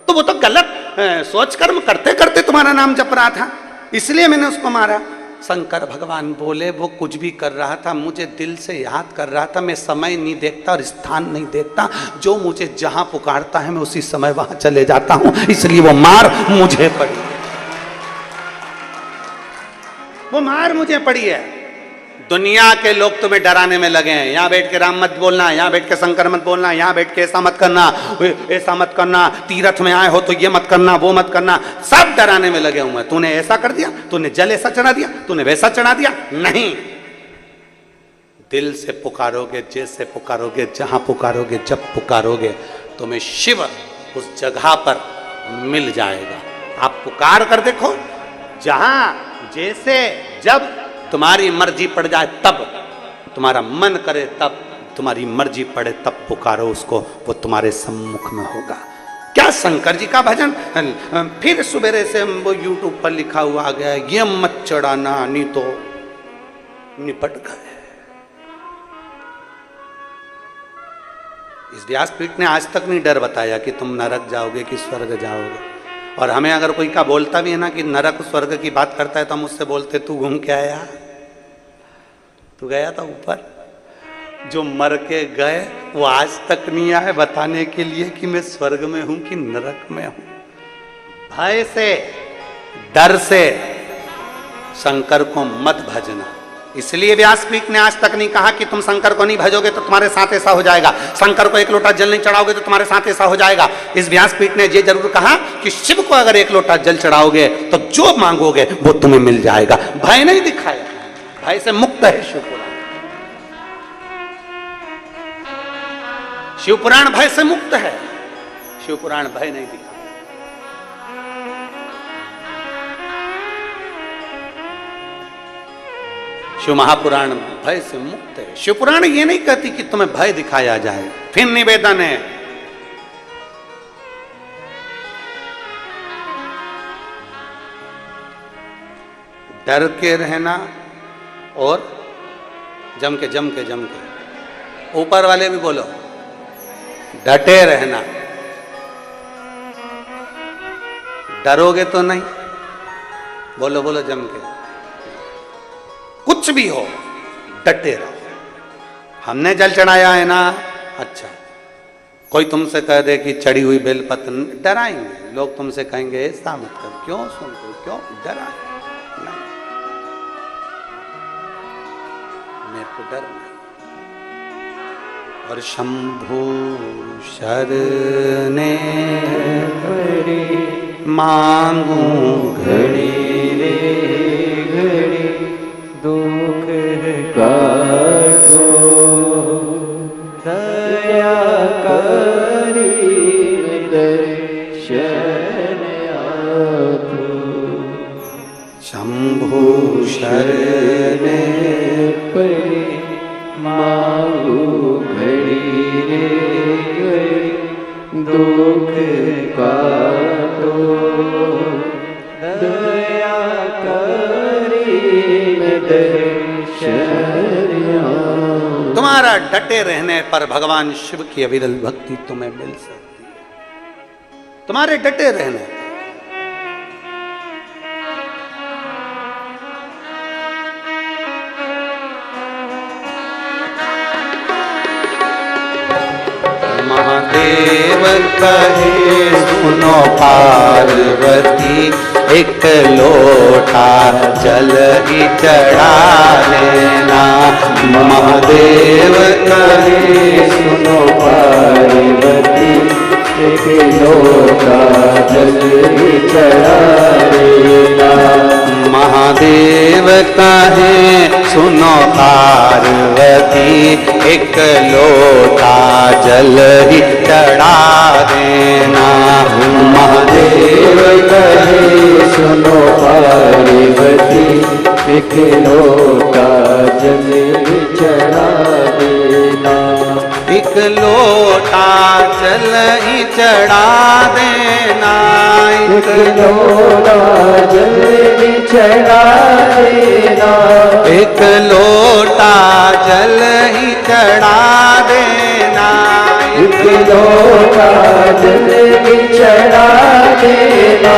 Speaker 1: तो वो तो गलत सोच कर्म करते करते तुम्हारा नाम जप रहा था, इसलिए मैंने उसको मारा। शंकर भगवान बोले वो कुछ भी कर रहा था, मुझे दिल से याद कर रहा था। मैं समय नहीं देखता और स्थान नहीं देखता, जो मुझे जहां पुकारता है मैं उसी समय वहां चले जाता हूं, इसलिए वो मार मुझे पड़ी, वो मार मुझे पड़ी है। दुनिया के लोग तुम्हें डराने में लगे हैं, यहां बैठ के राम मत बोलना, यहां बैठ के शंकर मत बोलना, यहां बैठ के ऐसा मत करना, ऐसा मत करना, तीर्थ में आए हो तो ये मत करना, वो मत करना, सब डराने में लगे हुए। तूने ऐसा कर दिया, तूने जल ऐसा चढ़ा दिया, तूने वैसा चढ़ा दिया। नहीं, दिल से पुकारोगे, जैसे पुकारोगे, जहां पुकारोगे, जब पुकारोगे, तुम्हें शिव उस जगह पर मिल जाएगा। आप पुकार कर देखो, जहां जैसे जब तुम्हारी मर्जी पड़ जाए, तब तुम्हारा मन करे, तब तुम्हारी मर्जी पड़े तब पुकारो उसको, वो तुम्हारे सम्मुख में होगा। क्या शंकर जी का भजन फिर सवेरे से वो यूट्यूब पर लिखा हुआ आ गया, ये मत चढ़ाना नहीं तो निपट गए। इस व्यासपीठ ने आज तक नहीं डर बताया कि तुम नरक जाओगे कि स्वर्ग जाओगे। और हमें अगर कोई का बोलता भी है ना कि नरक स्वर्ग की बात करता है, तो हम उससे बोलते तू घूम के आया, तू गया था ऊपर? जो मर के गए वो आज तक नहीं आए बताने के लिए कि मैं स्वर्ग में हूं कि नरक में हूं। भय से, डर से शंकर को मत भजना। इसलिए व्यासपीठ ने आज तक नहीं कहा कि तुम शंकर को नहीं भजोगे तो तुम्हारे साथ ऐसा हो जाएगा, शंकर को एक लोटा जल नहीं चढ़ाओगे तो तुम्हारे साथ ऐसा हो जाएगा। इस व्यासपीठ ने ये जरूर कहा कि शिव को अगर एक लोटा जल चढ़ाओगे तो जो मांगोगे वो तुम्हें मिल जाएगा। भय नहीं दिखाया, भय से मुक्त है शिवपुराण। शिवपुराण भय से मुक्त है, शिवपुराण भय नहीं दिखाया। शिव महापुराण भय से मुक्त है। शिवपुराण ये नहीं कहती कि तुम्हें भय दिखाया जाए। फिर निवेदन है, डर के रहना और जम के ऊपर वाले भी बोलो, डटे रहना। डरोगे तो नहीं, बोलो बोलो जम के, कुछ भी हो डटे रहो। हमने जल चढ़ाया है ना, अच्छा कोई तुमसे कह दे कि चढ़ी हुई बेलपत्र, डराएंगे लोग, तुमसे कहेंगे ऐसा मत कर, क्यों सुनते हो, क्यों डरा, मेरे को डर नहीं। और शंभु शरणे मांगू
Speaker 2: घड़ी रे घड़ी दुख काटो, दया करी दर्शन आपो।
Speaker 1: शंभु शरणे
Speaker 2: पड़े मांगू घड़ी रे घड़ी दुख काटो, दया करी दर्शन आपो।
Speaker 1: तुम्हारा डटे रहने पर भगवान शिव की अविरल भक्ति तुम्हें मिल सकती है, तुम्हारे डटे रहने पर। महादेव कहे सुनो पार्वती, एक लोटा जल ही चढ़ा लेना। महादेव कहे
Speaker 2: सुनो पार्वती, एक लोटा जल ही चढ़ा लेना।
Speaker 1: महादेव कहे सुनो पार्वती, एक लोटा जल ही चढ़ा देना।
Speaker 2: महादेव कहे सुनो पार्वती, एक लोटा जल ही चढ़ा देना।
Speaker 1: एक लोटा जल ही चढ़ा देना,
Speaker 2: एक लोटा जल ही चढ़ा देना।
Speaker 1: एक लोटा जल ही चढ़ा देना।
Speaker 2: एक लोटा जल ही चढ़ा देना।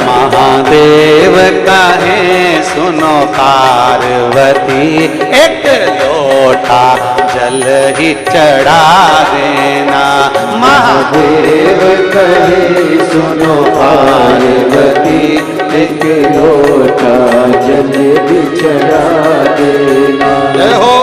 Speaker 1: महादेव कहे सुनो पार्वती, एक लोटा जल ही चढ़ा देना।
Speaker 2: महादेव कहे सुनो पार्वती, एक लोटा जल ही चढ़ा देना।
Speaker 1: जय हो।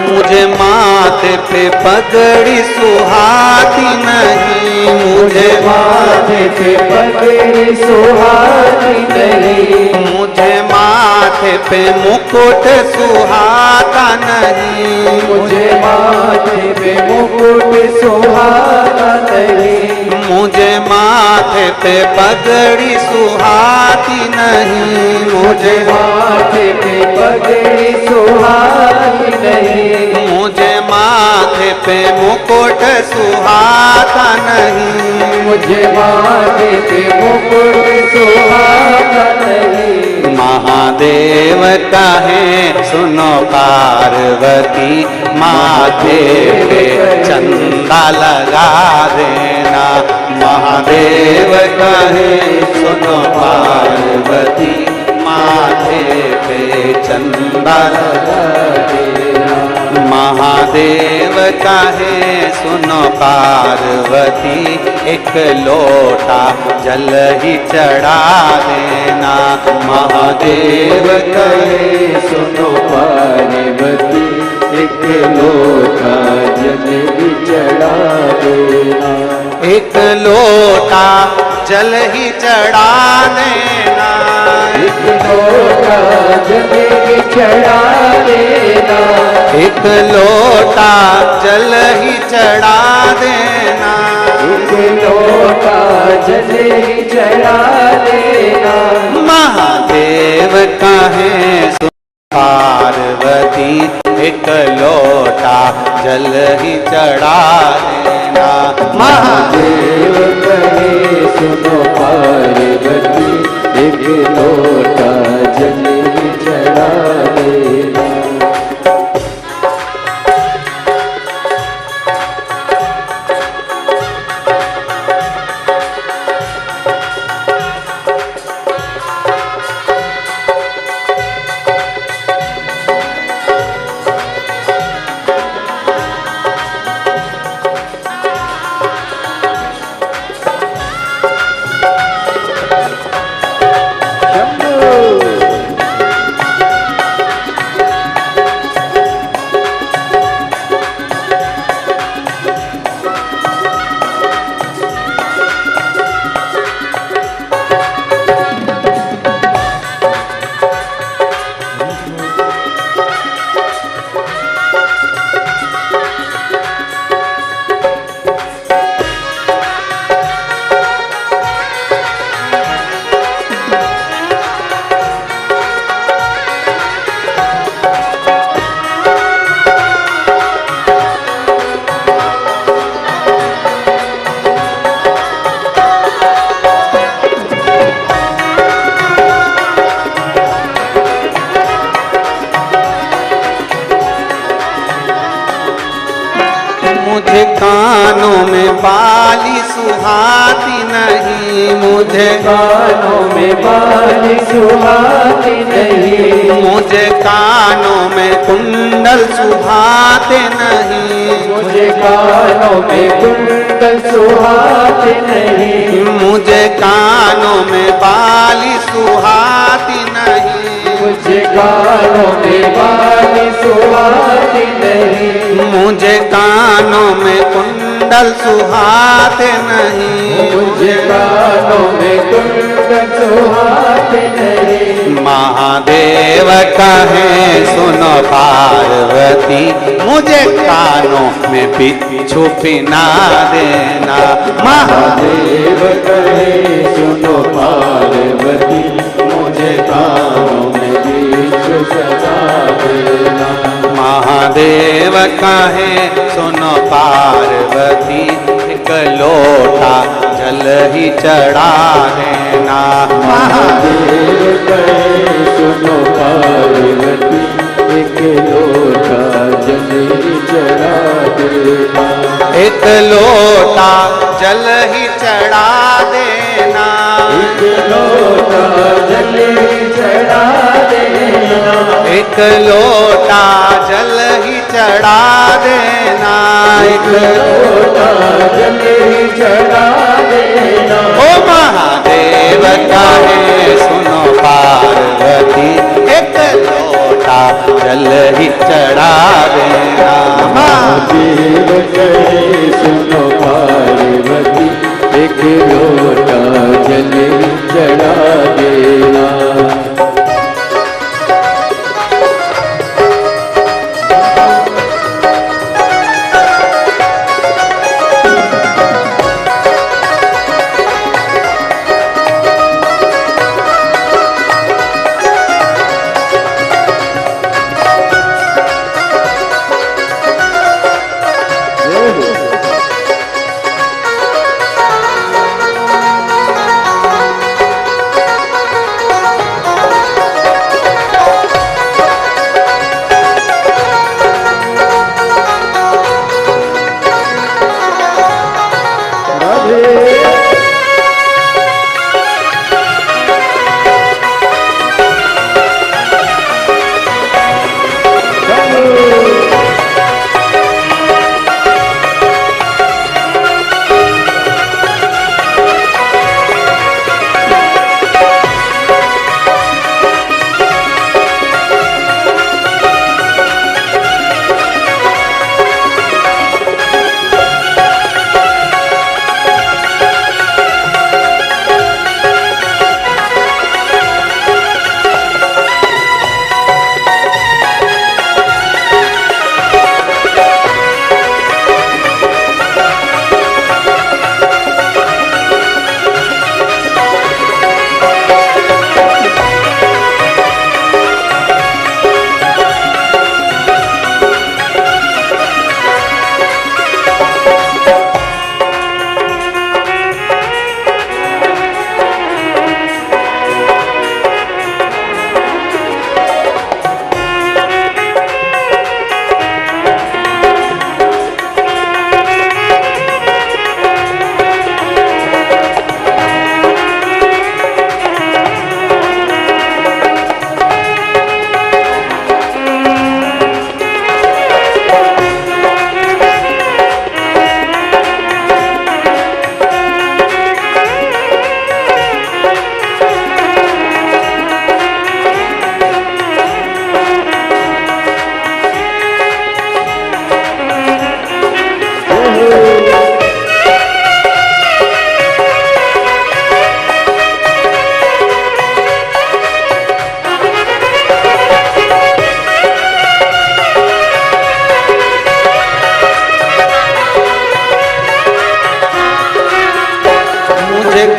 Speaker 1: मुझे माथे पे पगड़ी सुहाती नहीं, मुझे
Speaker 2: माथे पे पगड़ी सुहाती नहीं।
Speaker 1: मुझे माथे पे मुकुट सुहाता नहीं,
Speaker 2: मुझे माथे पे मुकुट सुहाता नहीं।
Speaker 1: मुझे माथे पे पगड़ी सुहाती नहीं, मुझे
Speaker 2: माथे पे पगड़ी सुहाती नहीं,
Speaker 1: मुझे माथे पे मुकुट सुहाता नहीं,
Speaker 2: मुझे माथे पे मुकुट सुहाता नहीं।
Speaker 1: महादेव कहे सुनो पार्वती, माथे पे चंदा लगा देना। महादेव कहे सुनो पार्वती, माथे पे चंदा लगा देना। महादेव कहे सुनो पार्वती, एक लोटा जल ही चढ़ा देना। महादेव कहे
Speaker 2: सुनो पार्वती, एक लोटा जल ही चढ़ा देना।
Speaker 1: एक लोटा जल ही चढ़ा देना,
Speaker 2: एक लोटा जल ही चढ़ा देना,
Speaker 1: एक लोटा जल ही चढ़ा देना।
Speaker 2: एक लोटा जल ही चढ़ा देना।
Speaker 1: महादेव कहे सुनो पार्वती, एक लोटा जल ही चढ़ा देना।
Speaker 2: महादेव कहे सुनो पार्वती, एक लोटा जल ही चढ़ा देना।
Speaker 1: मुझे कानों में बाली सुहाती नहीं, मुझे
Speaker 2: कानों में बाली सुहाती नहीं,
Speaker 1: मुझे कानों में कुंडल सुहाते नहीं,
Speaker 2: मुझे कानों में कुंडल सुहाते नहीं,
Speaker 1: मुझे कानों में बाली सुहाती नहीं,
Speaker 2: मुझे कानों में बाली सुहाती नहीं,
Speaker 1: मुझे कानों में कुंडल सुहाते नहीं,
Speaker 2: मुझे कानों में कुंडल सुहाते नहीं।
Speaker 1: महादेव कहे सुनो पार्वती, मुझे कानों में बिच्छू पिना देना।
Speaker 2: महादेव कहे सुनो पार्वती, मुझे कानों में बिच्छू सजा देना।
Speaker 1: महादेव कहे सुनो पार्वती, एक लोटा जल ही चढ़ा देना।
Speaker 2: महादेव कहे सुनो पार्वती, एक लोटा जल ही चढ़ा देना।
Speaker 1: एक लोटा जल ही चढ़ा देना,
Speaker 2: एक लोटा जल ही चढ़ा देना,
Speaker 1: एक लोटा जल ही चढ़ा देना, एक
Speaker 2: लोटा जल ही चढ़ा देना।
Speaker 1: ओ महादेव कहे सुनो पार्वती, एक लोटा जल ही चढ़ा देना।
Speaker 2: महादेव कहे सुनो पार्वती, एक लोटा जल ही चढ़ा देना।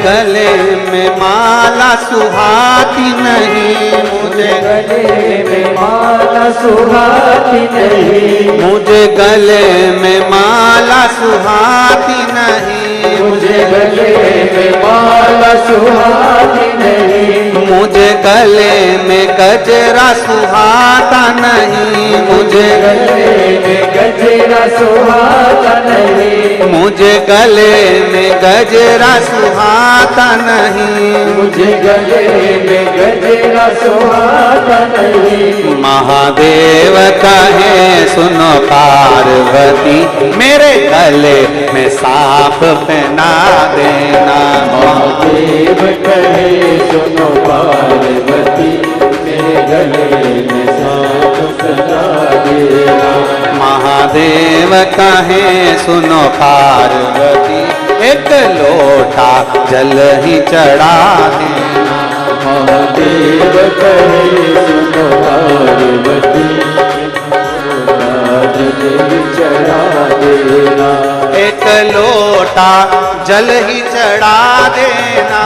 Speaker 1: गले में माला सुहाती नहीं, मुझे
Speaker 2: गले में माला सुहाती नहीं,
Speaker 1: मुझे गले में माला सुहाती नहीं,
Speaker 2: मुझे गले में माला सुहाती नहीं,
Speaker 1: मुझे गले में गजरा सुहाता नहीं, मुझे
Speaker 2: गले में गजरा सुहाता नहीं,
Speaker 1: मुझे गले में गजरा सुहाता नहीं,
Speaker 2: मुझे गले में गजरा सुहाता नहीं।
Speaker 1: महादेव कहे सुनो पार्वती, मेरे गले में सांप पहना देना।
Speaker 2: महादेव कहे सुनो पार्वती, मेरे गले में सांप पहना देना।
Speaker 1: महादेव कहे सुनो पार्वती, एक लोटा जल ही चढ़ा देना।
Speaker 2: महादेव कहे सुनो पार्वती, जल चढ़ा देना।
Speaker 1: एक लोटा जल ही चढ़ा देना।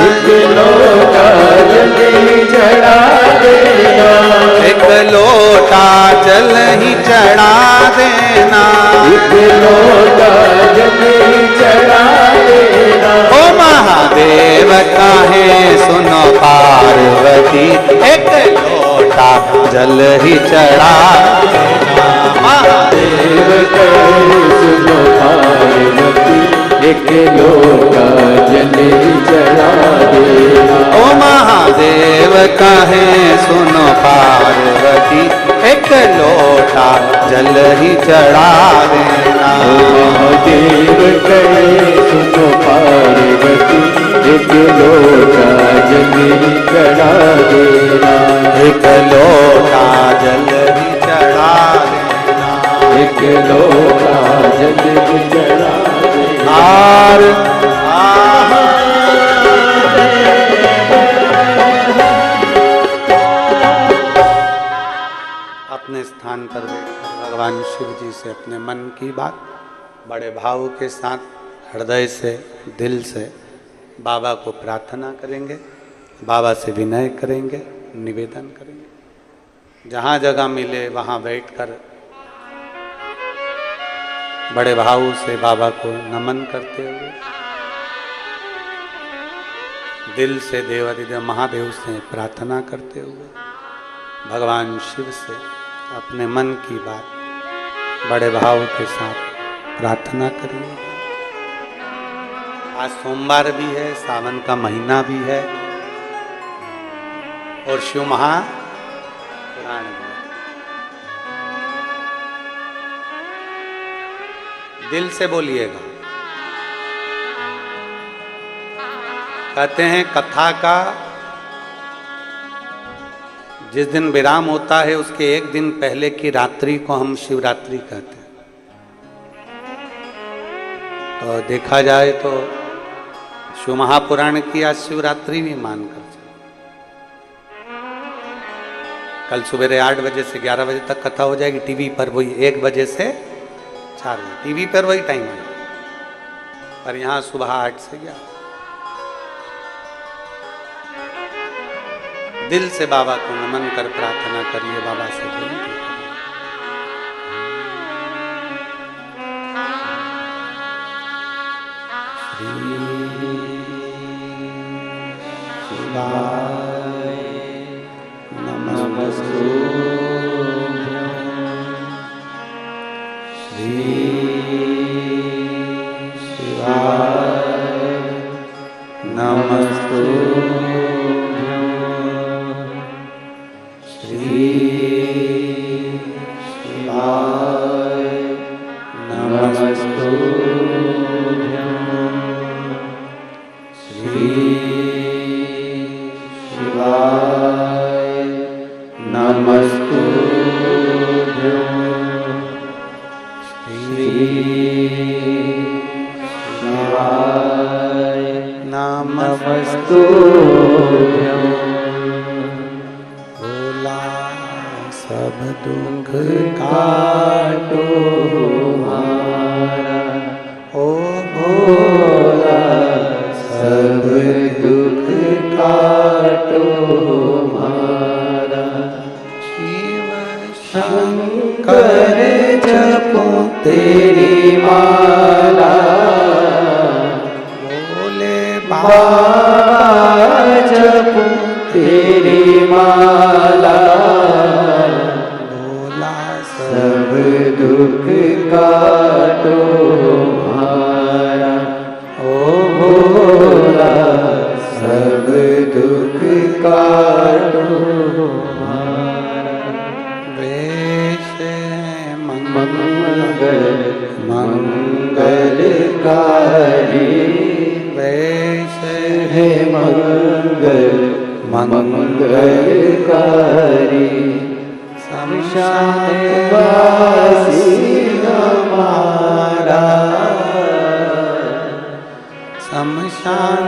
Speaker 2: एक लोटा जल ही चढ़ा देना।
Speaker 1: एक लोटा जल ही चढ़ा देना।
Speaker 2: एक लोटा जल ही चढ़ा देना।
Speaker 1: ओ महादेव कहे सुनो पार्वती, एक लोटा जल ही चढ़ा देना।
Speaker 2: महादेव कहे सुनो पार्वती, एक लोटा जल ही चढ़ा देना।
Speaker 1: ओ महादेव कहे सुनो पार्वती, एक लोटा जल ही चढ़ा देना।
Speaker 2: महादेव कहे सुनो पार्वती, एक लोटा जल ही चढ़ा देना।
Speaker 1: एक लोटा जल ही चढ़ा देना।
Speaker 2: एक लोटा जल ही चढ़ा देना।
Speaker 1: आर अपने स्थान पर बैठकर भगवान शिव जी से अपने मन की बात बड़े भाव के साथ हृदय से, दिल से बाबा को प्रार्थना करेंगे, बाबा से विनय करेंगे, निवेदन करेंगे। जहाँ जगह मिले वहाँ बैठकर बड़े भाव से बाबा को नमन करते हुए दिल से देवाधिदेव महादेव से प्रार्थना करते हुए भगवान शिव से अपने मन की बात बड़े भाव के साथ प्रार्थना करिए। आज सोमवार भी है, सावन का महीना भी है और शिव महापुराण भी। दिल से बोलिएगा। कहते हैं कथा का जिस दिन विराम होता है उसके एक दिन पहले की रात्रि को हम शिवरात्रि कहते हैं। तो देखा जाए तो शिव महापुराण की आज शिवरात्रि भी मानकर कल सुबह 8 बजे से 11 बजे तक कथा हो जाएगी। टीवी पर वही 1 बजे से 4 बजे टीवी पर वही टाइम है, पर यहाँ सुबह 8 से 11। दिल से बाबा को नमन कर प्रार्थना करिए, बाबा से विनती भोला सब दुख काटो हमारा, ओ भोला
Speaker 2: सब दुख काटो हमारा।
Speaker 1: शिव
Speaker 2: शंकर जपो तेरी माला,
Speaker 1: बोले
Speaker 2: बाबा जपो तेरी माला,
Speaker 1: बोला
Speaker 2: सब दुख काटो हमारा। ओ भोला सब दुख काटो हमारा।
Speaker 1: वेश
Speaker 2: मंगल मंगलकारी,
Speaker 1: वेश
Speaker 2: है मंगल मंगलकारी। शमशान वासी हमारा,
Speaker 1: शमशान